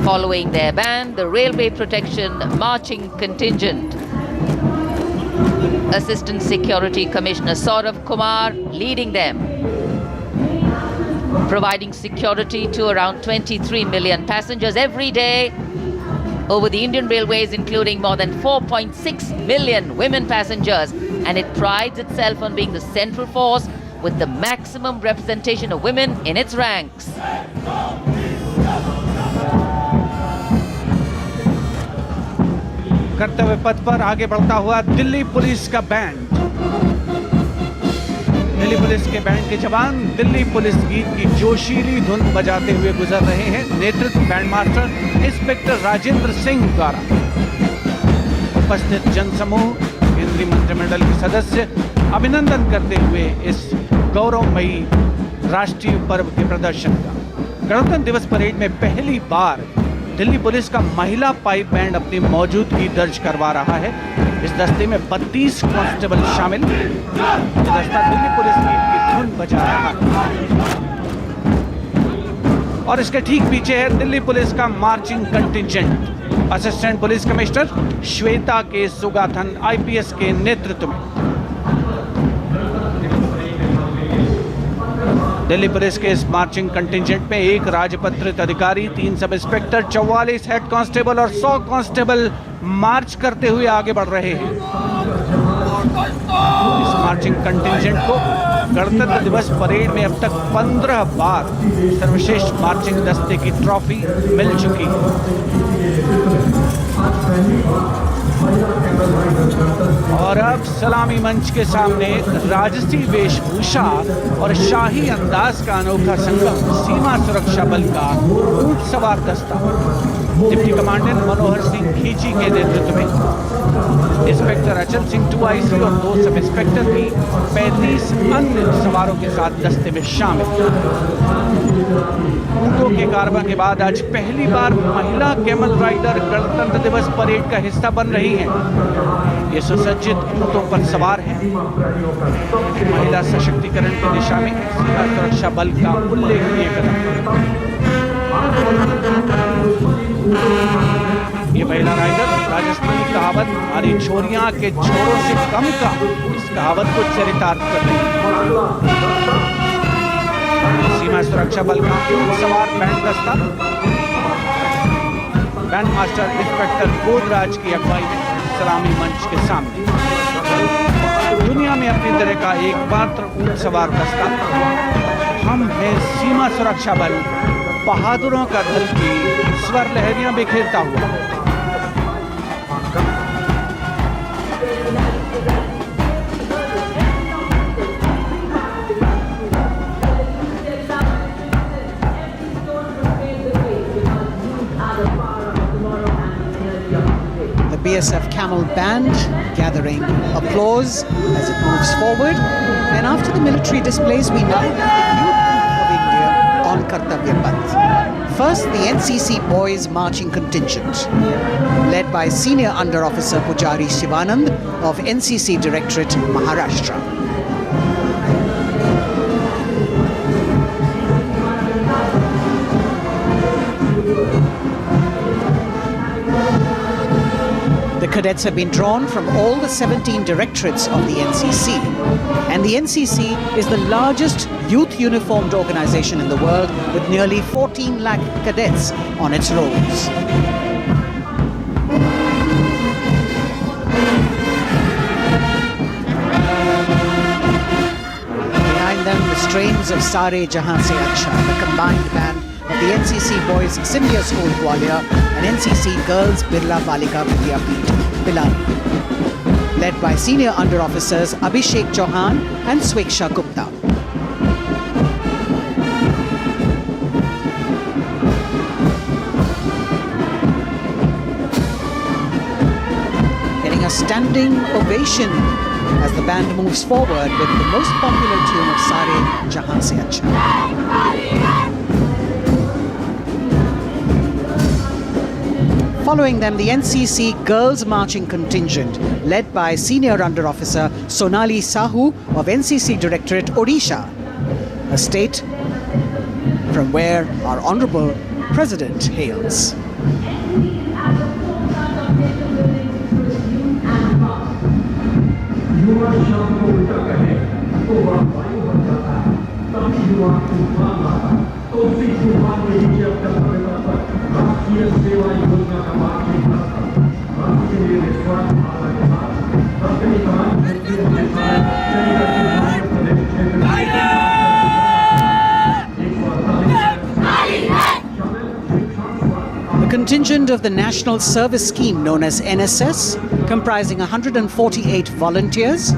Following their band, the Railway Protection Marching Contingent. Assistant Security Commissioner Saurav Kumar leading them, providing security to around 23 million passengers every day over the Indian Railways, including more than 4.6 million women passengers, and it prides itself on being the central force with the maximum representation of women in its ranks. कर्तव्य पथ पर आगे बढ़ता हुआ Delhi police का band, Delhi police के band के जवान दिल्ली पुलिस गीत की जोशीली धुन बजाते हुए गुजर रहे हैं। नेतृत्व band master inspector Rajendra Singh द्वारा। उपस्थित जनसमूह, केंद्रीय मंत्रिमंडल के सदस्य अभिनंदन करते हुए इस गौरवमयी राष्ट्रीय पर्व के प्रदर्शन का। गणतंत्र दिवस परेड में पहली बार दिल्ली पुलिस का महिला पाइप बैंड अपनी मौजूदगी दर्ज करवा रहा है। इस दस्ते में 32 कांस्टेबल शामिल। ये दस्ता दिल्ली पुलिस की धुन बजा रहा है और इसके ठीक पीछे है दिल्ली पुलिस का marching contingent. Assistant police commissioner Shweta के सुगाथन IPS के नेतृत्व में दिल्ली पुलिस के इस मार्चिंग कंटिजेंट में एक राजपत्रित अधिकारी, 3 सब इंस्पेक्टर, 44 हेड कांस्टेबल और 100 कांस्टेबल मार्च करते हुए आगे बढ़ रहे हैं। इस मार्चिंग कंटिजेंट को गणतंत्र दिवस परेड में अब तक 15 बार सर्वश्रेष्ठ मार्चिंग दस्ते की ट्रॉफी मिल चुकी है। और अब सलामी मंच के सामने राजसी वेशभूषा और शाही अंदाज का अनोखा संगम, सीमा सुरक्षा बल का ऊंट सवार दस्ता डिप्टी कमांडेंट मनोहर सिंह खींची के नेतृत्व में इंस्पेक्टर अचल सिंह 2IC और 2 सब इंस्पेक्टर की 35 अन्य सवारों के साथ दस्ते में शामिल। ऊंटों के कारवां के बाद आज पहली बार महिला कैमल राइडर गणतंत्र दिवस परेड का हिस्सा बन रही हैं। ये सुसज्जित ऊंटों पर सवार हैं। महिला सशक्तिकरण की दिशा में सीमा सुरक्षा बल का उल्लेखनीय कदम। ये महिला राइडर राजस्थानी कहावत हमारी छोरियां के छोरों से कम का, इस कहावत को चरितार्थ कर रही है। सीमा सुरक्षा बल का सवार बैंड दस्ता बैंड मास्टर इंस्पेक्टर गोदराज की अगुवाई में सलामी मंच के सामने दुनिया में अपनी तरह का एकमात्र ऊंट सवार दस्ता हम हैं सीमा सुरक्षा बल, बहादुरों का दल की स्वर लहरियां बिखेरता हुआ। BSF Camel Band gathering applause as it moves forward. And after the military displays, we now have the youth of India on Kartavya Path. First, the NCC Boys Marching Contingent, led by Senior Under Officer Pujari Shivanand of NCC Directorate, Maharashtra. The cadets have been drawn from all the 17 directorates of the NCC. And the NCC is the largest youth uniformed organization in the world with nearly 14 lakh cadets on its rolls. Behind them, the strains of Sare Jahan Se Acha, the combined band of the NCC Boys Senior School Gwalior and NCC Girls Birla Balika Vidyapeeth Pilani, led by Senior Under Officers Abhishek Chauhan and Sweksha Gupta. Getting a standing ovation as the band moves forward with the most popular tune of Sare Jahan Se Acha. Following them, the NCC Girls Marching Contingent, led by Senior Under Officer Sonali Sahu of NCC Directorate, Odisha, a state from where our Honourable President hails. The contingent of the National Service Scheme known as NSS, comprising 148 volunteers.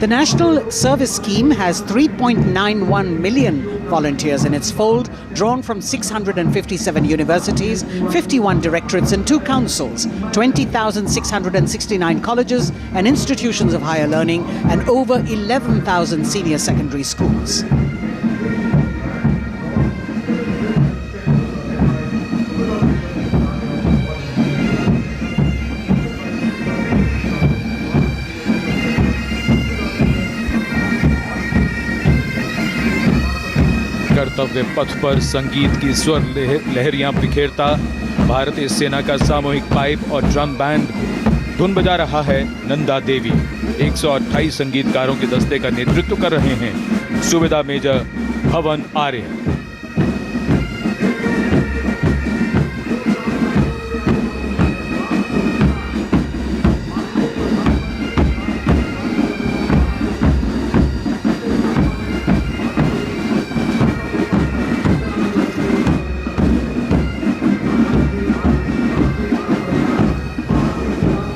The National Service Scheme has 3.91 million volunteers in its fold, drawn from 657 universities, 51 directorates and 2 councils, 20,669 colleges and institutions of higher learning, and over 11,000 senior secondary schools. कर्तव्य पथ पर संगीत की स्वर लहरियां बिखेरता भारतीय सेना का सामूहिक पाइप और ड्रम बैंड धुन बजा रहा है। नंदा देवी 128 संगीतकारों के दस्ते का नेतृत्व कर रहे हैं। सुबेदार मेजर भवन आर्य।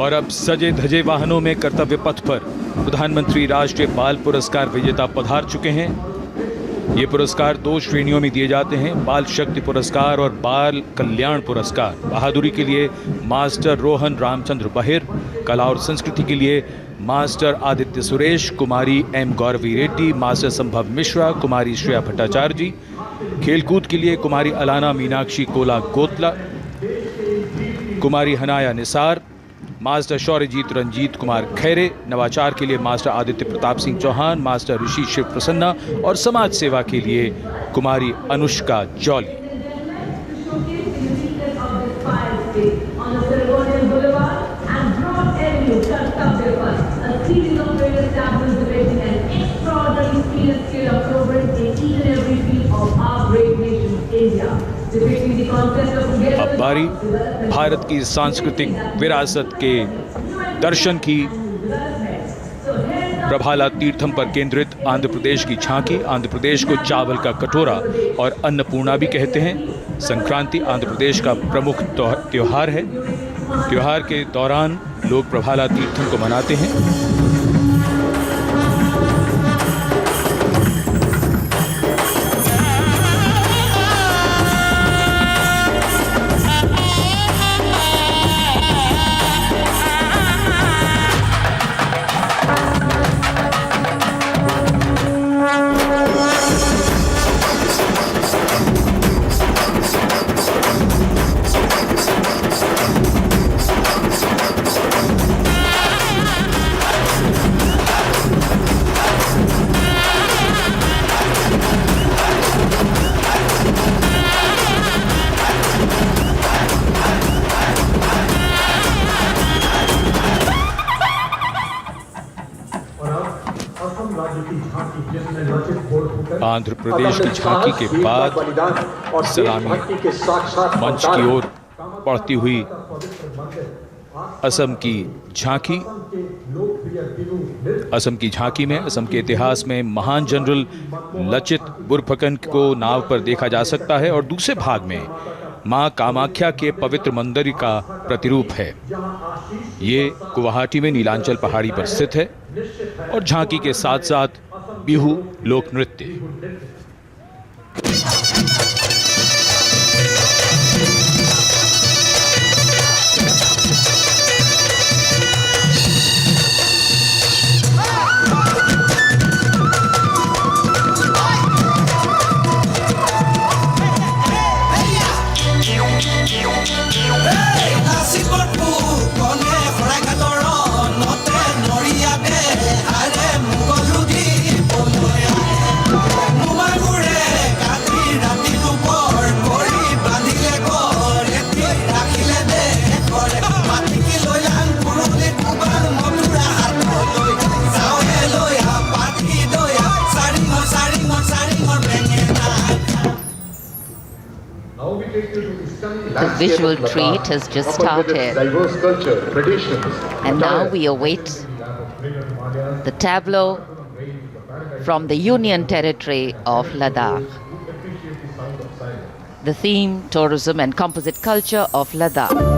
और अब सजे धजे वाहनों में कर्तव्य पथ पर प्रधानमंत्री राष्ट्रीय बाल पुरस्कार विजेता पधार चुके हैं। ये पुरस्कार 2 श्रेणियों में दिए जाते हैं, बाल शक्ति पुरस्कार और बाल कल्याण पुरस्कार। बहादुरी के लिए मास्टर रोहन रामचंद्र बहिर, कला और संस्कृति के लिए मास्टर आदित्य सुरेश, कुमारी एम गौरवी रेड्डी, मास्टर संभव मिश्रा, कुमारी श्रेया भट्टाचार्य जी, खेलकूद के लिए कुमारी अलाना मीनाक्षी कोला गोतला, कुमारी हनाया निसार, मास्टर शौर्यजीत रंजीत कुमार खैरे, नवाचार के लिए मास्टर आदित्य प्रताप सिंह चौहान, मास्टर ऋषि शिव प्रसन्ना और समाज सेवा के लिए कुमारी अनुष्का जौली। अब बारी भारत की सांस्कृतिक विरासत के दर्शन की। प्रभाला तीर्थम पर केंद्रित आंध्र प्रदेश की झांकी। आंध्र प्रदेश को चावल का कटोरा और अन्नपूर्णा भी कहते हैं। संक्रांति आंध्र प्रदेश का प्रमुख त्योहार है। त्योहार के दौरान लोग प्रभाला तीर्थम को मनाते हैं। आंध्र प्रदेश की झांकी के बाद सलामी मंच की ओर बढ़ती हुई असम की झांकी। असम की झांकी में असम के इतिहास में महान जनरल लचित बुरफकन को नाव पर देखा जा सकता है और दूसरे भाग में मां कामाख्या के पवित्र मंदिर का प्रतिरूप है। ये गुवाहाटी में नीलांचल पहाड़ी पर स्थित है और झांकी के साथ साथ बिहू लोक नृत्य। The visual treat has just started, and now we await the tableau from the Union Territory of Ladakh. The theme, tourism and composite culture of Ladakh.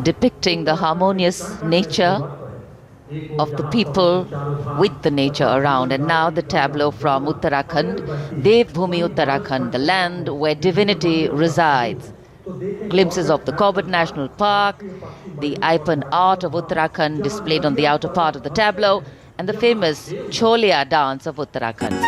Depicting the harmonious nature of the people with the nature around. And now the tableau from Uttarakhand, Devbhumi Uttarakhand, the land where divinity resides. Glimpses of the Corbett National Park, the Ipan art of Uttarakhand displayed on the outer part of the tableau, and the famous Cholia dance of Uttarakhand.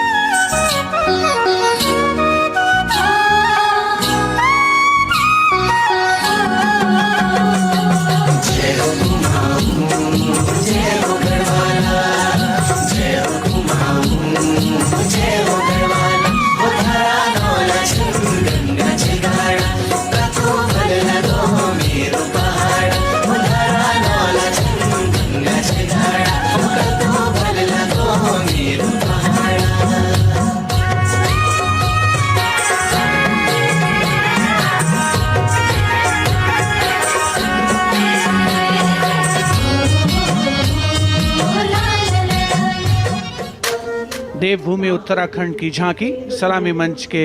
देवभूमि उत्तराखंड की झांकी सलामी मंच के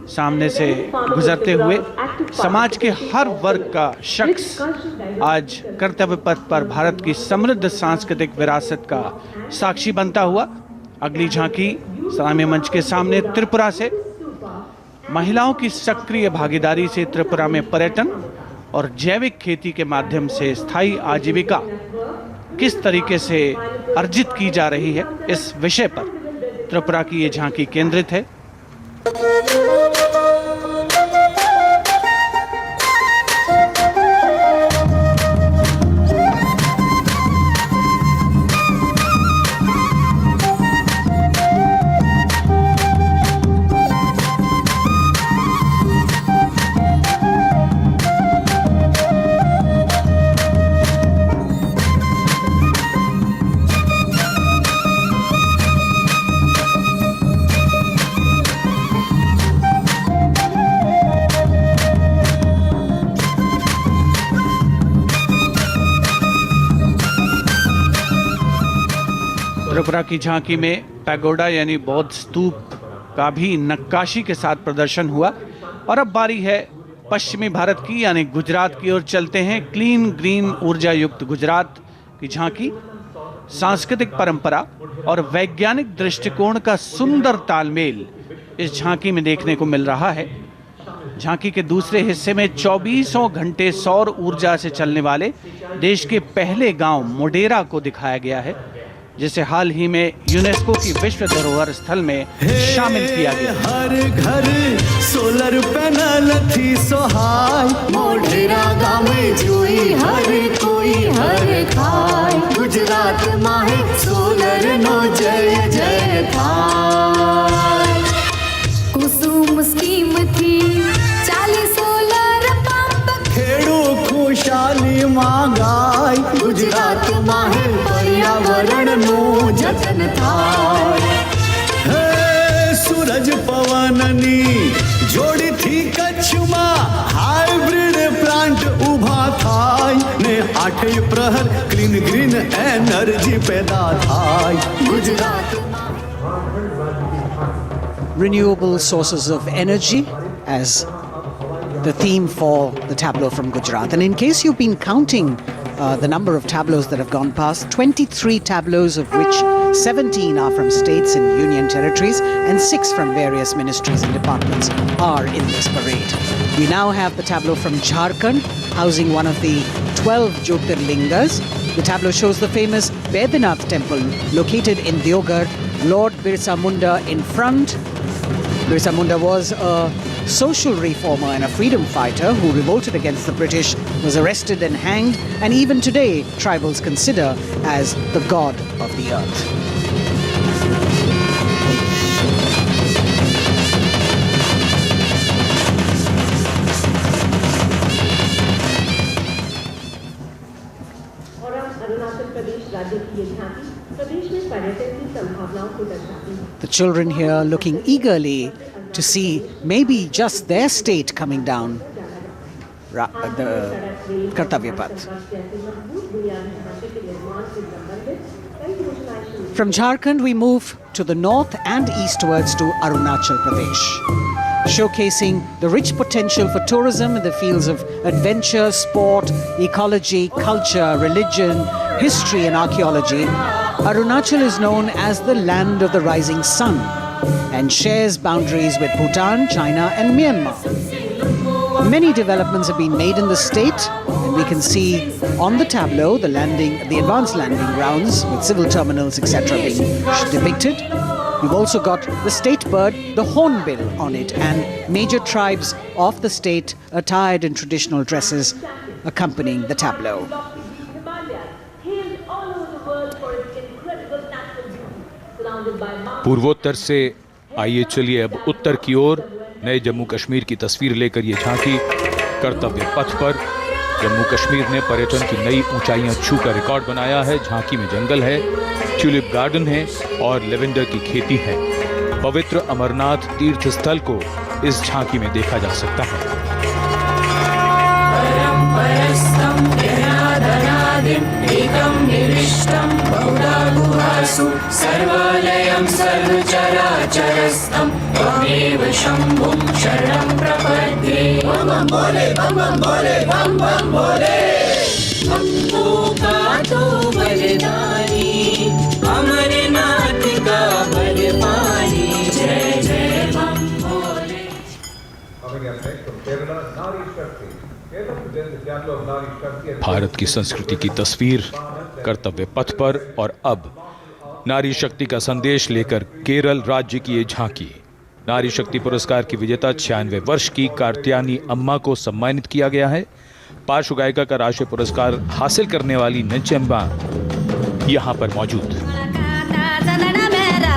सामने से गुजरते हुए समाज के हर वर्ग का शख्स आज कर्तव्य पथ पर भारत की समृद्ध सांस्कृतिक विरासत का साक्षी बनता हुआ। अगली झांकी सलामी मंच के सामने त्रिपुरा से महिलाओं की सक्रिय भागीदारी से त्रिपुरा में पर्यटन और जैविक खेती के माध्यम से स्थायी आजीविका किस तरीके से अर्जित की जा रही है, इस विषय पर त्रिपुरा की ये झांकी केंद्रित है। त्रिपुरा की झांकी में पैगोडा यानी बौद्ध स्तूप का भी नक्काशी के साथ प्रदर्शन हुआ। और अब बारी है पश्चिमी भारत की यानी गुजरात की ओर चलते हैं। क्लीन ग्रीन ऊर्जा युक्त गुजरात की झांकी सांस्कृतिक परंपरा और वैज्ञानिक दृष्टिकोण का सुंदर तालमेल इस झांकी में देखने को मिल रहा है। झांकी के दूसरे हिस्से में 24 घंटे सौर ऊर्जा से चलने वाले देश के पहले गांव मोडेरा को दिखाया गया है, जिसे हाल ही में यूनेस्को की विश्व धरोहर स्थल में शामिल किया गया। हर घर सोलर पैनल थी सोहाय, मोढेरा गाँव में जोई हर कोई हर खाय, गुजरात माहे सोलर नो जय जय थाय। कुसुम स्कीम थी 40 सोलर पंप, खेड़ू खुशाली मांगाय, गुजरात माहे पर्यावरण नो जतन थाय। हे सूरज पवननी जोड़ी थी कच्छ में, हाइब्रिड प्लांट उभा थाय ने 8 प्रहर क्लीन ग्रीन एनर्जी पैदा थाय, Gujarat. Renewable sources of energy as the theme for the tableau from Gujarat. And in case you've been counting the number of tableaus that have gone past, 23 tableaus, of which 17 are from states and union territories and 6 from various ministries and departments are in this parade. We now have the tableau from Jharkhand, housing one of the 12 Jyotirlingas. The tableau shows the famous Baidyanath temple located in Deoghar, Lord Birsa Munda in front. Birsa Munda was a social reformer and a freedom fighter who revolted against the British, was arrested and hanged, and even today tribals consider as the god of the earth. The children here looking eagerly to see maybe just their state coming down the Kartavya path. From Jharkhand we move to the north and eastwards to Arunachal Pradesh, showcasing the rich potential for tourism in the fields of adventure, sport, ecology, culture, religion, history and archaeology. Arunachal is known as the land of the rising sun and shares boundaries with Bhutan, China and Myanmar. Many developments have been made in the state, and we can see on the tableau the advanced landing grounds with civil terminals, etc. being depicted. We've also got the state bird, the hornbill, on it, and major tribes of the state attired in traditional dresses accompanying the tableau. पूर्वोत्तर से आइए चलिए अब उत्तर की ओर नए जम्मू कश्मीर की तस्वीर लेकर ये झांकी कर्तव्य पथ पर। जम्मू कश्मीर ने पर्यटन की नई ऊंचाइयां छूकर रिकॉर्ड बनाया है। झांकी में जंगल है, ट्यूलिप गार्डन है और लेवेंडर की खेती है। पवित्र अमरनाथ तीर्थ स्थल को इस झांकी में देखा जा सकता है। सर्वालयं सर्वचराचरस्थं त्वमेव शम्भुं शरणं प्रपद्ये। बम बम बोले बम बम बोले बम बम बोले। भक्तों का तो बलिदानी अमरनाथ का बलवानी, जय जय बम भोले। भारत की संस्कृति की तस्वीर कर्तव्य पथ पर, और अब नारी शक्ति का संदेश लेकर केरल राज्य की ये झांकी। नारी शक्ति पुरस्कार की विजेता 96 वर्ष की कार्त्यानी अम्मा को सम्मानित किया गया है। पार्श्व गायिका का राष्ट्रीय पुरस्कार हासिल करने वाली नंचम्बा यहाँ पर मौजूद। La la la la la la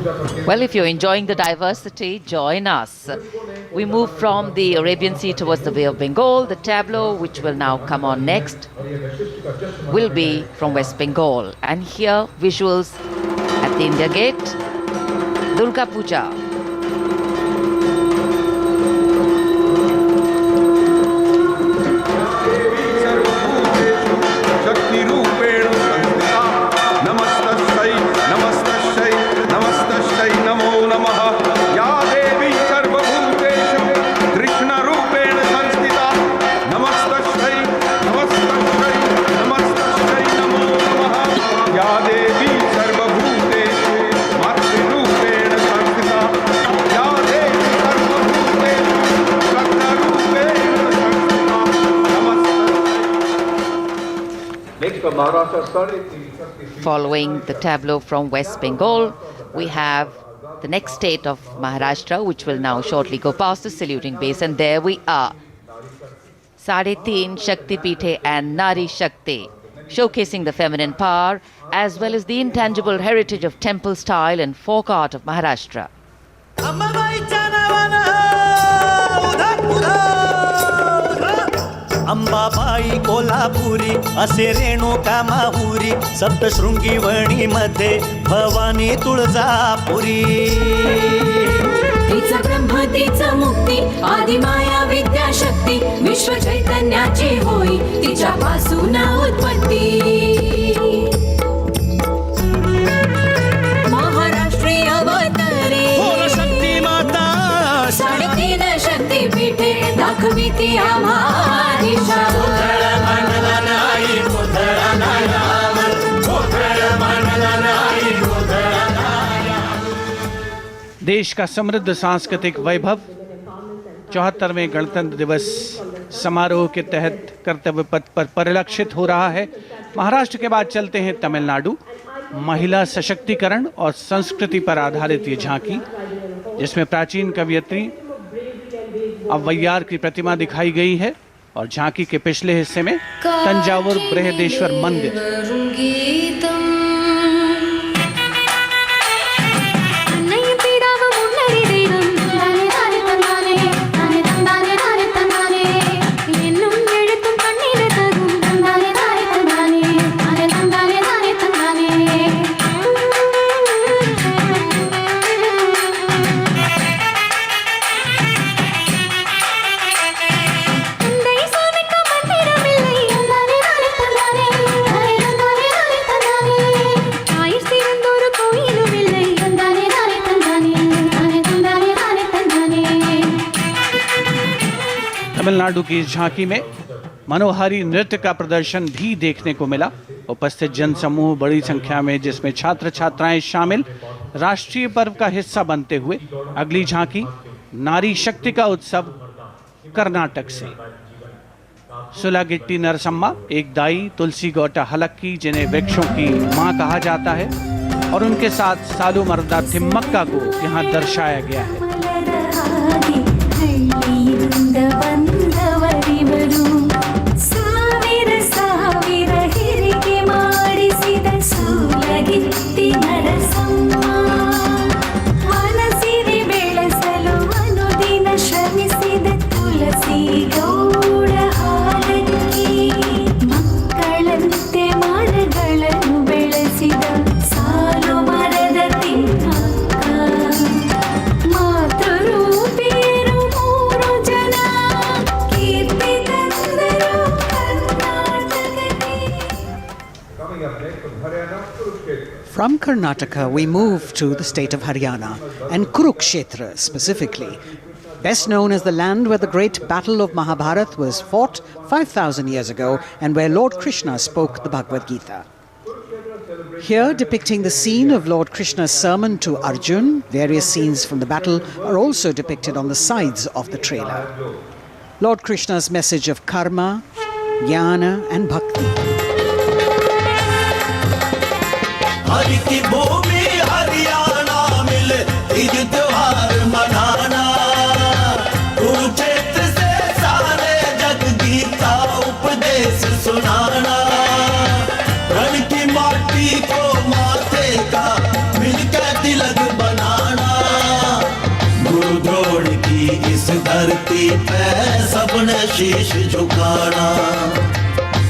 Well, if you're enjoying the diversity, join us. We move from the Arabian Sea towards the Bay of Bengal. The tableau, which will now come on next, will be from West Bengal. And here, visuals at the India Gate, Durga Puja. Following the tableau from West Bengal, we have the next state of Maharashtra, which will now shortly go past the saluting base. And there we are. Sade Teen Shakti Pithe and Nari Shakti, showcasing the feminine power as well as the intangible heritage of temple style and folk art of Maharashtra. Ambabai Kolhapuri असे रेणुका माहुरी सप्तशृंगी वणी मध्ये भवानी तुळजापुरी तिचा ब्रह्म तिचा मुक्ती आदिमाया विद्याशक्ती विश्व चैतन्याची होई तिच्यापासून उत्पत्ती महाराष्ट्रीय अवतरे शक्ती माता 3.5 शक्तीपीठे दाखवी ती आम्हा देश का समृद्ध सांस्कृतिक वैभव 74वें गणतंत्र दिवस समारोह के तहत कर्तव्य पथ पर परिलक्षित हो रहा है। महाराष्ट्र के बाद चलते हैं तमिलनाडु। महिला सशक्तिकरण और संस्कृति पर आधारित ये झांकी, जिसमें प्राचीन कवयित्री अव्वैयार की प्रतिमा दिखाई गई है और झांकी के पिछले हिस्से में तंजावुर बृहदेश्वर मंदिर। तमिलनाडु की इस झांकी में मनोहारी नृत्य का प्रदर्शन भी देखने को मिला। उपस्थित जनसमूह बड़ी संख्या में, जिसमें छात्र छात्राएं शामिल, राष्ट्रीय पर्व का हिस्सा बनते हुए अगली झांकी नारी शक्ति का उत्सव कर्नाटक से। सुलागिट्टी नरसम्मा एक दाई तुलसी गौटा हलक्की, जिन्हें वृक्षों की मां कहा जाता है, और उनके साथ सालू मर्दा थिम्मक्का को यहाँ दर्शाया गया है। From Karnataka, we move to the state of Haryana, and Kurukshetra specifically, best known as the land where the great battle of Mahabharata was fought 5,000 years ago and where Lord Krishna spoke the Bhagavad Gita. Here, depicting the scene of Lord Krishna's sermon to Arjun, various scenes from the battle are also depicted on the sides of the trailer. Lord Krishna's message of karma, jnana and bhakti. Hari की भूमि हरियाणा मिले तीज त्योहार मनाना कुरुक्षेत्र से सारे जग गीता उपदेश सुनाना रण की माटी को माथे का मिलकर तिलक बना धरती पे सबने शीश झुकाना,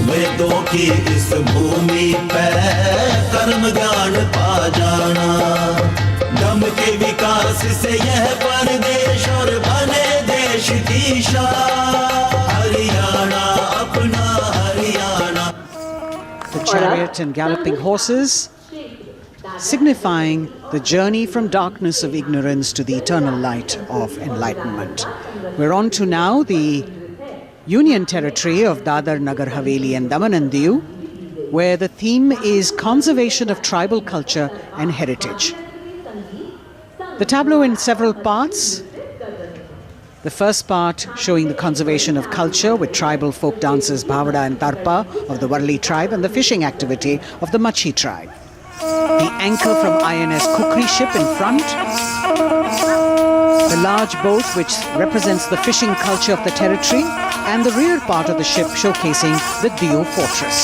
वेदों की इस भूमि पे कर्म ज्ञान पा जाना। दम के विकास से यह परदेश और बने देश की शान, हरियाणा अपना Haryana. The chariot and galloping horses, signifying the journey from darkness of ignorance to the eternal light of enlightenment. We're on to now the Union Territory of Dadar, Nagar Haveli and Daman and Diu, where the theme is conservation of tribal culture and heritage. The tableau in several parts. The first part showing the conservation of culture with tribal folk dances Bhavada and Tarpa of the Warli tribe and the fishing activity of the Machi tribe. The anchor from INS Kukri ship in front. The large boat which represents the fishing culture of the territory, and the rear part of the ship showcasing the Diu fortress.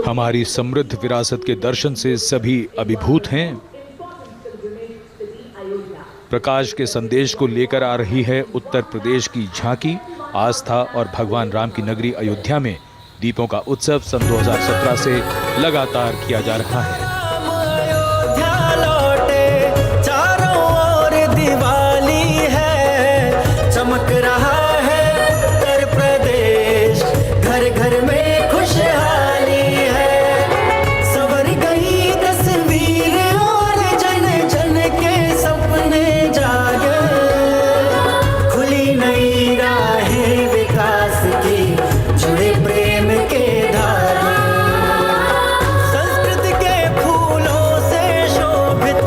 हमारी समृद्ध विरासत के दर्शन से सभी अभिभूत हैं। प्रकाश के संदेश को लेकर आ रही है उत्तर प्रदेश की झांकी। आस्था और भगवान राम की नगरी अयोध्या में दीपों का उत्सव सन 2017 से लगातार किया जा रहा है। चारों ओर दिवाली है, चमक रहा है उत्तर प्रदेश, घर घर में खुशहाली है। सवर गई तस्वीर और जन जन के सपने जागे, खुली नई राहें विकास की, जुड़े प्रेम के धागे। संस्कृत के फूलों से शोभित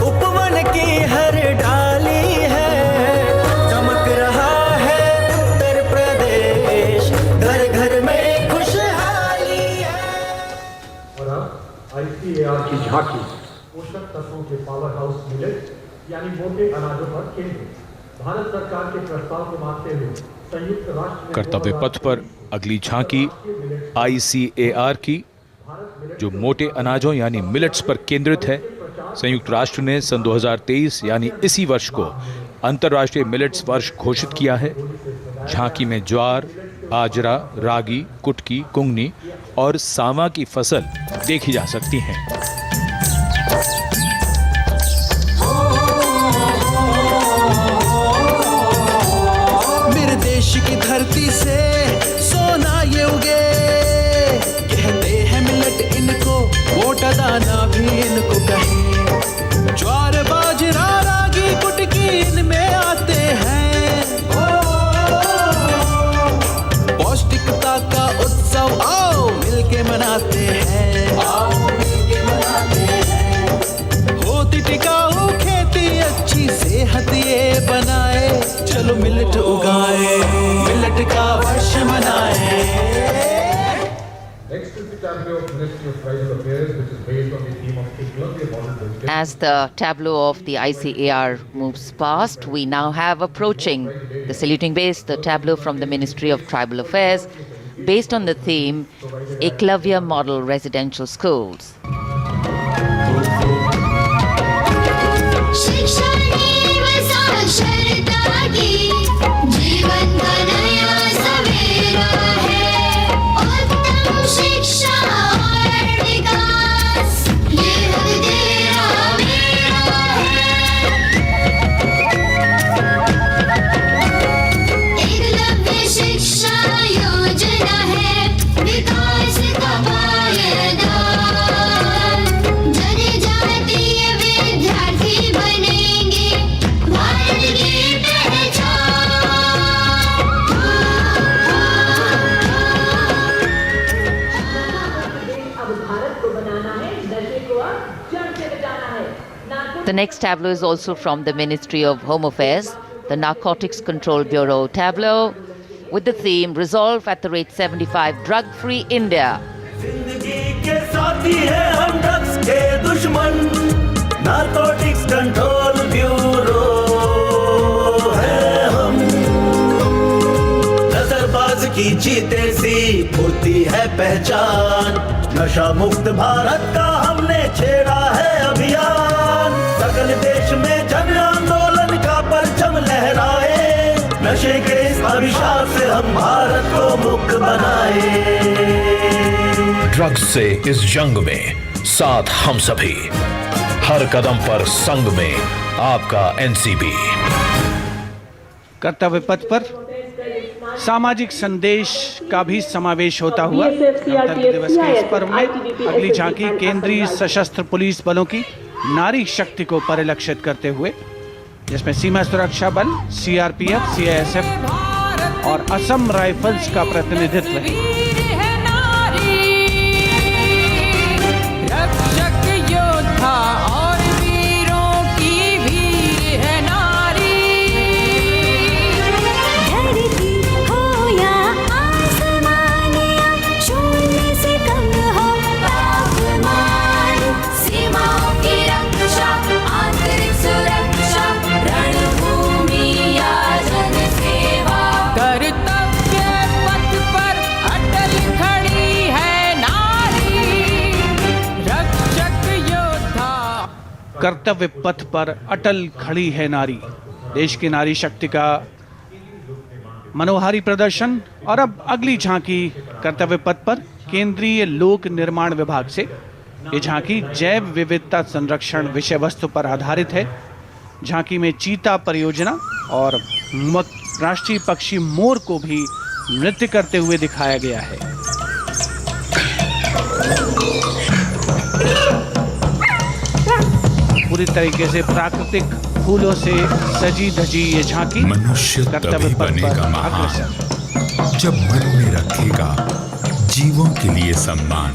उपवन की हर डाली है, चमक रहा है उत्तर प्रदेश, घर घर में खुशहाली है। और अब ICAR की झांकी पोषक तत्वों के पावर हाउस मिलेट यानी मोटे अनाजों पर केंद्रित। भारत सरकार के प्रस्ताव को मानते हुए संयुक्त राष्ट्र ने कर्तव्य पथ पर अगली झांकी ICAR की, जो मोटे अनाजों यानी मिलेट्स पर केंद्रित है। संयुक्त राष्ट्र ने सन 2023 यानी इसी वर्ष को अंतर्राष्ट्रीय मिलेट्स वर्ष घोषित किया है। झांकी में ज्वार, बाजरा, रागी, कुटकी, कुंगनी और सांवा की फसल देखी जा सकती हैं। मेरे देश की धरती से सोना ये उगे, कहते हैं मिलेट इनको, वोट दाना भी इनको कहे। ज्वार बाजरा रागी कुटकी इनमें आते हैं, पौष्टिकता का उत्सव आओ मिलके मनाते हैं, आओ मिलके मनाते हैं। होती टिकाऊ खेती अच्छी सेहत ये बनाए, चलो मिलेट उगाए, मिलेट का वर्ष मनाए। Next is the tableau of Ministry of Tribal Affairs, which is based on the theme of Kartavya model building. As the tableau of the ICAR moves past, we now have approaching the saluting base, the tableau from the Ministry of Tribal Affairs, based on the theme Eklavya Model Residential Schools. जीवन का नया सवेरा है, उत्तम शिक्षा और विकास, ये हक तेरा मेरा है। एकलव्य शिक्षा योजना है विकास का पायदान, जनजातीय विद्यार्थी बनेंगे भारत के The next tableau is also from the Ministry of Home Affairs, the Narcotics Control Bureau tableau, with the theme Resolve at the Rate 75 Drug-Free India. जिंदगी के साथी हैं हम ड्रग्स के दुश्मन नारकोटिक्स कंट्रोल ब्यूरो है हम नजरबाज की जीते सी फुर्ती है पहचान नशा मुक्त भारत का हमने छेड़ा है अभियान सकल देश में जन आंदोलन का परचम लहराए नशे के इस अभिशाप से हम भारत को मुक्त बनाए ड्रग्स से इस जंग में साथ हम सभी हर कदम पर संग में आपका एनसीबी। कर्तव्य पथ पर सामाजिक संदेश का भी समावेश होता हुआ गणतंत्र दिवस के इस पर्व में अगली झांकी केंद्रीय सशस्त्र पुलिस बलों की नारी शक्ति को परिलक्षित करते हुए, जिसमें सीमा सुरक्षा बल, सीआरपीएफ, सीआईएसएफ और असम राइफल्स का प्रतिनिधित्व है। और वीरों की वीर है नारी धरती हो या आसमान या शून्य से कम हो तापमान सीमाओं की रक्षा आंतरिक सुरक्षा रणभूमि या जन सेवा कर्तव्य पथ पर अटल खड़ी है नारी रक्षक कर्तव्य पथ पर अटल खड़ी है नारी। देश की नारी शक्ति का मनोहारी प्रदर्शन। और अब अगली झांकी कर्तव्य पथ पर केंद्रीय लोक निर्माण विभाग से। ये झांकी जैव विविधता संरक्षण विषय वस्तु पर आधारित है। झांकी में चीता परियोजना और राष्ट्रीय पक्षी मोर को भी नृत्य करते हुए दिखाया गया है। पूरी तरीके से प्राकृतिक फूलों से सजी धजी ये झांकी मनुष्य तभी बनेगा महान जब मन में रखेगा जीवों के लिए सम्मान।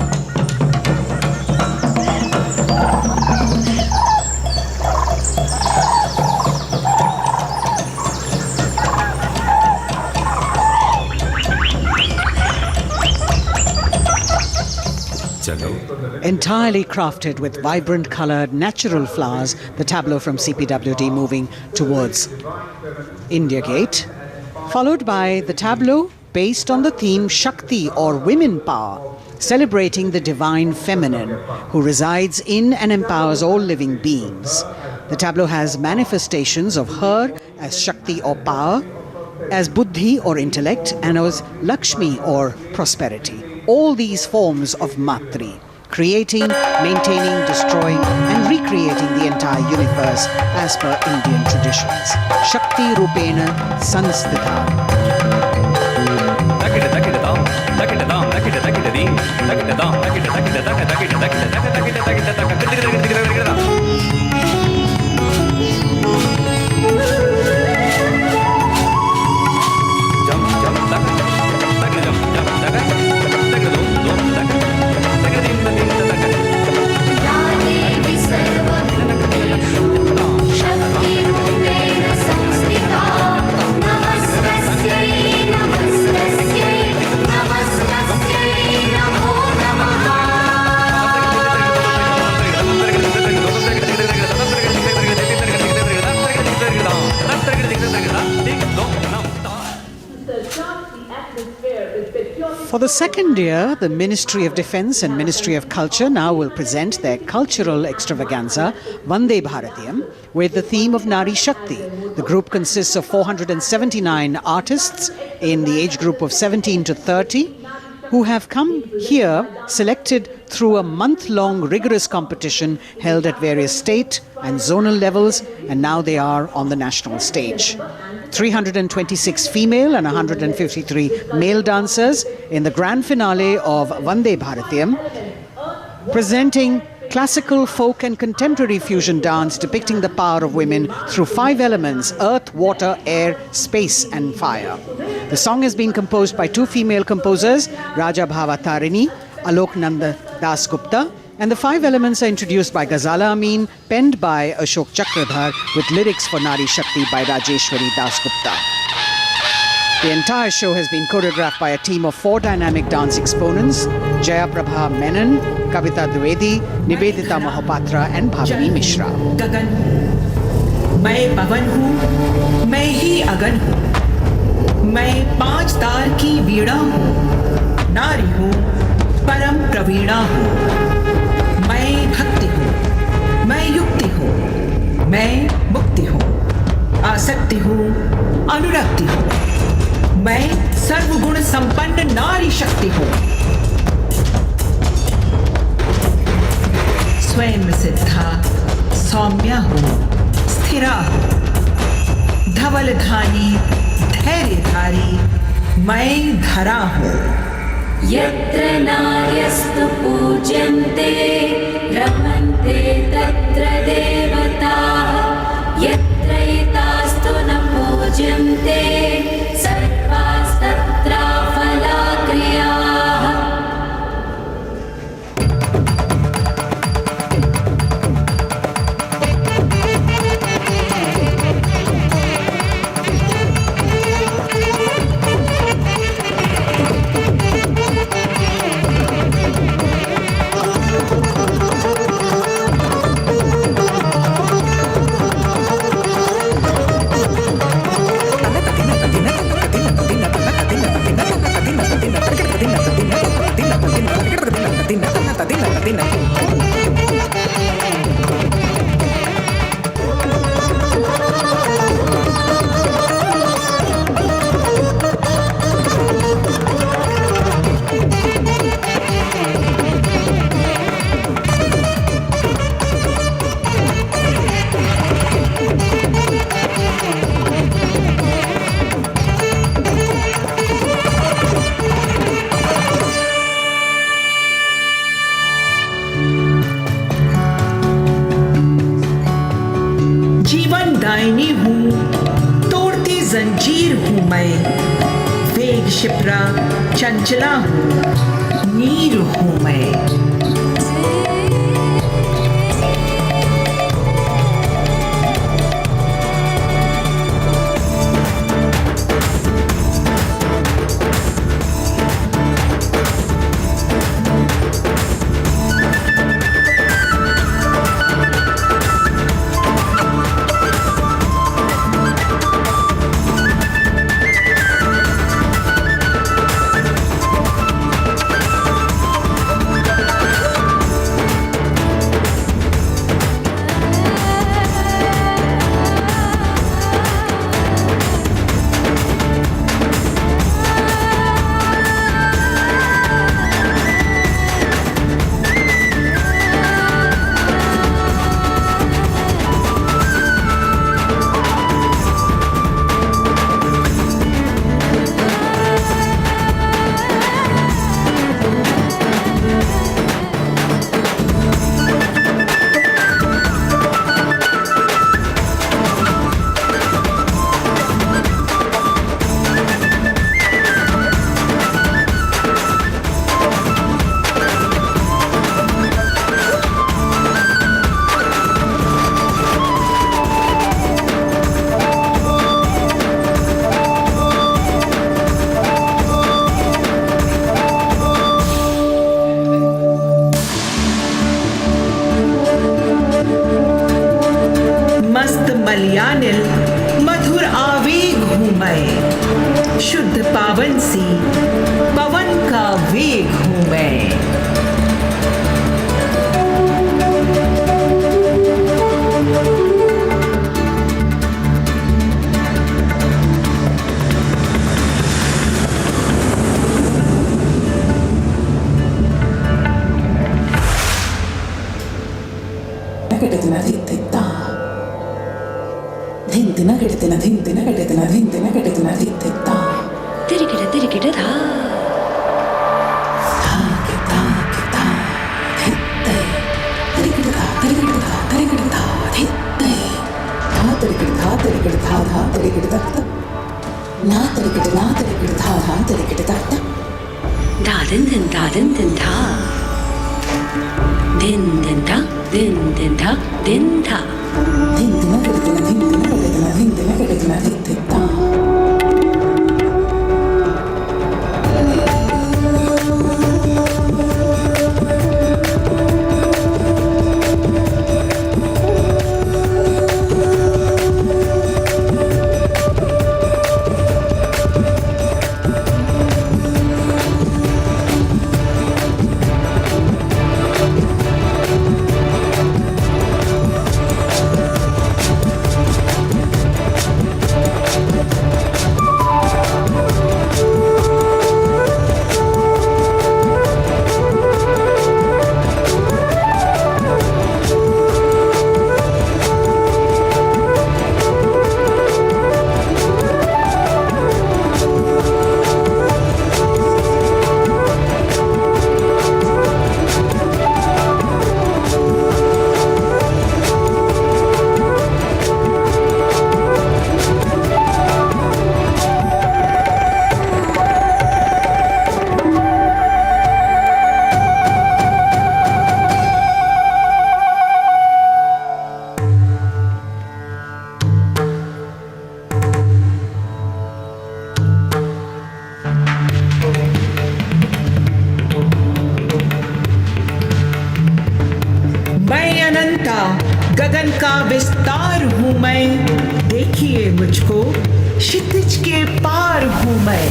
Entirely crafted with vibrant colored natural flowers, the tableau from CPWD moving towards India Gate, followed by the tableau based on the theme Shakti or women power, celebrating the divine feminine who resides in and empowers all living beings. The tableau has manifestations of her as Shakti or power, as Buddhi or intellect, and as Lakshmi or prosperity. All these forms of Matri, creating, maintaining, destroying, and recreating the entire universe as per Indian traditions. Shakti Rupena Sanstita. For the second year, the Ministry of Defence and Ministry of Culture now will present their cultural extravaganza, Vande Bharatiyam, with the theme of Nari Shakti. The group consists of 479 artists in the age group of 17 to 30 who have come here selected through a month-long rigorous competition held at various state and zonal levels, and now they are on the national stage. 326 female and 153 male dancers in the grand finale of Vande Bharatiyam, presenting classical, folk and contemporary fusion dance depicting the power of women through 5 elements: earth, water, air, space and fire. The song has been composed by 2 female composers, Raja Bhava Tarini, Alok Nanda Das Gupta, And the 5 elements are introduced by Ghazala Amin, penned by Ashok Chakradhar, with lyrics for Nari Shakti by Rajeshwari Dasgupta. The entire show has been choreographed by a team of 4 dynamic dance exponents: Jaya Prabha Menon, Kavita Dwivedi, Nivedita Mahapatra and Bhavini Mishra. गगन हूँ, मैं पवन हूँ, मैं ही अगन हूँ, मैं 5 तार की वीणा हूँ, नारी हूँ, परम प्रवीणा हूँ, मैं भक्ति हूँ, मैं युक्ति हूँ, मैं मुक्ति हूँ, आसक्ति हूँ, अनुरक्ति हूँ, मैं सर्वगुण संपन्न नारी शक्ति हूँ, स्वयं सिद्धा सौम्या हूँ, स्थिरा हूँ, धवलधानी धैर्यधारी, मैं धरा हूँ। यत्र नार्यस्तु पूज्यन्ते रमन्ते तत्र देवताः यत्र एतास्तु न पूज्यन्ते सर्वास्तत्राफलाक्रियाः। दायनी हूँ, तोड़ती जंजीर हूँ मैं, वेग शिप्रा चंचला हूँ, नीर हूँ मैं। मलयानिल मधुर आवेग हूँ मैं, शुद्ध पावन सी पवन का वेग हूँ मैं। din din da, din din da, din da. Din din da, din din da, din din da, din din da. गगन का विस्तार हूँ मैं, देखिए मुझको, क्षितिज के पार हूँ मैं।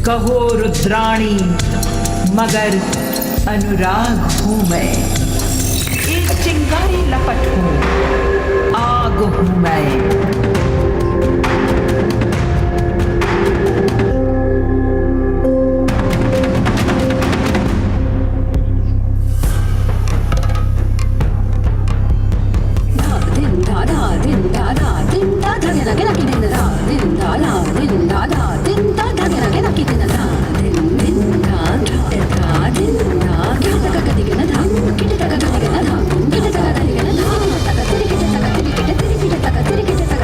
कहो रुद्राणी मगर अनुराग हूँ मैं, एक चिंगारी लपट हूँ, आग हूँ मैं। Get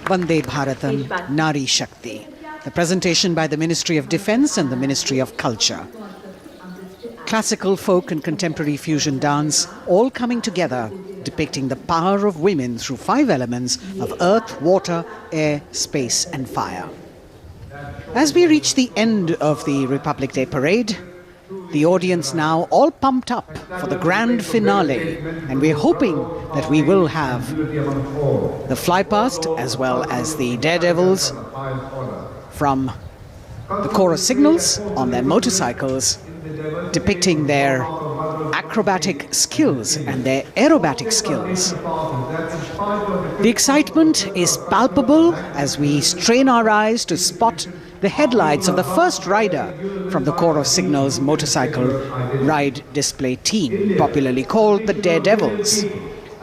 Vande Bharatam Nari Shakti. The presentation by the Ministry of Defence and the Ministry of Culture. Classical, folk and contemporary fusion dance all coming together, depicting the power of women through 5 elements of earth, water, air, space and fire. As we reach the end of the Republic Day parade, the audience now all pumped up for the grand finale, and we're hoping that we will have the flypast as well as the daredevils from the Corps of Signals on their motorcycles, depicting their acrobatic skills and their aerobatic skills. The excitement is palpable as we strain our eyes to spot the headlights of the first rider from the Corps of Signals motorcycle ride display team, popularly called the Daredevils.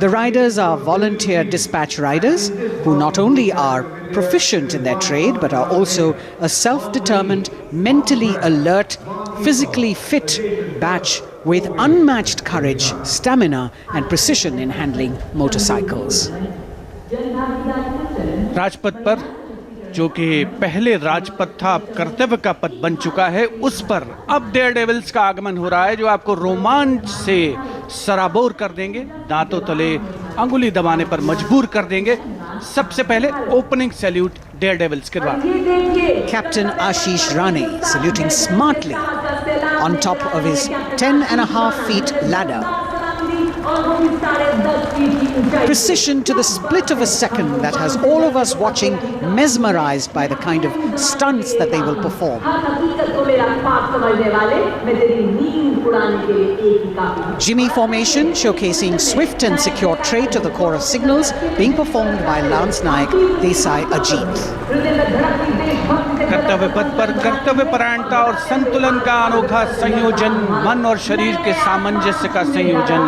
The riders are volunteer dispatch riders who not only are proficient in their trade but are also a self-determined, mentally alert, physically fit batch with unmatched courage, stamina and precision in handling motorcycles. Rajpath पर जो कि पहले राजपथ था अब कर्तव्य का पथ बन चुका है, उस पर अब डेयर डेविल्स का आगमन हो रहा है जो आपको रोमांच से सराबोर कर देंगे, दांतों तले अंगुली दबाने पर मजबूर कर देंगे। सबसे पहले ओपनिंग सैल्यूट डेयर डेविल्स के द्वारा। Captain Ashish Rane saluting smartly on top of his 10.5 feet ladder. Precision to the split of a second that has all of us watching mesmerized by the kind of stunts that they will perform. Jimmy formation showcasing swift and secure trade to the Corps of Signals being performed by Lance Naik Desai Ajit. कर्तव्य पथ पर कर्तव्य परायणता और संतुलन का अनोखा संयोजन, मन और शरीर के सामंजस्य का संयोजन,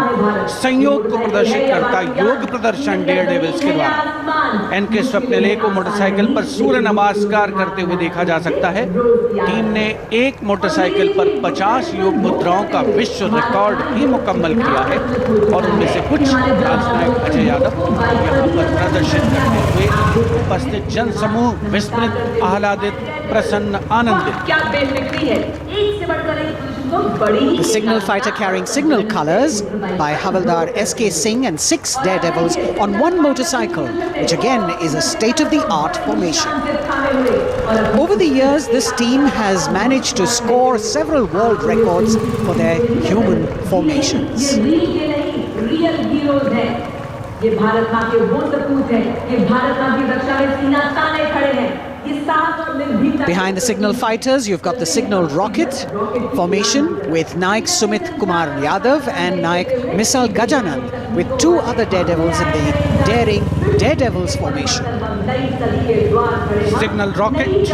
संयोग को प्रदर्शित करता योग प्रदर्शन डेयर डेविल्स के द्वारा। एनके स्वप्निले को मोटरसाइकिल पर सूर्य नमस्कार करते हुए देखा जा सकता है। टीम ने एक मोटरसाइकिल पर 50 योग मुद्राओं का विश्व रिकॉर्ड भी मुकम्मल किया है और उनमें से कुछ राजनायक अजय यादव यहाँ पर प्रदर्शित करते हुए उपस्थित जन समूह विस्मृत, आह्लादित, प्रसन्न, आनंदित। The signal fighter carrying signal colors by Havaldar S.K. Singh and 6 daredevils on one motorcycle, which again is a state-of-the-art formation. Over the years, this team has managed to score several world records for their human formations. Behind the signal fighters, you've got the signal rocket formation with Naik Sumit Kumar Yadav and Naik Misal Gajanand with 2 other daredevils in the daring daredevils formation. Signal rocket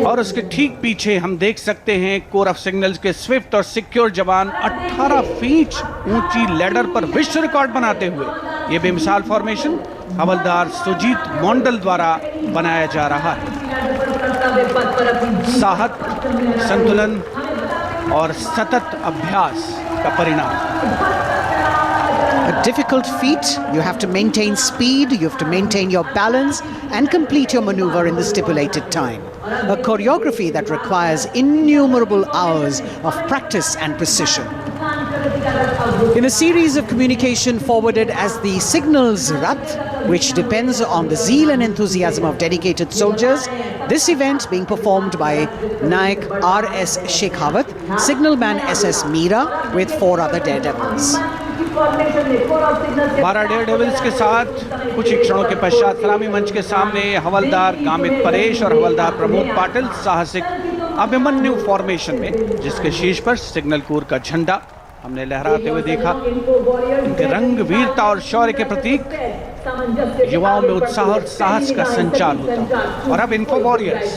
और उसके ठीक पीछे हम देख सकते हैं core of signals के Swift और सिक्योर जवान 18 फीट ऊंची लैडर पर विश्व रिकॉर्ड बनाते हुए ये बेमिसाल फॉर्मेशन हवलदार सुजीत मोंडल द्वारा बनाया जा रहा है। साहस, संतुलन और सतत अभ्यास का परिणाम। A difficult feat. You have to maintain speed, you have to maintain your balance and complete your maneuver in the stipulated time. A choreography that requires innumerable hours of practice and precision. In a series of communication forwarded as the Signals Rath, which depends on the zeal and enthusiasm of dedicated soldiers, this event being performed by Naik R.S. Shekhawat, Signalman S.S. Meera with 4 other daredevils. 12 dare devils के साथ कुछ ही क्षणों के पश्चात सलामी मंच के सामने हवलदार गामित परेश और हवलदार प्रमोद पाटिल साहसिक अभिमन्यु फॉर्मेशन में, जिसके शीर्ष पर सिग्नल कोर का झंडा हमने लहराते हुए देखा। इनके रंग वीरता और शौर्य के प्रतीक, युवाओं में उत्साह और साहस का संचार होता। और अब info warriors,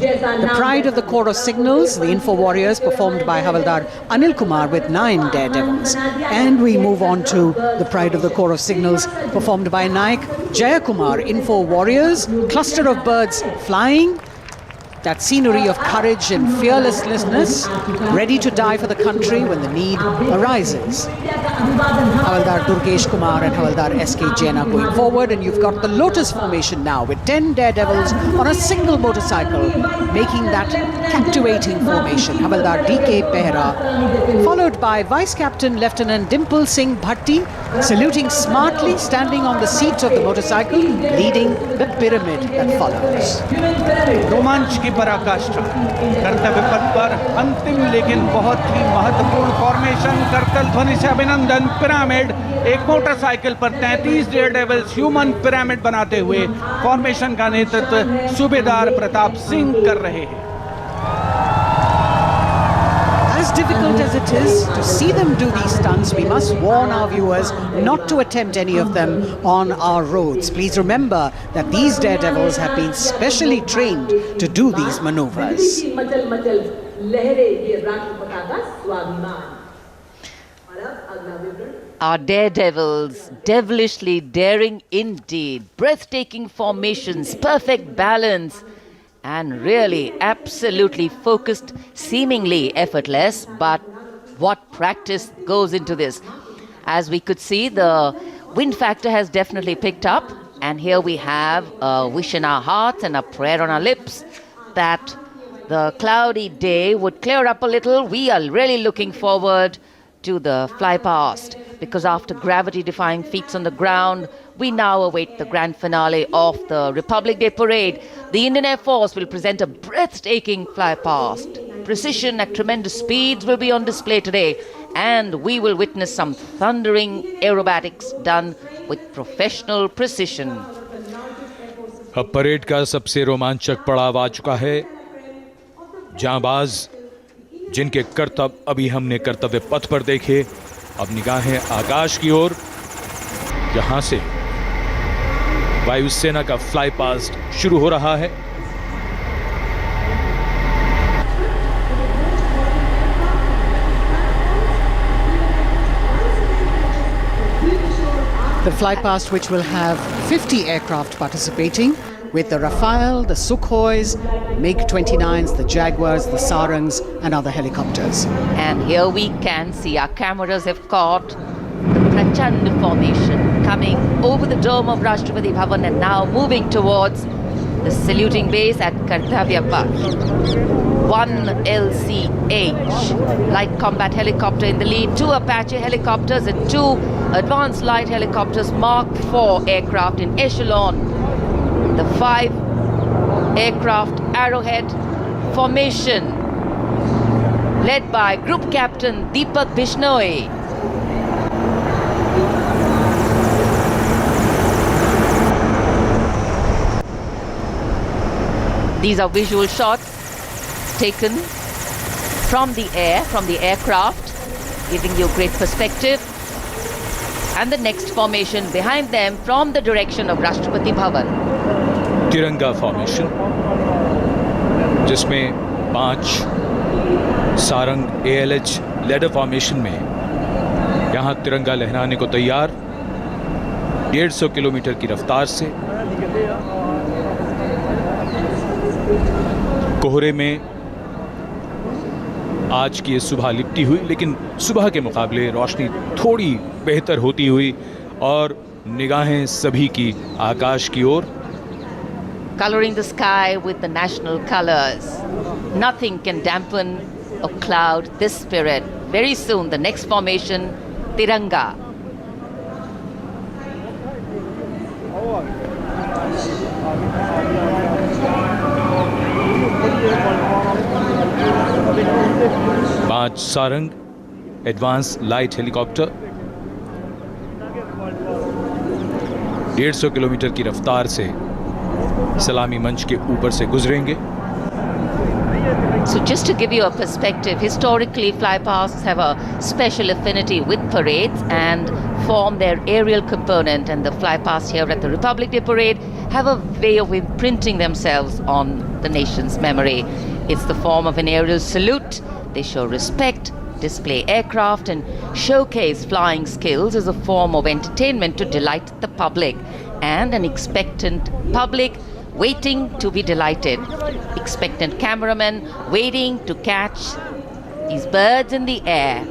The pride of the Corps of Signals, the Info Warriors, performed by Havaldar Anil Kumar with 9 daredevils. And we move on to the pride of the Corps of Signals, performed by Naik Jayakumar, Info Warriors, cluster of birds flying, that scenery of courage and fearlessness, ready to die for the country when the need arises. Havaldar Durgesh Kumar and Havaldar S.K. Jain are going forward, and you've got the Lotus formation now with 10 daredevils on a single motorcycle, making that captivating formation. Havaldar D.K. Behra, followed by Vice Captain Lieutenant Dimple Singh Bhatti, saluting smartly, standing on the seat of the motorcycle, leading the pyramid that follows. रोमांच की पराकाष्ठा कर्तव्य पथ पर अंतिम लेकिन बहुत ही महत्वपूर्ण फॉर्मेशन। करतल ध्वनि से अभिनंदन। पिरामिड, एक मोटरसाइकिल पर 33 डेयर डेविल्स ह्यूमन पिरामिड बनाते हुए फॉर्मेशन का नेतृत्व सूबेदार प्रताप सिंह कर रहे हैं। As difficult as it is to see them do these stunts, we must warn our viewers not to attempt any of them on our roads. Please remember that these daredevils have been specially trained to do these maneuvers. Our daredevils, devilishly daring indeed, breathtaking formations, perfect balance, and really absolutely focused, seemingly effortless, but what practice goes into this. As we could see, the wind factor has definitely picked up, and here we have a wish in our hearts and a prayer on our lips that the cloudy day would clear up a little. We are really looking forward to the fly past, because after gravity-defying feats on the ground, we now await the grand finale of the Republic Day Parade. The Indian Air Force will present a breathtaking fly past. Precision at tremendous speeds will be on display today, and we will witness some thundering aerobatics done with professional precision. अब parade का सबसे रोमांचक पड़ाव आ चुका है। जांबाज जिनके करतब अभी हमने कर्तव्य पथ पर देखे, अब निगाहें आकाश की ओर, जहां से वायुसेना का फ्लाई पास्ट शुरू हो रहा है। The fly past, which will have 50 aircraft participating, with the Rafale, the Sukhois, MiG-29s, the Jaguars, the Sarangs, and other helicopters. And here we can see our cameras have caught the Prachand formation coming over the dome of Rashtrapati Bhavan and now moving towards the saluting base at Kartavya Path. One LCH, light combat helicopter in the lead, 2 Apache helicopters and 2 advanced light helicopters, Mark IV aircraft in echelon. The 5 aircraft Arrowhead formation led by Group Captain Deepak Bishnoi. These are visual shots taken from the air, from the aircraft, giving you great perspective. And the next formation behind them from the direction of Rashtrapati Bhavan. तिरंगा formation, जिसमें 5 Sarang ALH ladder formation में यहां तिरंगा लहराने को तैयार, 150 kilometre की रफ्तार से। कोहरे में आज की ये सुबह लिपटी हुई, लेकिन सुबह के मुकाबले रोशनी थोड़ी बेहतर होती हुई और निगाहें सभी की आकाश की ओर। Coloring the sky with the national colors. Nothing can dampen or cloud this spirit. Very soon, the next formation, Tiranga. पांच Sarang advance light helicopter 150 kilometre की रफ्तार से सलामी मंच के ऊपर से गुजरेंगे। So just to give you a perspective, historically flypasts have a special affinity with parades and form their aerial component, and the flypasts here at the Republic Day Parade have a way of imprinting themselves on the nation's memory. It's the form of an aerial salute. They show respect, display aircraft, and showcase flying skills as a form of entertainment to delight the public. And an expectant public waiting to be delighted. Expectant cameramen waiting to catch these birds in the air.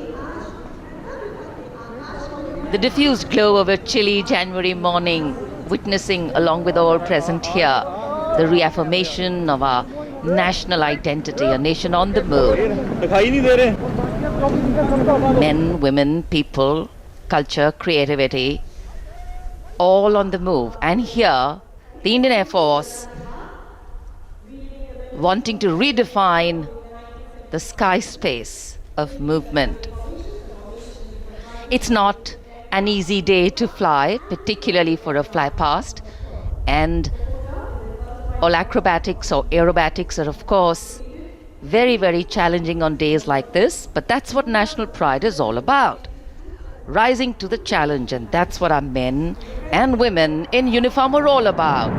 The diffused glow of a chilly January morning, witnessing along with all present here the reaffirmation of our national identity, a nation on the move. Men, women, people, culture, creativity, all on the move. And here, the Indian Air Force wanting to redefine the sky space of movement. It's not an easy day to fly, particularly for a fly past, and all acrobatics or aerobatics are of course very, very challenging on days like this, but that's what national pride is all about. Rising to the challenge, and that's what our men and women in uniform are all about.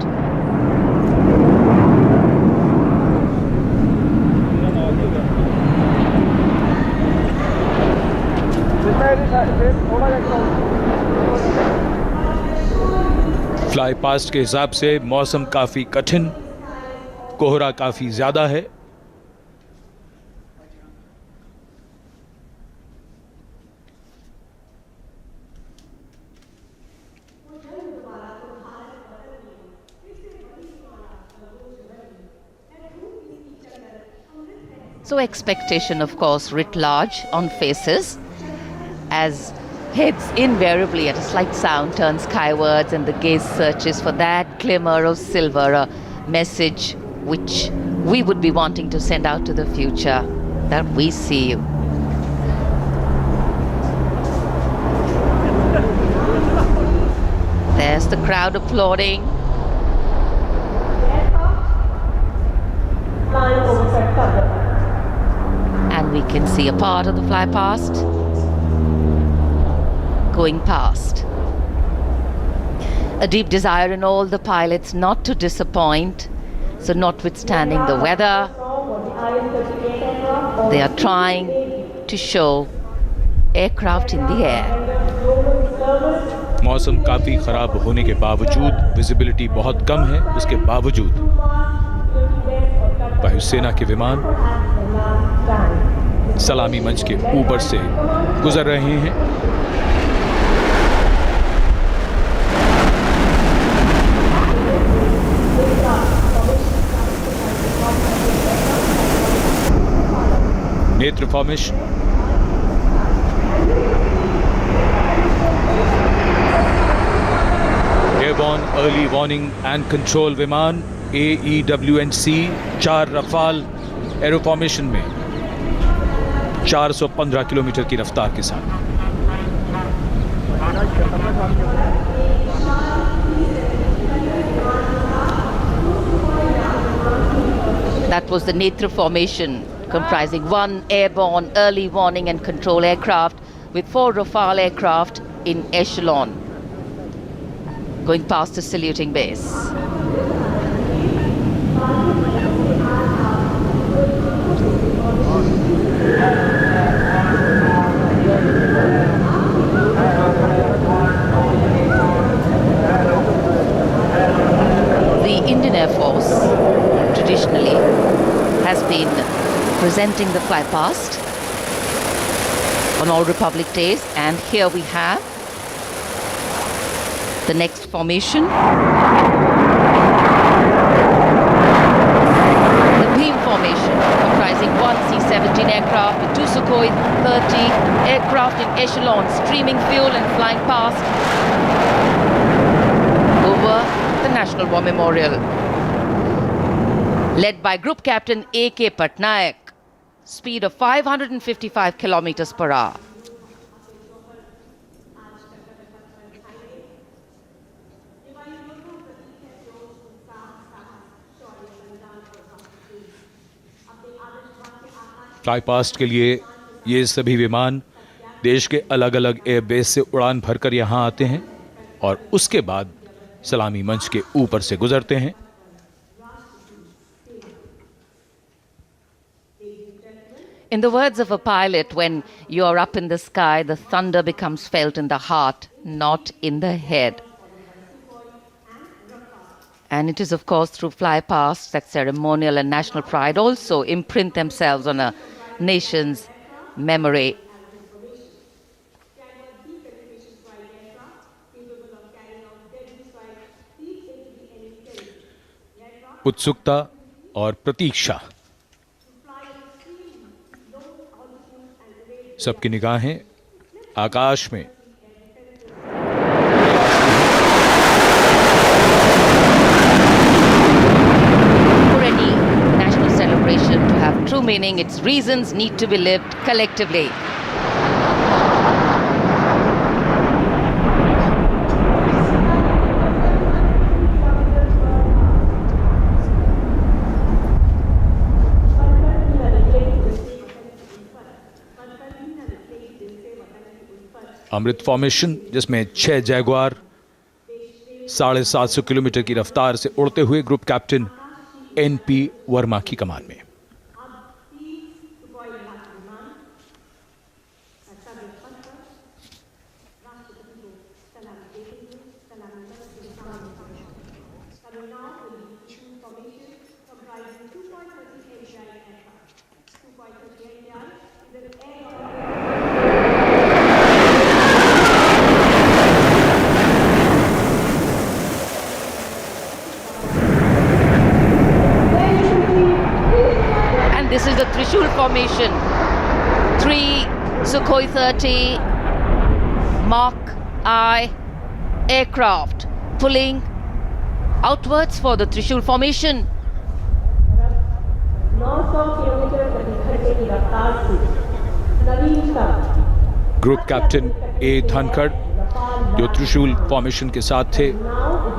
Fly past के हिसाब से मौसम काफी कठिन, कोहरा काफी ज्यादा है। So expectation, of course, writ large on faces as heads invariably at a slight sound turn skywards and the gaze searches for that glimmer of silver, a message which we would be wanting to send out to the future, that we see you. There's the crowd applauding. And we can see a part of the fly past going past. A deep desire in all the pilots not to disappoint. So notwithstanding the weather, they are trying to show aircraft in the air. मौसम काफी खराब होने के बावजूद, visibility बहुत कम है, उसके बावजूद वायुसेना के विमान सलामी मंच के ऊपर से गुजर रहे हैं। नेत्र formation, airborne early warning and control विमान AEWNC 4 रफाल एरो फॉर्मेशन में 415 किलोमीटर की रफ्तार के साथ। That was the Netra formation, comprising one airborne early warning and control aircraft with 4 Rafale aircraft in echelon, going past the saluting base. The Indian Air Force traditionally has been presenting the fly past on all Republic Days, and here we have the next formation. The beam formation, comprising one C-17 aircraft with 2 Sukhoi 30 aircraft in echelon, streaming fuel and flying past over the National War Memorial. Led by Group Captain A.K. Patnaik, speed of 555 kilometers per hour. Fly past के लिए ये सभी विमान देश के अलग अलग airbase से उड़ान भरकर यहाँ आते हैं और उसके बाद सलामी मंच के ऊपर से गुजरते हैं। In the words of a pilot, when you are up in the sky, the thunder becomes felt in the heart, not in the head. And it is, of course, through flypasts that ceremonial and national pride also imprint themselves on a nation's memory. उत्सुकता और प्रतीक्षा, सबकी निगाहें आकाश में। For any national celebration to have true meaning, its reasons need to be lived collectively. Amrit formation, जिसमें 6 Jaguar 750 kilometre की रफ्तार से उड़ते हुए ग्रुप कैप्टन NP वर्मा की कमान में। This is the Trishul formation. 3 Sukhoi 30 Mark I aircraft pulling outwards for the Trishul formation. 900 kilometre प्रति घंटे की रफ्तार से नवीनतम ग्रुप कैप्टन A धनखड़, जो त्रिशूल फॉर्मेशन के साथ थे,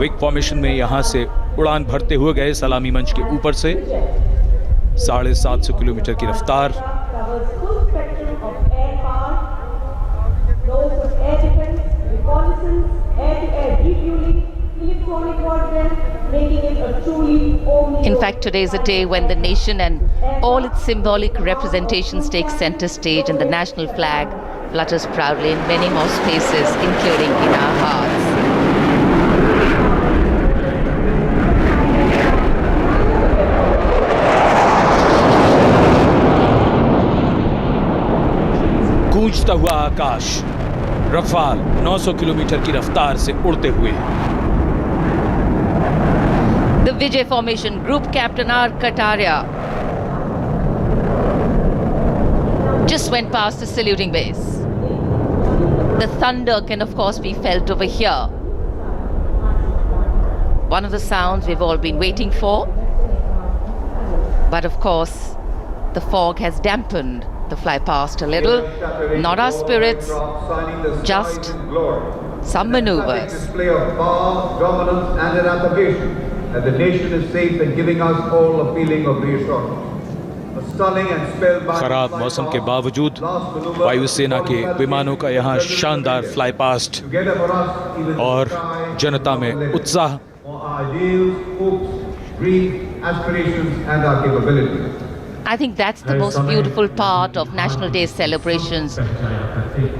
विक फॉर्मेशन में यहां से उड़ान भरते हुए गए सलामी मंच के ऊपर से। 750 किलोमीटर की रफ्तार। In fact, today is a day when the nation and all its symbolic representations take center stage, and the national flag flutters proudly in many more spaces, including in our hearts. गूंजता हुआ आकाश, Rafale 900 kilometre की रफ्तार से उड़ते हुए। The Vijay formation, Group Captain R. Kartavya just went past the saluting base. The thunder can of course be felt over here. One of the sounds we've all been waiting for. But of course, the fog has dampened the fly past a little. Not our spirits, just some maneuvers. Display of power, dominance and an application that the nation is safe and giving us all a feeling of reassurance. A stunning and spellbinding खराब मौसम के बावजूद वायुसेना के विमानों का यहाँ शानदार फ्लाई पास्ट और जनता में उत्साह। ideals, hopes, dreams, aspirations and our capabilities. I think that's the most beautiful part of National Day celebrations.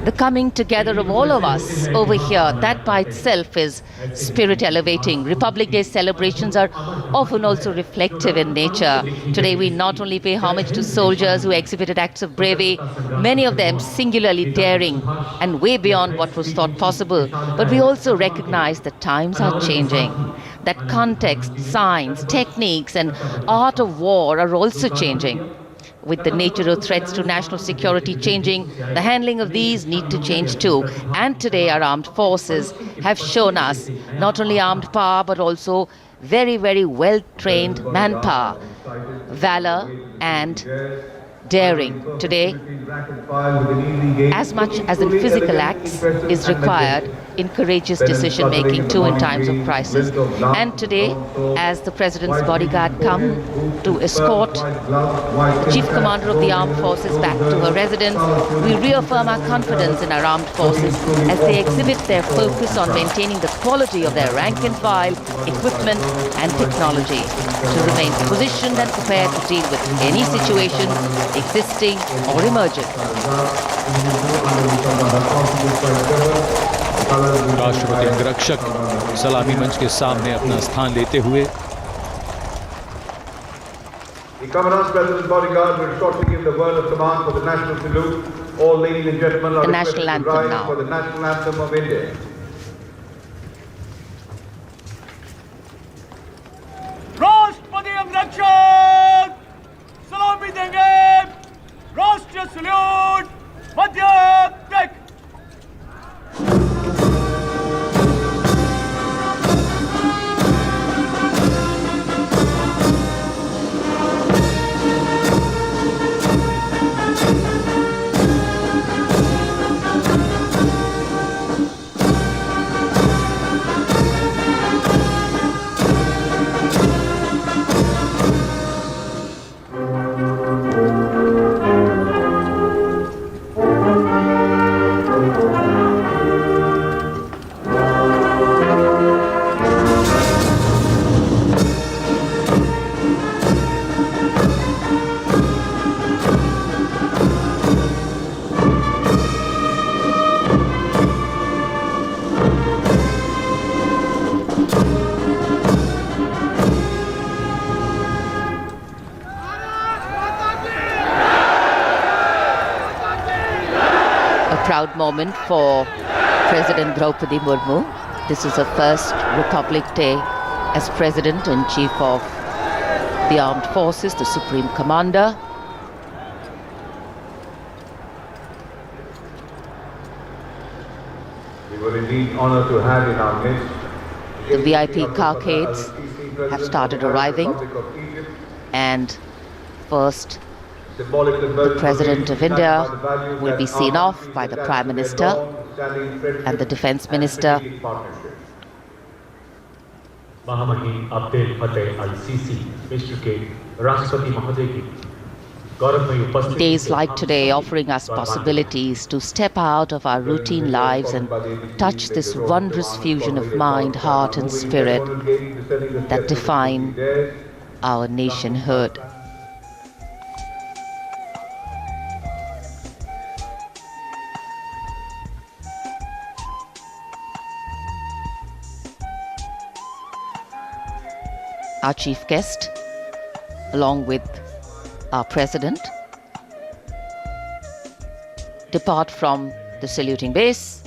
The coming together of all of us over here, that by itself is spirit elevating. Republic Day celebrations are often also reflective in nature. Today we not only pay homage to soldiers who exhibited acts of bravery, many of them singularly daring and way beyond what was thought possible, but we also recognize that times are changing. That context, science, techniques and art of war are also changing. With the nature of threats to national security changing, the handling of these need to change too. And today our armed forces have shown us not only armed power but also very, very well-trained manpower, valor and daring. Today, as much as in physical acts is required in courageous decision-making too in times of crisis. And today, as the President's bodyguard come to escort the Chief Commander of the Armed Forces back to her residence, we reaffirm our confidence in our armed forces as they exhibit their focus on maintaining the quality of their rank and file, equipment and technology to remain positioned and prepared to deal with any situation existing or emerging. राष्ट्रपति अंगरक्षक सलामी मंच के सामने अपना स्थान लेते हुए The Commandant's President's bodyguard will shortly give the word of command for the national salute. All ladies and gentlemen are The requested national to anthem rise now. for the national anthem of India. राष्ट्रपति अंगरक्षक सलामी देंगे। राष्ट्रीय salute मध्य टेक। Proud moment for President Draupadi Murmu. This is her first Republic Day as President and Chief of the Armed Forces, the Supreme Commander. We were indeed honored to have in our midst The VIP carcades have started arriving, and first the President of India will be seen off by the Prime Minister and the Defence Minister. महामहिम अब्दुल फतेह अल CC मिस्र के राष्ट्रपति महोदय की गौरवमयी उपस्थिति Days like today offering us possibilities to step out of our routine lives and touch this wondrous fusion of mind, heart and spirit that define our nationhood. Our chief guest, along with our president, depart from the saluting base.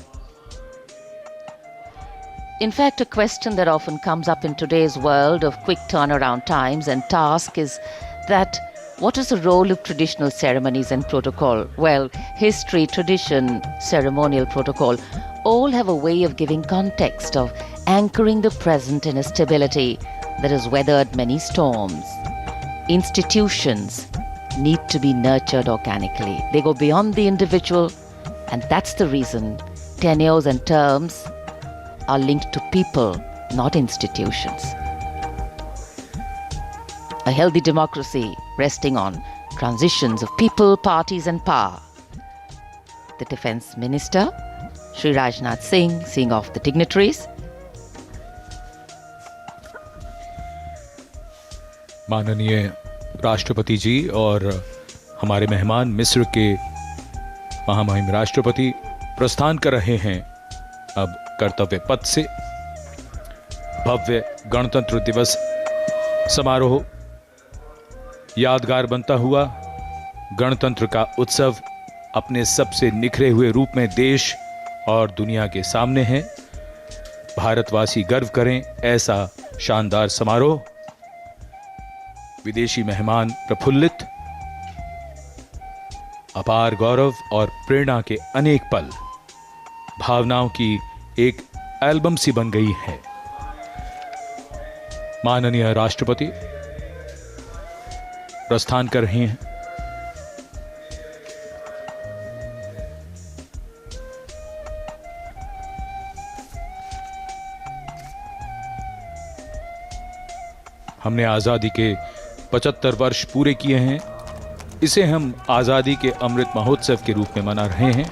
In fact, a question that often comes up in today's world of quick turnaround times and tasks is that what is the role of traditional ceremonies and protocol? Well, history, tradition, ceremonial protocol all have a way of giving context, of anchoring the present in a stability that has weathered many storms. Institutions need to be nurtured organically. They go beyond the individual, and that's the reason tenures and terms are linked to people, not institutions. A healthy democracy resting on transitions of people, parties and power. The Defence Minister, Shri Rajnath Singh, seeing off the dignitaries. माननीय राष्ट्रपति जी और हमारे मेहमान मिस्र के महामहिम राष्ट्रपति प्रस्थान कर रहे हैं अब कर्तव्य पथ से। भव्य गणतंत्र दिवस समारोह यादगार बनता हुआ गणतंत्र का उत्सव अपने सबसे निखरे हुए रूप में देश और दुनिया के सामने है। भारतवासी गर्व करें ऐसा शानदार समारोह। विदेशी मेहमान प्रफुल्लित, अपार गौरव और प्रेरणा के अनेक पल भावनाओं की एक एल्बम सी बन गई है। माननीय राष्ट्रपति प्रस्थान कर रहे हैं। हमने आजादी के 75 वर्ष पूरे किए हैं। इसे हम आजादी के अमृत महोत्सव के रूप में मना रहे हैं।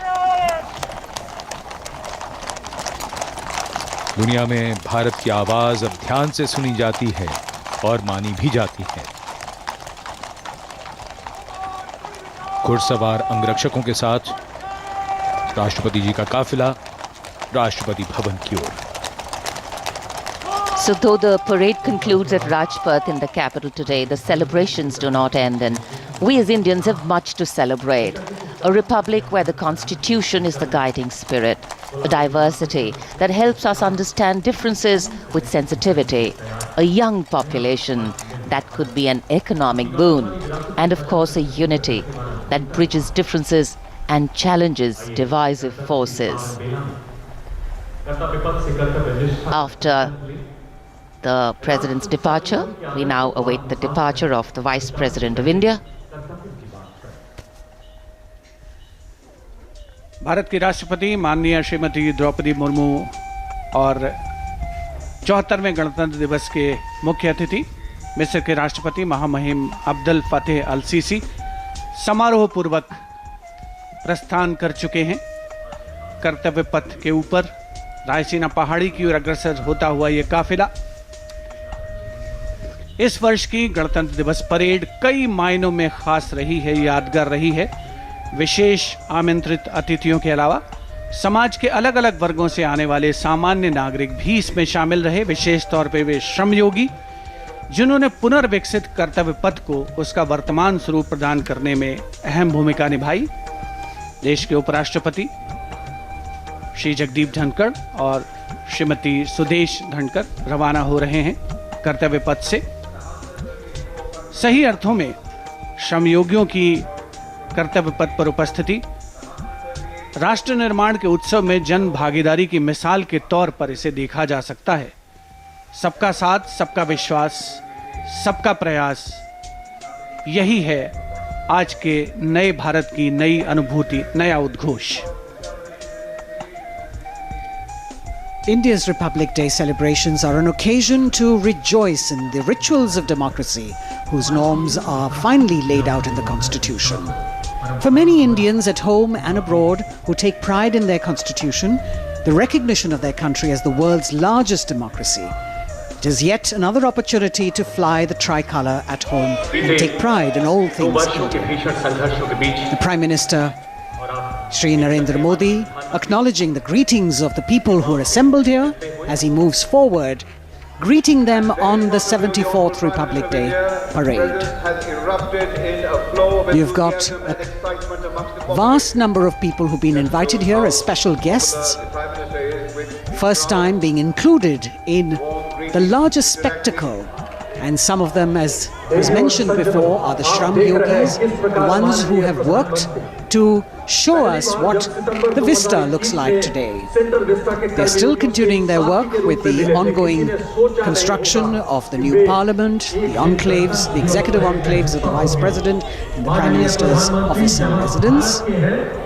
दुनिया में भारत की आवाज अब ध्यान से सुनी जाती है और मानी भी जाती है। घुड़सवार अंगरक्षकों के साथ राष्ट्रपति जी का काफिला राष्ट्रपति भवन की ओर। So though the parade concludes at Rajpath in the capital today, the celebrations do not end, and we as Indians have much to celebrate. A republic where the constitution is the guiding spirit, a diversity that helps us understand differences with sensitivity, a young population that could be an economic boon, and of course a unity that bridges differences and challenges divisive forces. After the President's departure, we now await the departure of the Vice President of India. Bharat की राष्ट्रपति माननीय श्रीमती द्रौपदी मुर्मू और 74वें गणतंत्र दिवस के मुख्य अतिथि मिस्र के राष्ट्रपति महामहिम अब्दुल फतेह अल सीसी समारोह पूर्वक प्रस्थान कर चुके हैं। कर्तव्य पथ के ऊपर रायसीना पहाड़ी की ओर अग्रसर होता हुआ ये काफिला इस वर्ष की गणतंत्र दिवस परेड कई मायनों में खास रही है, यादगार रही है। विशेष आमंत्रित अतिथियों के अलावा समाज के अलग अलग वर्गों से आने वाले सामान्य नागरिक भी इसमें शामिल रहे। विशेष तौर पे वे श्रमयोगी जिन्होंने पुनर्विकसित कर्तव्य पथ को उसका वर्तमान स्वरूप प्रदान करने में अहम भूमिका निभाई। देश के उपराष्ट्रपति श्री जगदीप धनखड़ और श्रीमती सुदेश धनखड़ रवाना हो रहे हैं कर्तव्य पथ से। सही अर्थों में श्रमयोगियों की कर्तव्य पथ पर उपस्थिति राष्ट्र निर्माण के उत्सव में जन भागीदारी की मिसाल के तौर पर इसे देखा जा सकता है। सबका साथ, सबका विश्वास, सबका प्रयास, यही है आज के नए भारत की नई अनुभूति, नया उद्घोष। India's Republic Day celebrations are an occasion to rejoice in the rituals of democracy, whose norms are finally laid out in the Constitution. For many Indians at home and abroad who take pride in their Constitution, the recognition of their country as the world's largest democracy, it is yet another opportunity to fly the tricolour at home and take pride in all things Indian. The Prime Minister Shri Narendra Modi, acknowledging the greetings of the people who are assembled here as he moves forward, greeting them on the 74th Republic Day parade. You've got a vast number of people who've been invited here as special guests, first time being included in the largest spectacle. And some of them, as was mentioned before, are the Shram Yogis, the ones who have worked to show us what the vista looks like today. They're still continuing their work with the ongoing construction of the new Parliament, the enclaves, the executive enclaves of the Vice President and the Prime Minister's office and residence,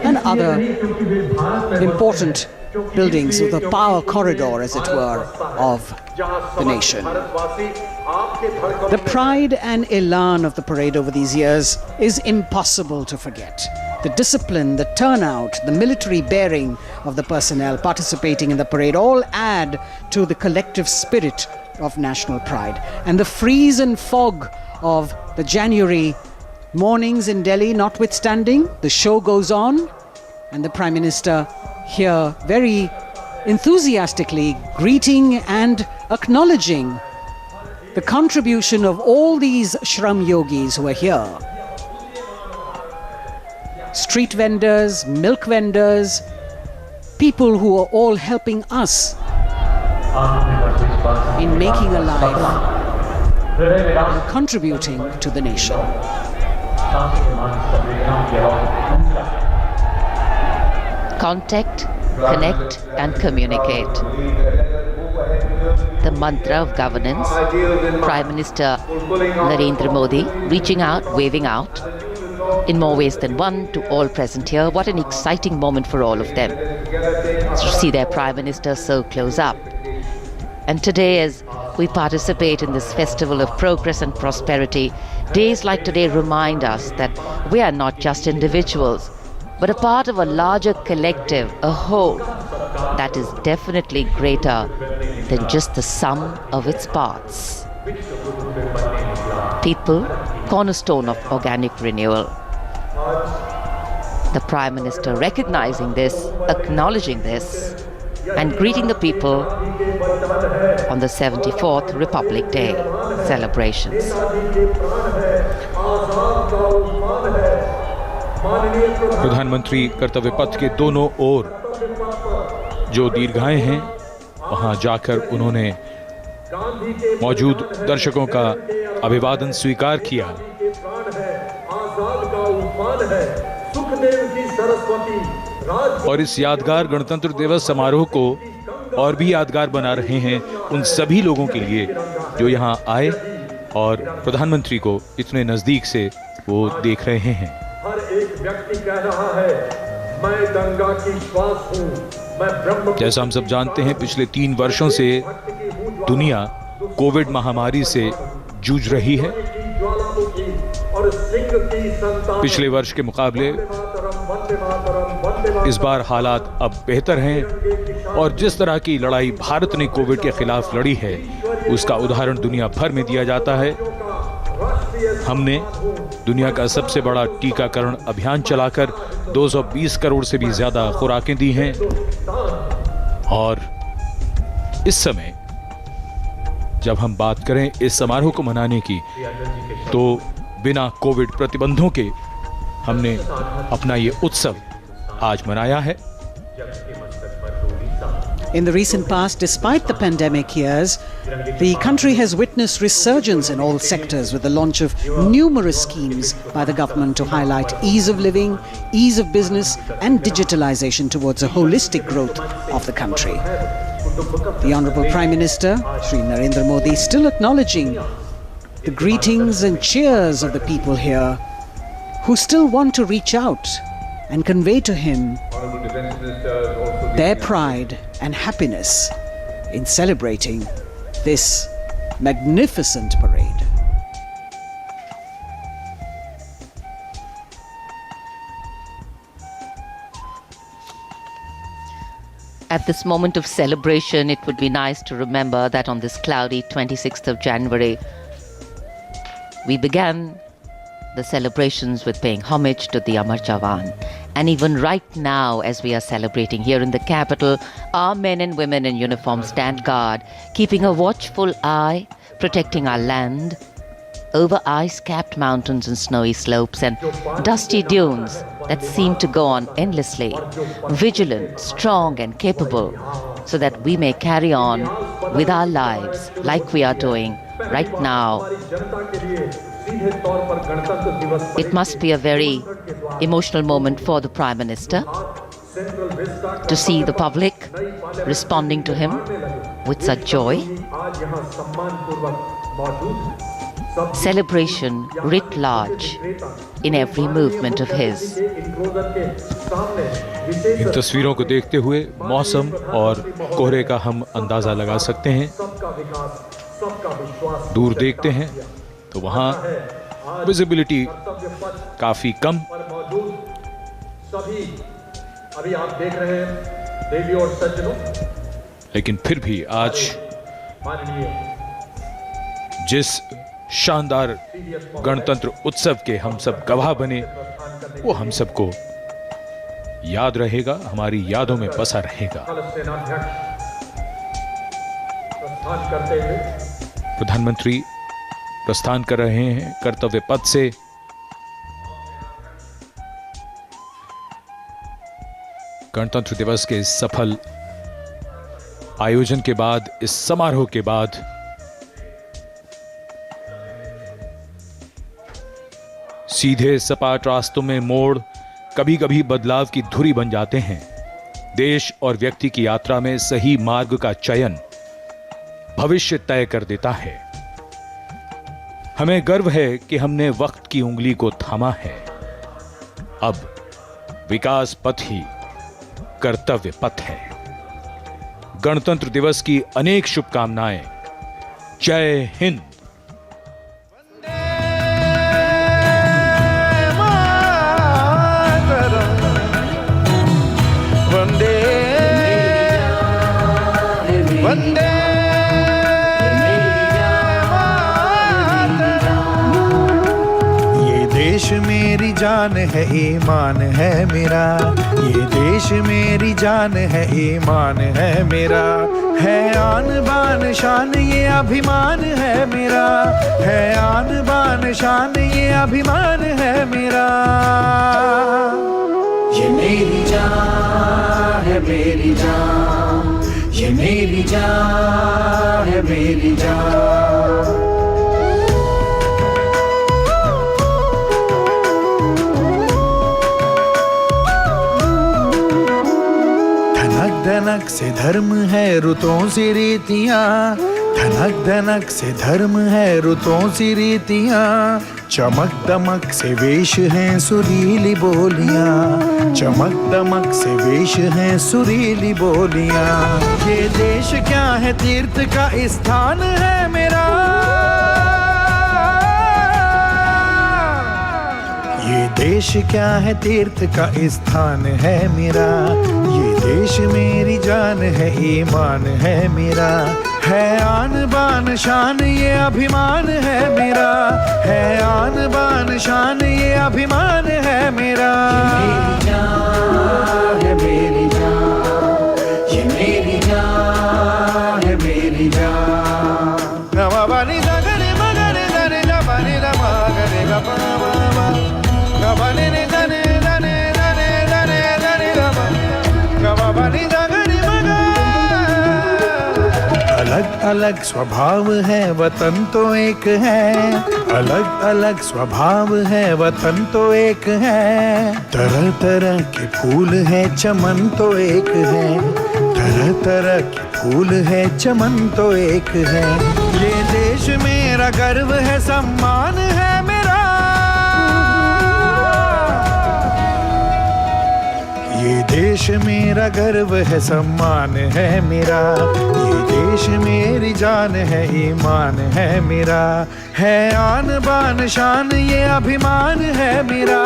and other important buildings of the power corridor, as it were, of the nation. The pride and elan of the parade over these years is impossible to forget. The discipline, the turnout, the military bearing of the personnel participating in the parade all add to the collective spirit of national pride. And the freeze and fog of the January mornings in Delhi notwithstanding, the show goes on, and the Prime Minister here very enthusiastically greeting and acknowledging the contribution of all these Shram Yogis who are here. Street vendors, milk vendors, people who are all helping us in making a life and contributing to the nation. Contact, connect and communicate. The mantra of governance. Prime Minister Narendra Modi reaching out, waving out in more ways than one to all present here. What an exciting moment for all of them to see their Prime Minister so close up. And today, as we participate in this festival of progress and prosperity, days like today remind us that we are not just individuals, but a part of a larger collective, a whole, that is definitely greater than just the sum of its parts. People, cornerstone of organic renewal. The Prime Minister recognizing this, acknowledging this, and greeting the people on the 74th Republic Day celebrations. प्रधानमंत्री कर्तव्य पथ के दोनों ओर जो दीर्घाएं हैं, वहां जाकर उन्होंने मौजूद दर्शकों का अभिवादन स्वीकार किया। और इस यादगार गणतंत्र दिवस समारोह को और भी यादगार बना रहे हैं उन सभी लोगों के लिए जो यहाँ आए और प्रधानमंत्री को इतने नजदीक से वो देख रहे हैं। हर एक व्यक्ति कह रहा है, मैं गंगा की श्वास हूँ, मैं ब्रह्म। जैसा हम सब जानते हैं, पिछले 3 वर्षों से दुनिया कोविड महामारी से जूझ रही है। पिछले वर्ष के मुकाबले इस बार हालात अब बेहतर हैं और जिस तरह की लड़ाई भारत ने कोविड के खिलाफ लड़ी है, उसका उदाहरण दुनिया भर में दिया जाता है। हमने दुनिया का सबसे बड़ा टीकाकरण अभियान चलाकर 220 करोड़ से भी ज्यादा खुराकें दी हैं और इस समय जब हम बात करें इस समारोह को मनाने की, तो बिना कोविड प्रतिबंधों के हमने अपना ये उत्सव आज मनाया है। In the recent past, despite the pandemic years, the country has witnessed resurgence in all sectors with the launch of numerous schemes by the government to highlight ease of living, ease of business and digitalization towards a holistic growth of the country. The Honourable Prime Minister, Shri Narendra Modi, still acknowledging the greetings and cheers of the people here who still want to reach out and convey to him their pride and happiness in celebrating this magnificent parade. At this moment of celebration, it would be nice to remember that on this cloudy 26th of January, we began the celebrations with paying homage to the Amar Jawan. And even right now, as we are celebrating here in the capital, our men and women in uniform stand guard, keeping a watchful eye, protecting our land over ice-capped mountains and snowy slopes and dusty dunes that seem to go on endlessly, vigilant, strong and capable, so that we may carry on with our lives like we are doing right now. It must be a very emotional moment for the Prime Minister to see the public responding to him with such joy. Celebration writ large in every movement of his. इन तस्वीरों को देखते हुए मौसम और कोहरे का हम अंदाजा लगा सकते हैं। दूर देखते हैं तो वहाँ विजिबिलिटी काफी कम, अभी आप देख रहे हैं देवी और सज्जनों, लेकिन फिर भी आज जिस शानदार गणतंत्र उत्सव के हम सब गवाह बने, वो हम सबको याद रहेगा, हमारी यादों में बसा रहेगा। प्रधानमंत्री प्रस्थान कर रहे हैं कर्तव्य पथ से। गणतंत्र दिवस के इस सफल आयोजन के बाद, इस समारोह के बाद सीधे सपाट रास्तों में मोड़ कभी कभी बदलाव की धुरी बन जाते हैं। देश और व्यक्ति की यात्रा में सही मार्ग का चयन भविष्य तय कर देता है। हमें गर्व है कि हमने वक्त की उंगली को थामा है। अब विकास पथ ही कर्तव्य पथ है। गणतंत्र दिवस की अनेक शुभकामनाएं। जय हिंद। वंदे वंदे ये देश मेरी जान है ईमान है मेरा, ये देश मेरी जान है ईमान है मेरा, है आन बान शान ये अभिमान है मेरा, है आन बान शान ये अभिमान है मेरा। ये मेरी जान है मेरी जान, ये मेरी जान है मेरी जान। धनक धनक से धर्म है रुतों सी रीतियां, धनक धनक से धर्म है रुतों सी रीतियां, चमक दमक से वेश हैं सुरीली बोलियां, चमक दमक से वेश हैं सुरीली बोलियां। ये देश क्या है तीर्थ का स्थान है मेरा, ये देश क्या है तीर्थ का स्थान है मेरा, ये देश मेरी जान है ईमान है मेरा, है आन बान शान ये अभिमान है मेरा, है आन बान शान ये अभिमान है मेरा। ये मेरी जान, ये मेरी जान है मेरी जान। गबानी दगरे मगरे दरे गबानी रमा गरे गबाबा, गबानी ने दने दने दने दने दने गबा, गबानी दगरे मगा। अलग अलग स्वभाव है वतन तो एक है, अलग अलग स्वभाव है वतन तो एक है, तरह तरह के फूल है चमन तो एक है, तरह तरह के फूल है चमन तो एक है। ये देश मेरा गर्व है सम्मान है मेरा, ये देश मेरा गर्व है सम्मान है मेरा, ये देश मेरी जान है ईमान है मेरा, है आन बान शान ये अभिमान है मेरा,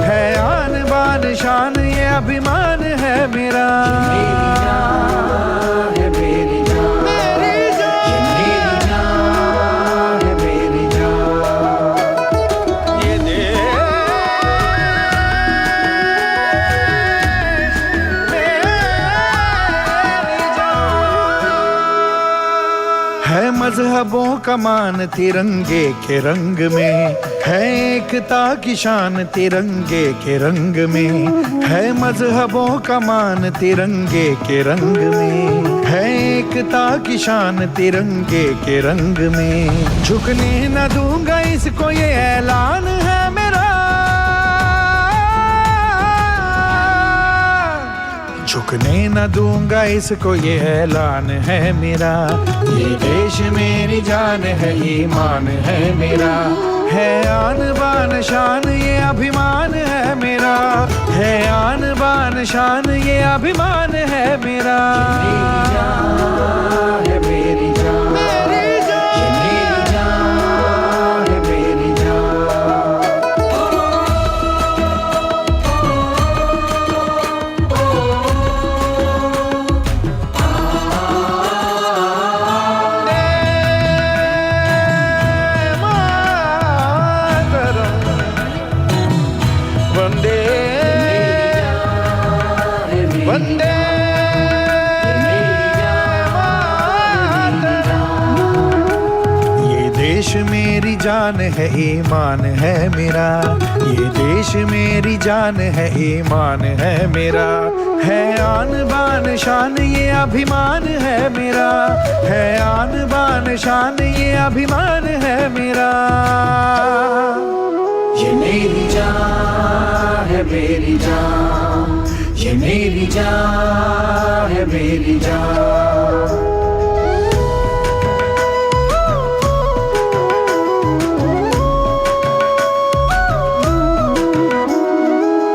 है आन बान शान ये अभिमान है मेरा। ये मेरी जान, मेरी जान, ये मेरी जान है मेरी जान। ये है मजहबों का मान तिरंगे के रंग में, है एकता की शान तिरंगे के रंग में, है मजहबों का मान तिरंगे के रंग में, है एकता की शान तिरंगे के रंग में। झुकने न दूंगा इसको ये ऐलान है मेरा, झुकने न दूंगा इसको ये ऐलान है मेरा, ये देश मेरी जान है ईमान है मेरा, है आन बान शान ये अभिमान है मेरा, है आन बान शान ये अभिमान है मेरा। ये मेरी जान, मेरी जान, ये मेरी जान है मेरी जान। वंदे वंदे ये देश मेरी जान है ईमान है मेरा, ये देश मेरी जान है ईमान है मेरा, है आन बान शान ये अभिमान है मेरा, है आन बान शान ये अभिमान है मेरा। ये मेरी जान है मेरी जान, ये मेरी जान है मेरी जान।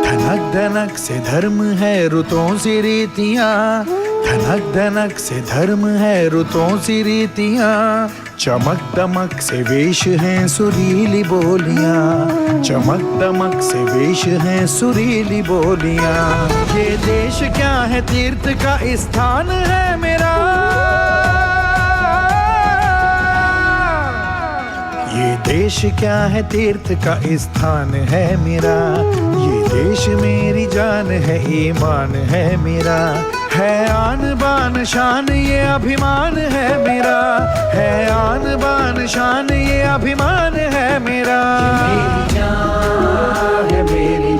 धनक धनक से धर्म है रुतों सी रीतियां, धनक धनक से धर्म है रुतों सी रीतियां, चमक दमक से वेश हैं सुरीली बोलियां, चमक दमक से वेश हैं सुरीली बोलियां। ये देश क्या है तीर्थ का स्थान है मेरा, ये देश क्या है तीर्थ का स्थान है मेरा, ये देश मेरी जान है ईमान है मेरा, है आन बान शान ये अभिमान है मेरा, है आन बान शान ये अभिमान है मेरा। मेरी जान है मेरी